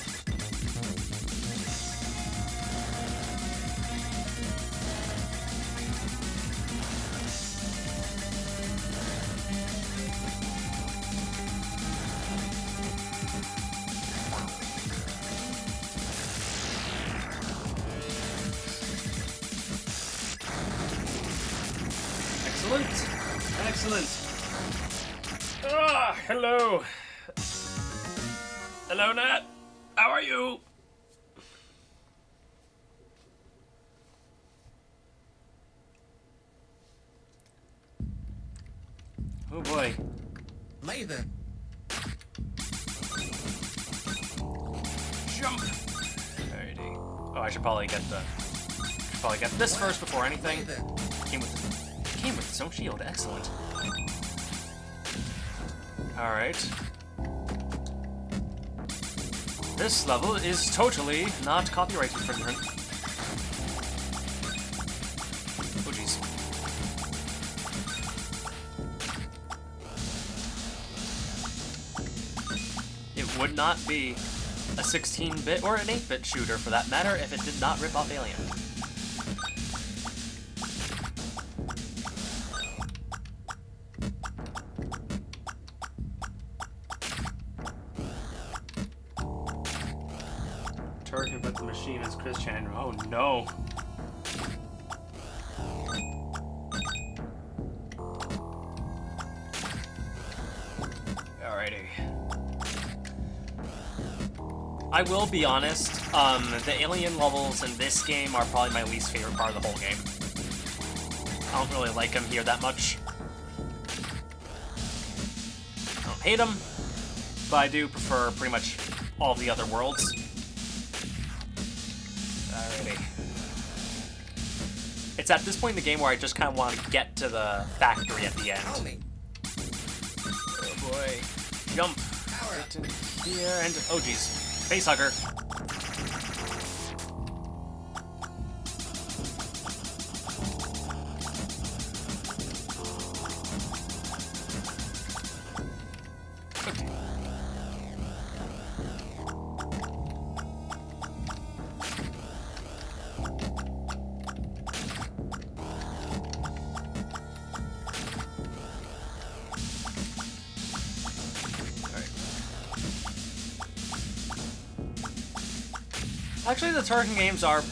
Excellent. Ah, hello. Hello, Nat. How are you? Oh boy. Later. Jump. Alrighty. Oh, I should probably get this first before anything. Came with its own shield. Excellent. Alright. This level is totally not copyright infringement. Oh jeez. It would not be a 16-bit or an 8-bit shooter, for that matter, if it did not rip off Alien. Turrican, but the machine is Chris Chandler. Oh no. Alrighty. I will be honest, the alien levels in this game are probably my least favorite part of the whole game. I don't really like them here that much. I don't hate them, but I do prefer pretty much all the other worlds. Alrighty. It's at this point in the game where I just kind of want to get to the factory at the end. Oh boy. Jump. Right in here and... oh jeez. Facehugger. Actually, the Turrican games are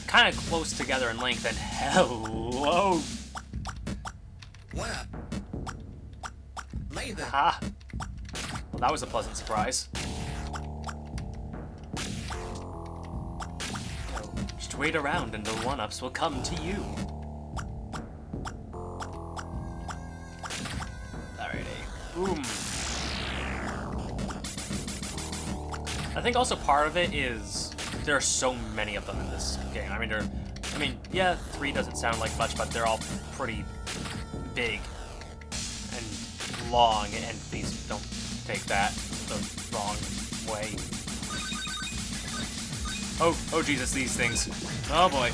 kind of close together in length, and hello! What up? Laser. Ah! Well, that was a pleasant surprise. Just wait around and the one-ups will come to you. Alrighty. Boom. I think also part of it is there are so many of them in this game. I mean, yeah, 3 doesn't sound like much, but they're all pretty big and long, and please don't take that the wrong way. Oh Jesus, these things. Oh boy.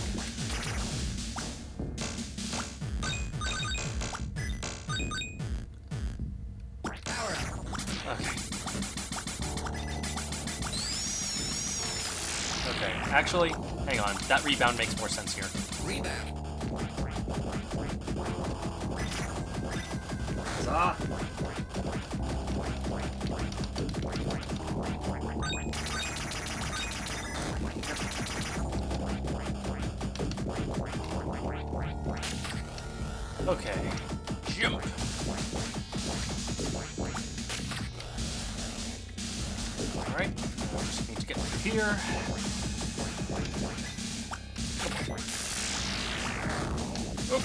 Okay. Okay, actually, hang on. That rebound makes more sense here. Rebound. Ah. Okay. Jump. Alright, I just need to get through here. Oh.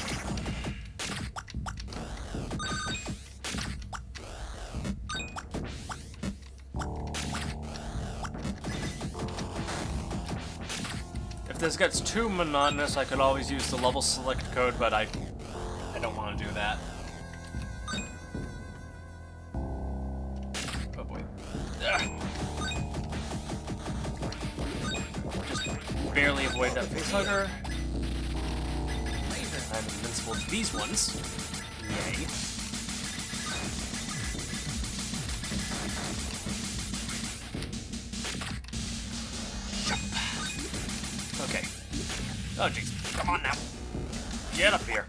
If this gets too monotonous, I could always use the level select code, but I don't want to do that. Oh boy. Ugh. Just barely avoid that facehugger. I'm invincible to these ones. Yay. Jump. Okay. Oh jeez. Come on now. Get up here.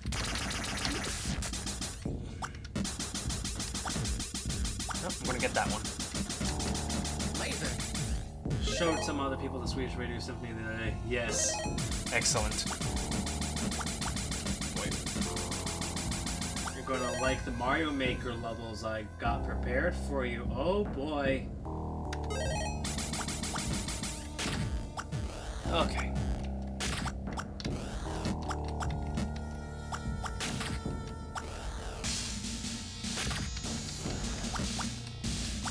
Nope, I'm gonna get that one. Laser. Showed some other people the Swedish Radio Symphony the other day. Yes. Excellent. Wait. You're gonna like the Mario Maker levels I got prepared for you. Oh boy. Okay.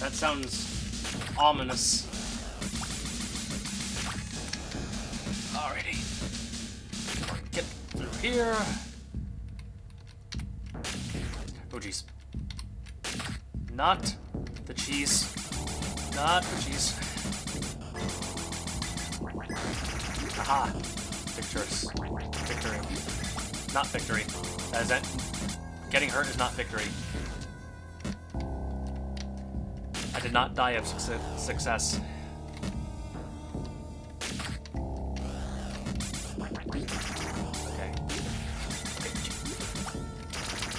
That sounds ominous. Alrighty. Come on, get through here. Oh jeez. Not the cheese. Not the cheese. Aha. Victorious. Victory. Not victory. That is it. Getting hurt is not victory. I did not die of success. Okay.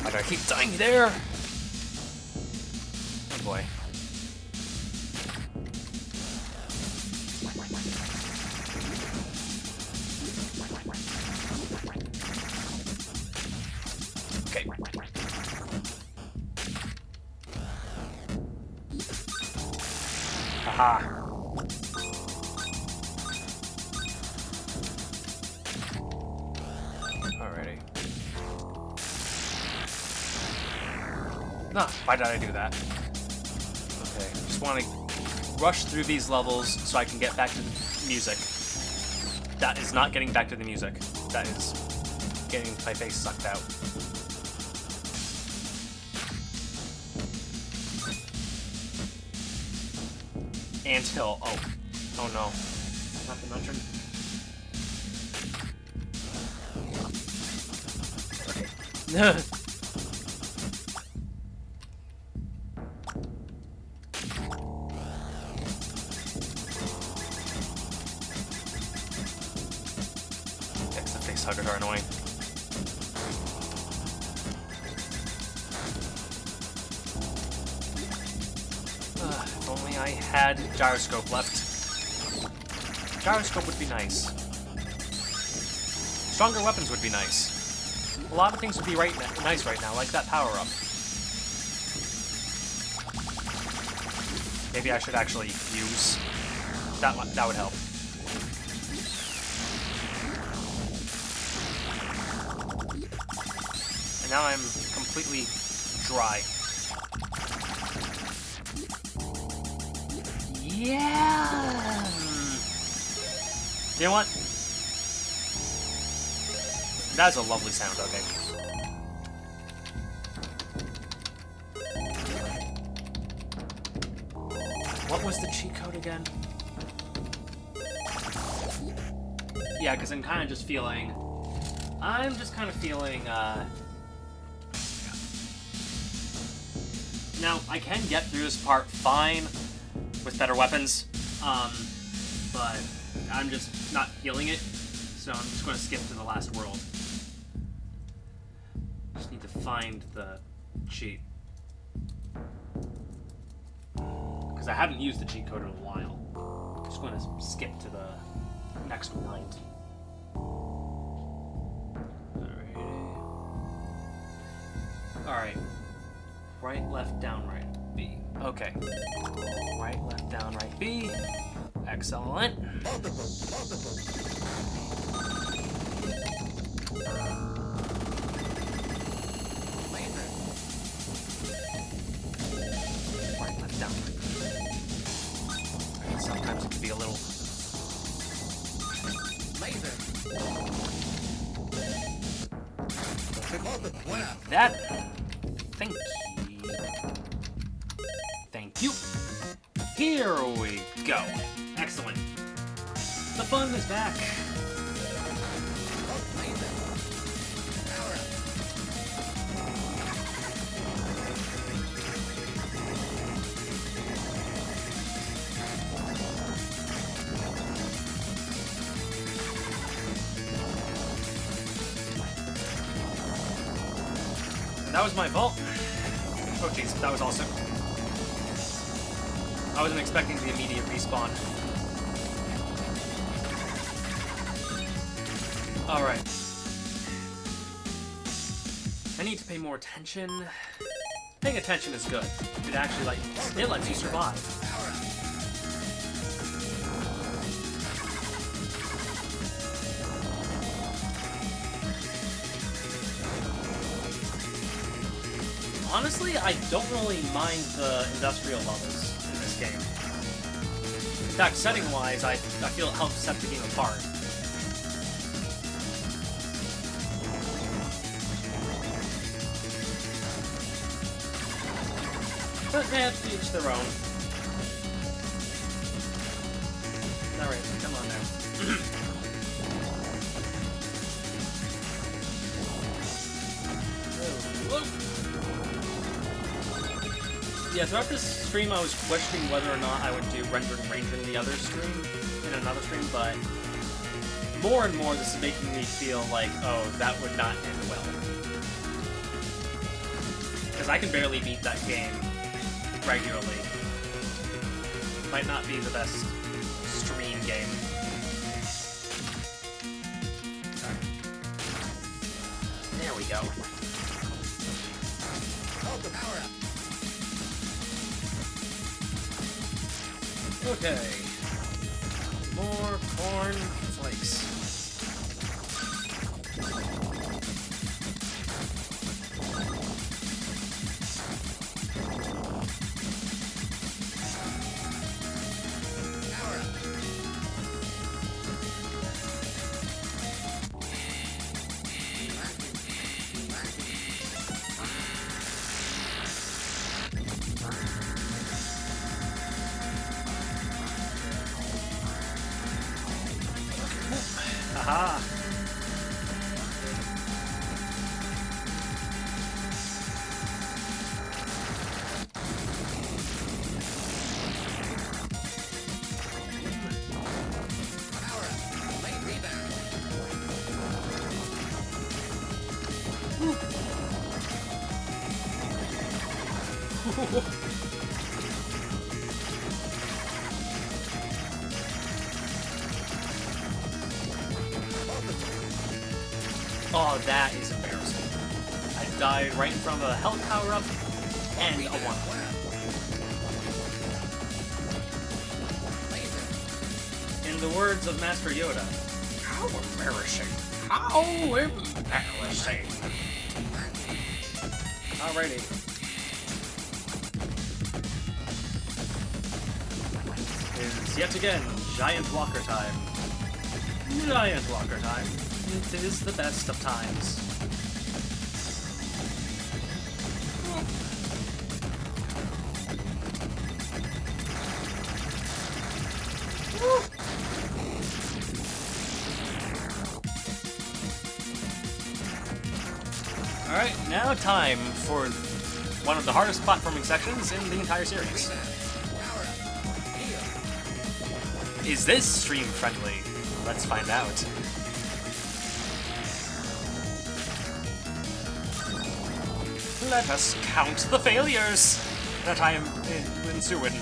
Why do I keep dying there? Oh boy. Okay. Aha. Alrighty. Nah, why did I do that? Okay, just want to rush through these levels so I can get back to the music. That is not getting back to the music. That is getting my face sucked out. Anthill. Oh. Oh no. Not the Muntron. Okay. Yes, the face huggers are annoying. If only I had gyroscope left. Gyroscope would be nice. Stronger weapons would be nice. A lot of things would be nice right now, like that power-up. Maybe I should actually use... That would help. And now I'm completely dry. Yeah! You know what? That's a lovely sound, okay. What was the cheat code again? Yeah, because I'm kind of just feeling... Now, I can get through this part fine with better weapons, but I'm just not feeling it, so I'm just going to skip to the last world. Just need to find the cheat. Because I haven't used the cheat code in a while. I'm just going to skip to the next world. Alright. Right, left, down, right, B. Okay. Right, left, down, right, B. Excellent. Right, left, down, right, B. Right, sometimes it can be a little... Laser. That... Thank you. Thank you. Here we go. Excellent. The fun is back. That was my fault. Oh jeez, that was awesome. I wasn't expecting the immediate respawn. Alright. I need to pay more attention. Paying attention is good. It actually, it lets you survive. Honestly, I don't really mind the industrial levels in this game. In fact, setting-wise, I feel it helps set the game apart. But yeah, to each their own. Alright, come on now. Yeah, throughout this stream I was questioning whether or not I would do Rendering Ranger in another stream, but more and more this is making me feel like, oh, that would not end well. Because I can barely beat that game regularly. Might not be the best stream game. There we go. Hold the power up. Okay. More corn flakes. Power up. Aha! Power up. Late rebound. that is embarrassing. I died right in front of a health power-up and a one-up. In the words of Master Yoda, how embarrassing. How embarrassing. Alrighty. It's yet again Giant Walker time. Giant Walker time. It is the best of times. Alright, now time for one of the hardest platforming sections in the entire series. Is this stream friendly? Let's find out. Let us count the failures that I am ensuing.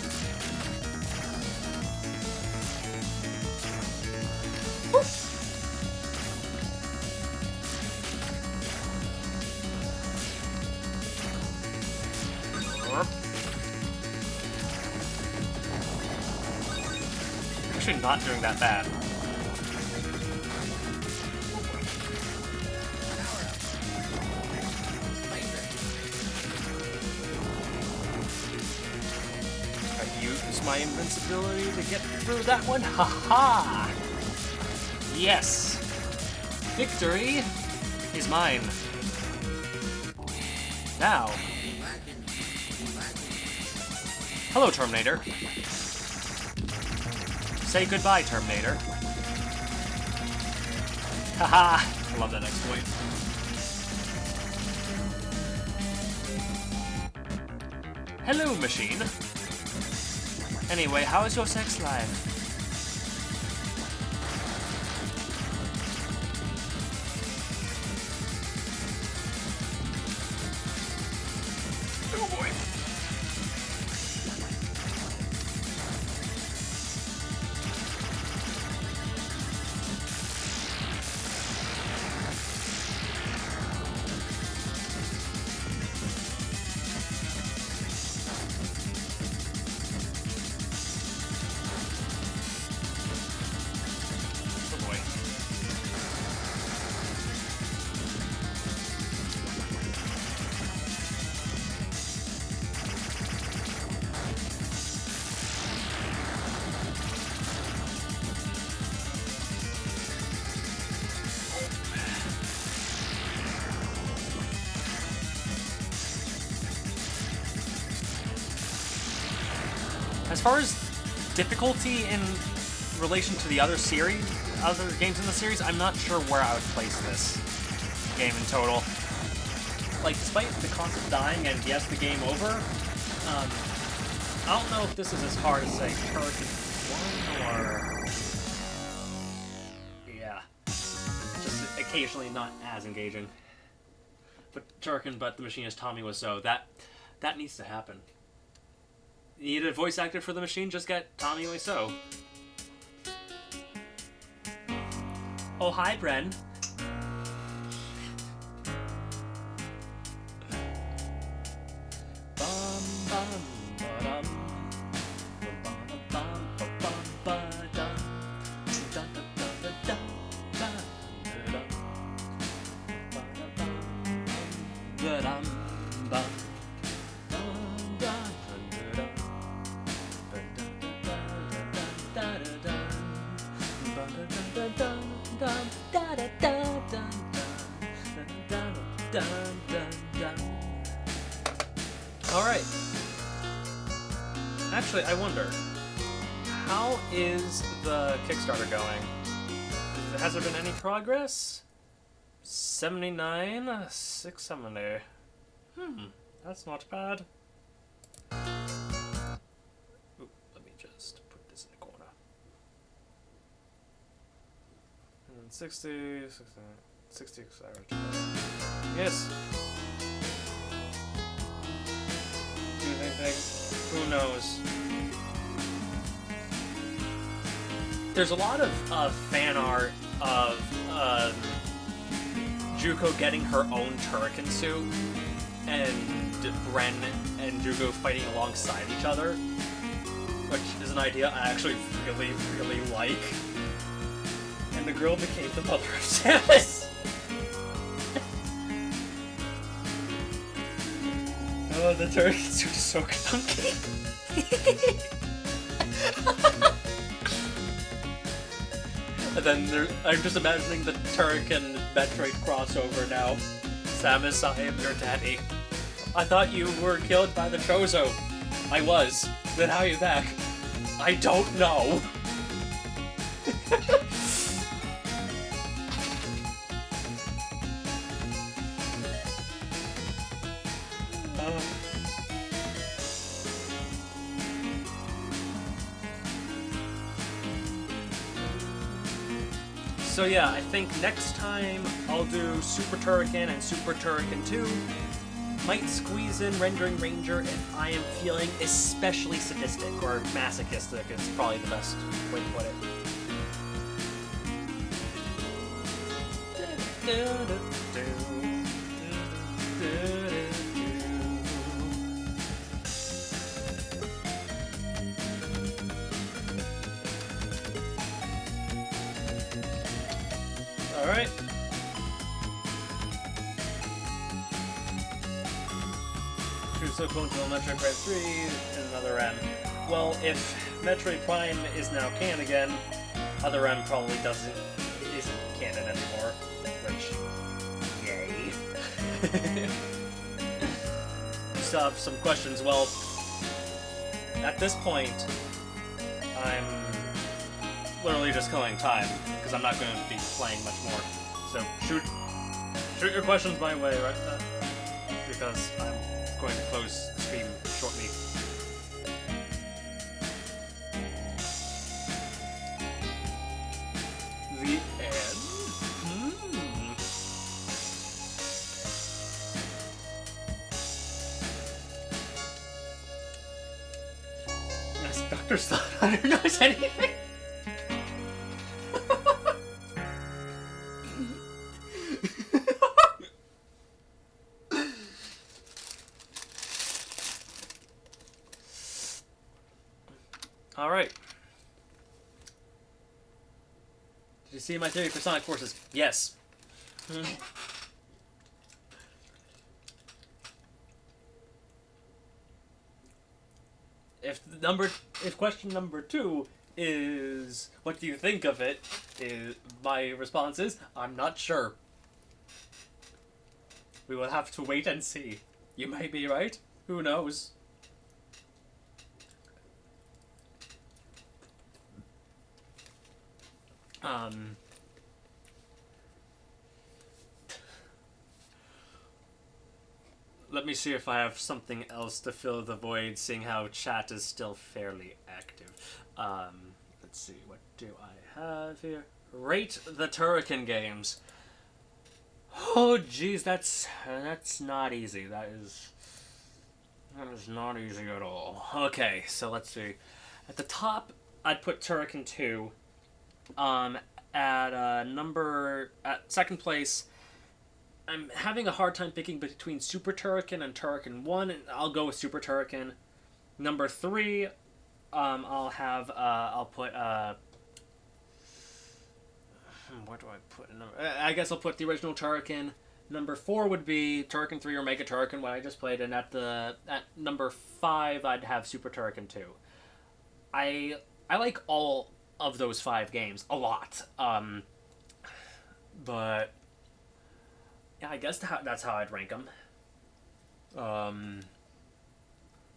Actually not doing that bad. I use my invincibility to get through that one. Haha! Yes! Victory is mine. Now. Hello, Terminator. Say goodbye, Terminator. Haha! I love that exploit. Hello, machine. Anyway, how is your sex life? Oh boy. As far as difficulty in relation to the other games in the series, I'm not sure where I would place this game in total. Like, despite the constant dying and yes, the game over, I don't know if this is as hard as, say, Turrican 1 or... Yeah. Just occasionally not as engaging. But Turrican, but the Machinist Tommy was so. That needs to happen. You need a voice actor for the machine? Just get Tommy Wiseau. Oh, hi, Bren. Alright. Actually, I wonder, how is the Kickstarter going? Has there been any progress? 79? 670. That's not bad. Ooh, let me just put this in the corner. And 60, 60, yes. Do anything? Who knows? There's a lot of fan art of Juko getting her own Turrican suit, and Bren and Juko fighting alongside each other, which is an idea I actually really, really like. And the girl became the mother of Samus! Oh, the Turrican suit is so clunky. And then I'm just imagining the Turrican Metroid crossover now. Samus, I am your daddy. I thought you were killed by the Chozo. I was. Then how are you back? I don't know. So yeah, I think next time I'll do Super Turrican and Super Turrican 2. Might squeeze in Rendering Ranger if I am feeling especially sadistic, or masochistic is probably the best way to put it. Alright. True Circle until Metroid Prime 3 and another M. Well, if Metroid Prime is now canon again, other M probably isn't canon anymore, which, yay. You still have some questions. Well, at this point, I'm literally just killing time, because I'm not going to be playing much more. So shoot your questions my way, right? Because I'm going to close the stream shortly. The end? Yes, Dr. Slaughter knows anything. Alright. Did you see my theory for Sonic Forces? Yes. If question number 2 is what do you think of it, my response is I'm not sure. We will have to wait and see. You may be right. Who knows? Let me see if I have something else to fill the void, seeing how chat is still fairly active. Let's see, what do I have here? Rate the Turrican games. Oh, geez, that's not easy. That is not easy at all. Okay, so let's see. At the top, I'd put Turrican 2. At second place, I'm having a hard time picking between Super Turrican and Turrican 1, and I'll go with Super Turrican. Number 3, I'll put, where do I put I guess I'll put the original Turrican. Number 4 would be Turrican 3 or Mega Turrican, what I just played, and at number 5, I'd have Super Turrican 2. I like all of those 5 games a lot, but yeah, I guess that's how I'd rank them.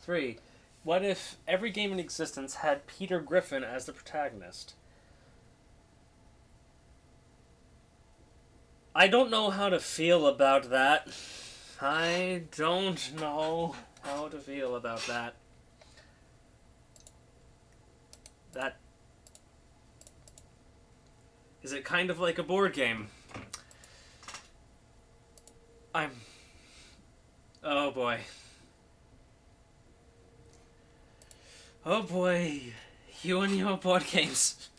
3. What if every game in existence had Peter Griffin as the protagonist? I don't know how to feel about that. I don't know how to feel about that. Is it kind of like a board game? Oh boy. Oh boy. You and your board games.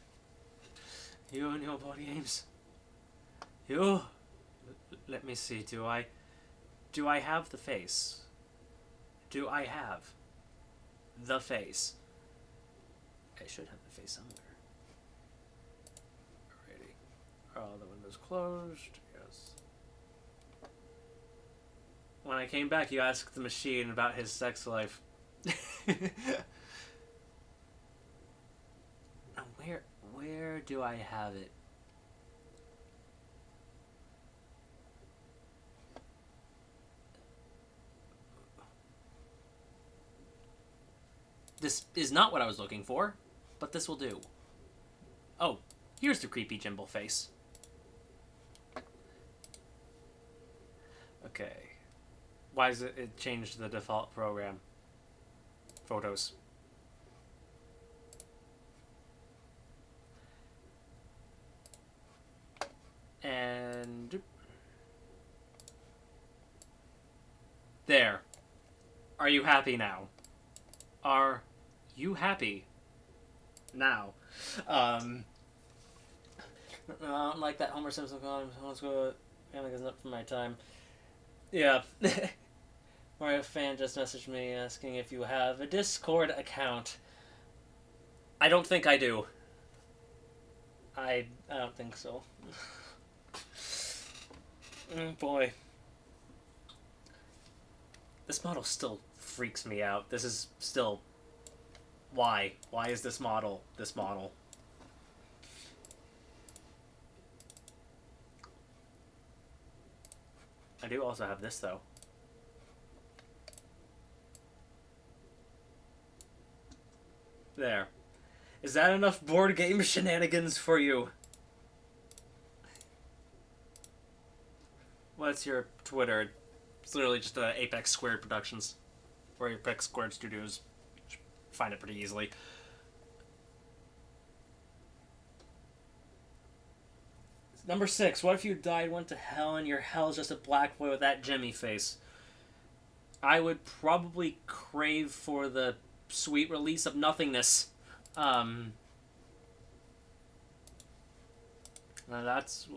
You and your board games. You Let me see. Do I have the face? Do I have the face? I should have the face somewhere. Alrighty. Are all the windows closed? Yes. When I came back, you asked the machine about his sex life. Now, where do I have it? This is not what I was looking for, but this will do. Oh, here's the creepy Jimble face. Okay. Why is it changed the default program? Photos. And there. Are you happy now? Are you happy now? I don't like that Homer Simpson comment. Let's go. Family isn't up for my time. Yeah. Mario fan just messaged me asking if you have a Discord account. I don't think I do. I don't think so. Boy. This model still freaks me out. This is still... Why? Why is this model this model? I do also have this, though. There. Is that enough board game shenanigans for you? What's your Twitter? It's literally just Apex Squared Productions. Or Apex Squared Studios. Find it pretty easily. Number 6. What if you died, went to hell, and your hell is just a black boy with that Jimmy face? I would probably crave for the sweet release of nothingness. That's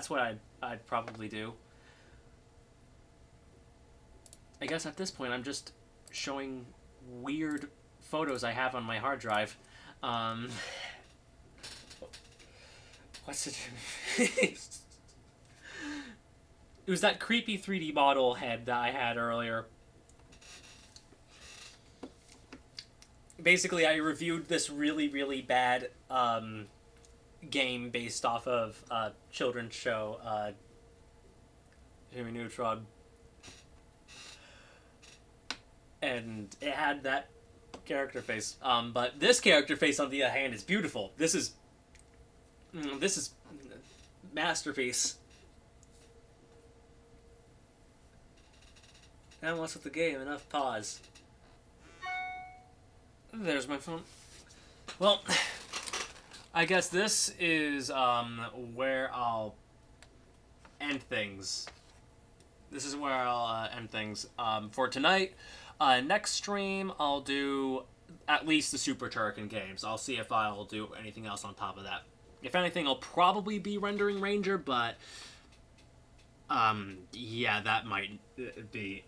what I'd probably do. I guess at this point I'm just showing weird photos I have on my hard drive. What's it? It was that creepy 3D model head that I had earlier. Basically, I reviewed this really, really bad game based off of a children's show, Jimmy Neutron. And it had that character face. But this character face, on the other hand, is beautiful. This is masterpiece. And what's with the game? Enough pause. There's my phone. Well, I guess this is where I'll end things. This is where I'll end things for tonight. Next stream, I'll do at least the Super Turrican games. I'll see if I'll do anything else on top of that. If anything, I'll probably be rendering Ranger, but yeah, that might be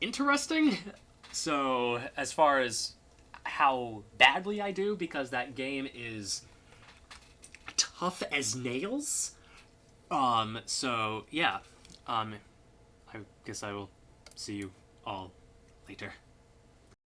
interesting. So as far as how badly I do, because that game is tough as nails. So yeah, I guess I will see you all later.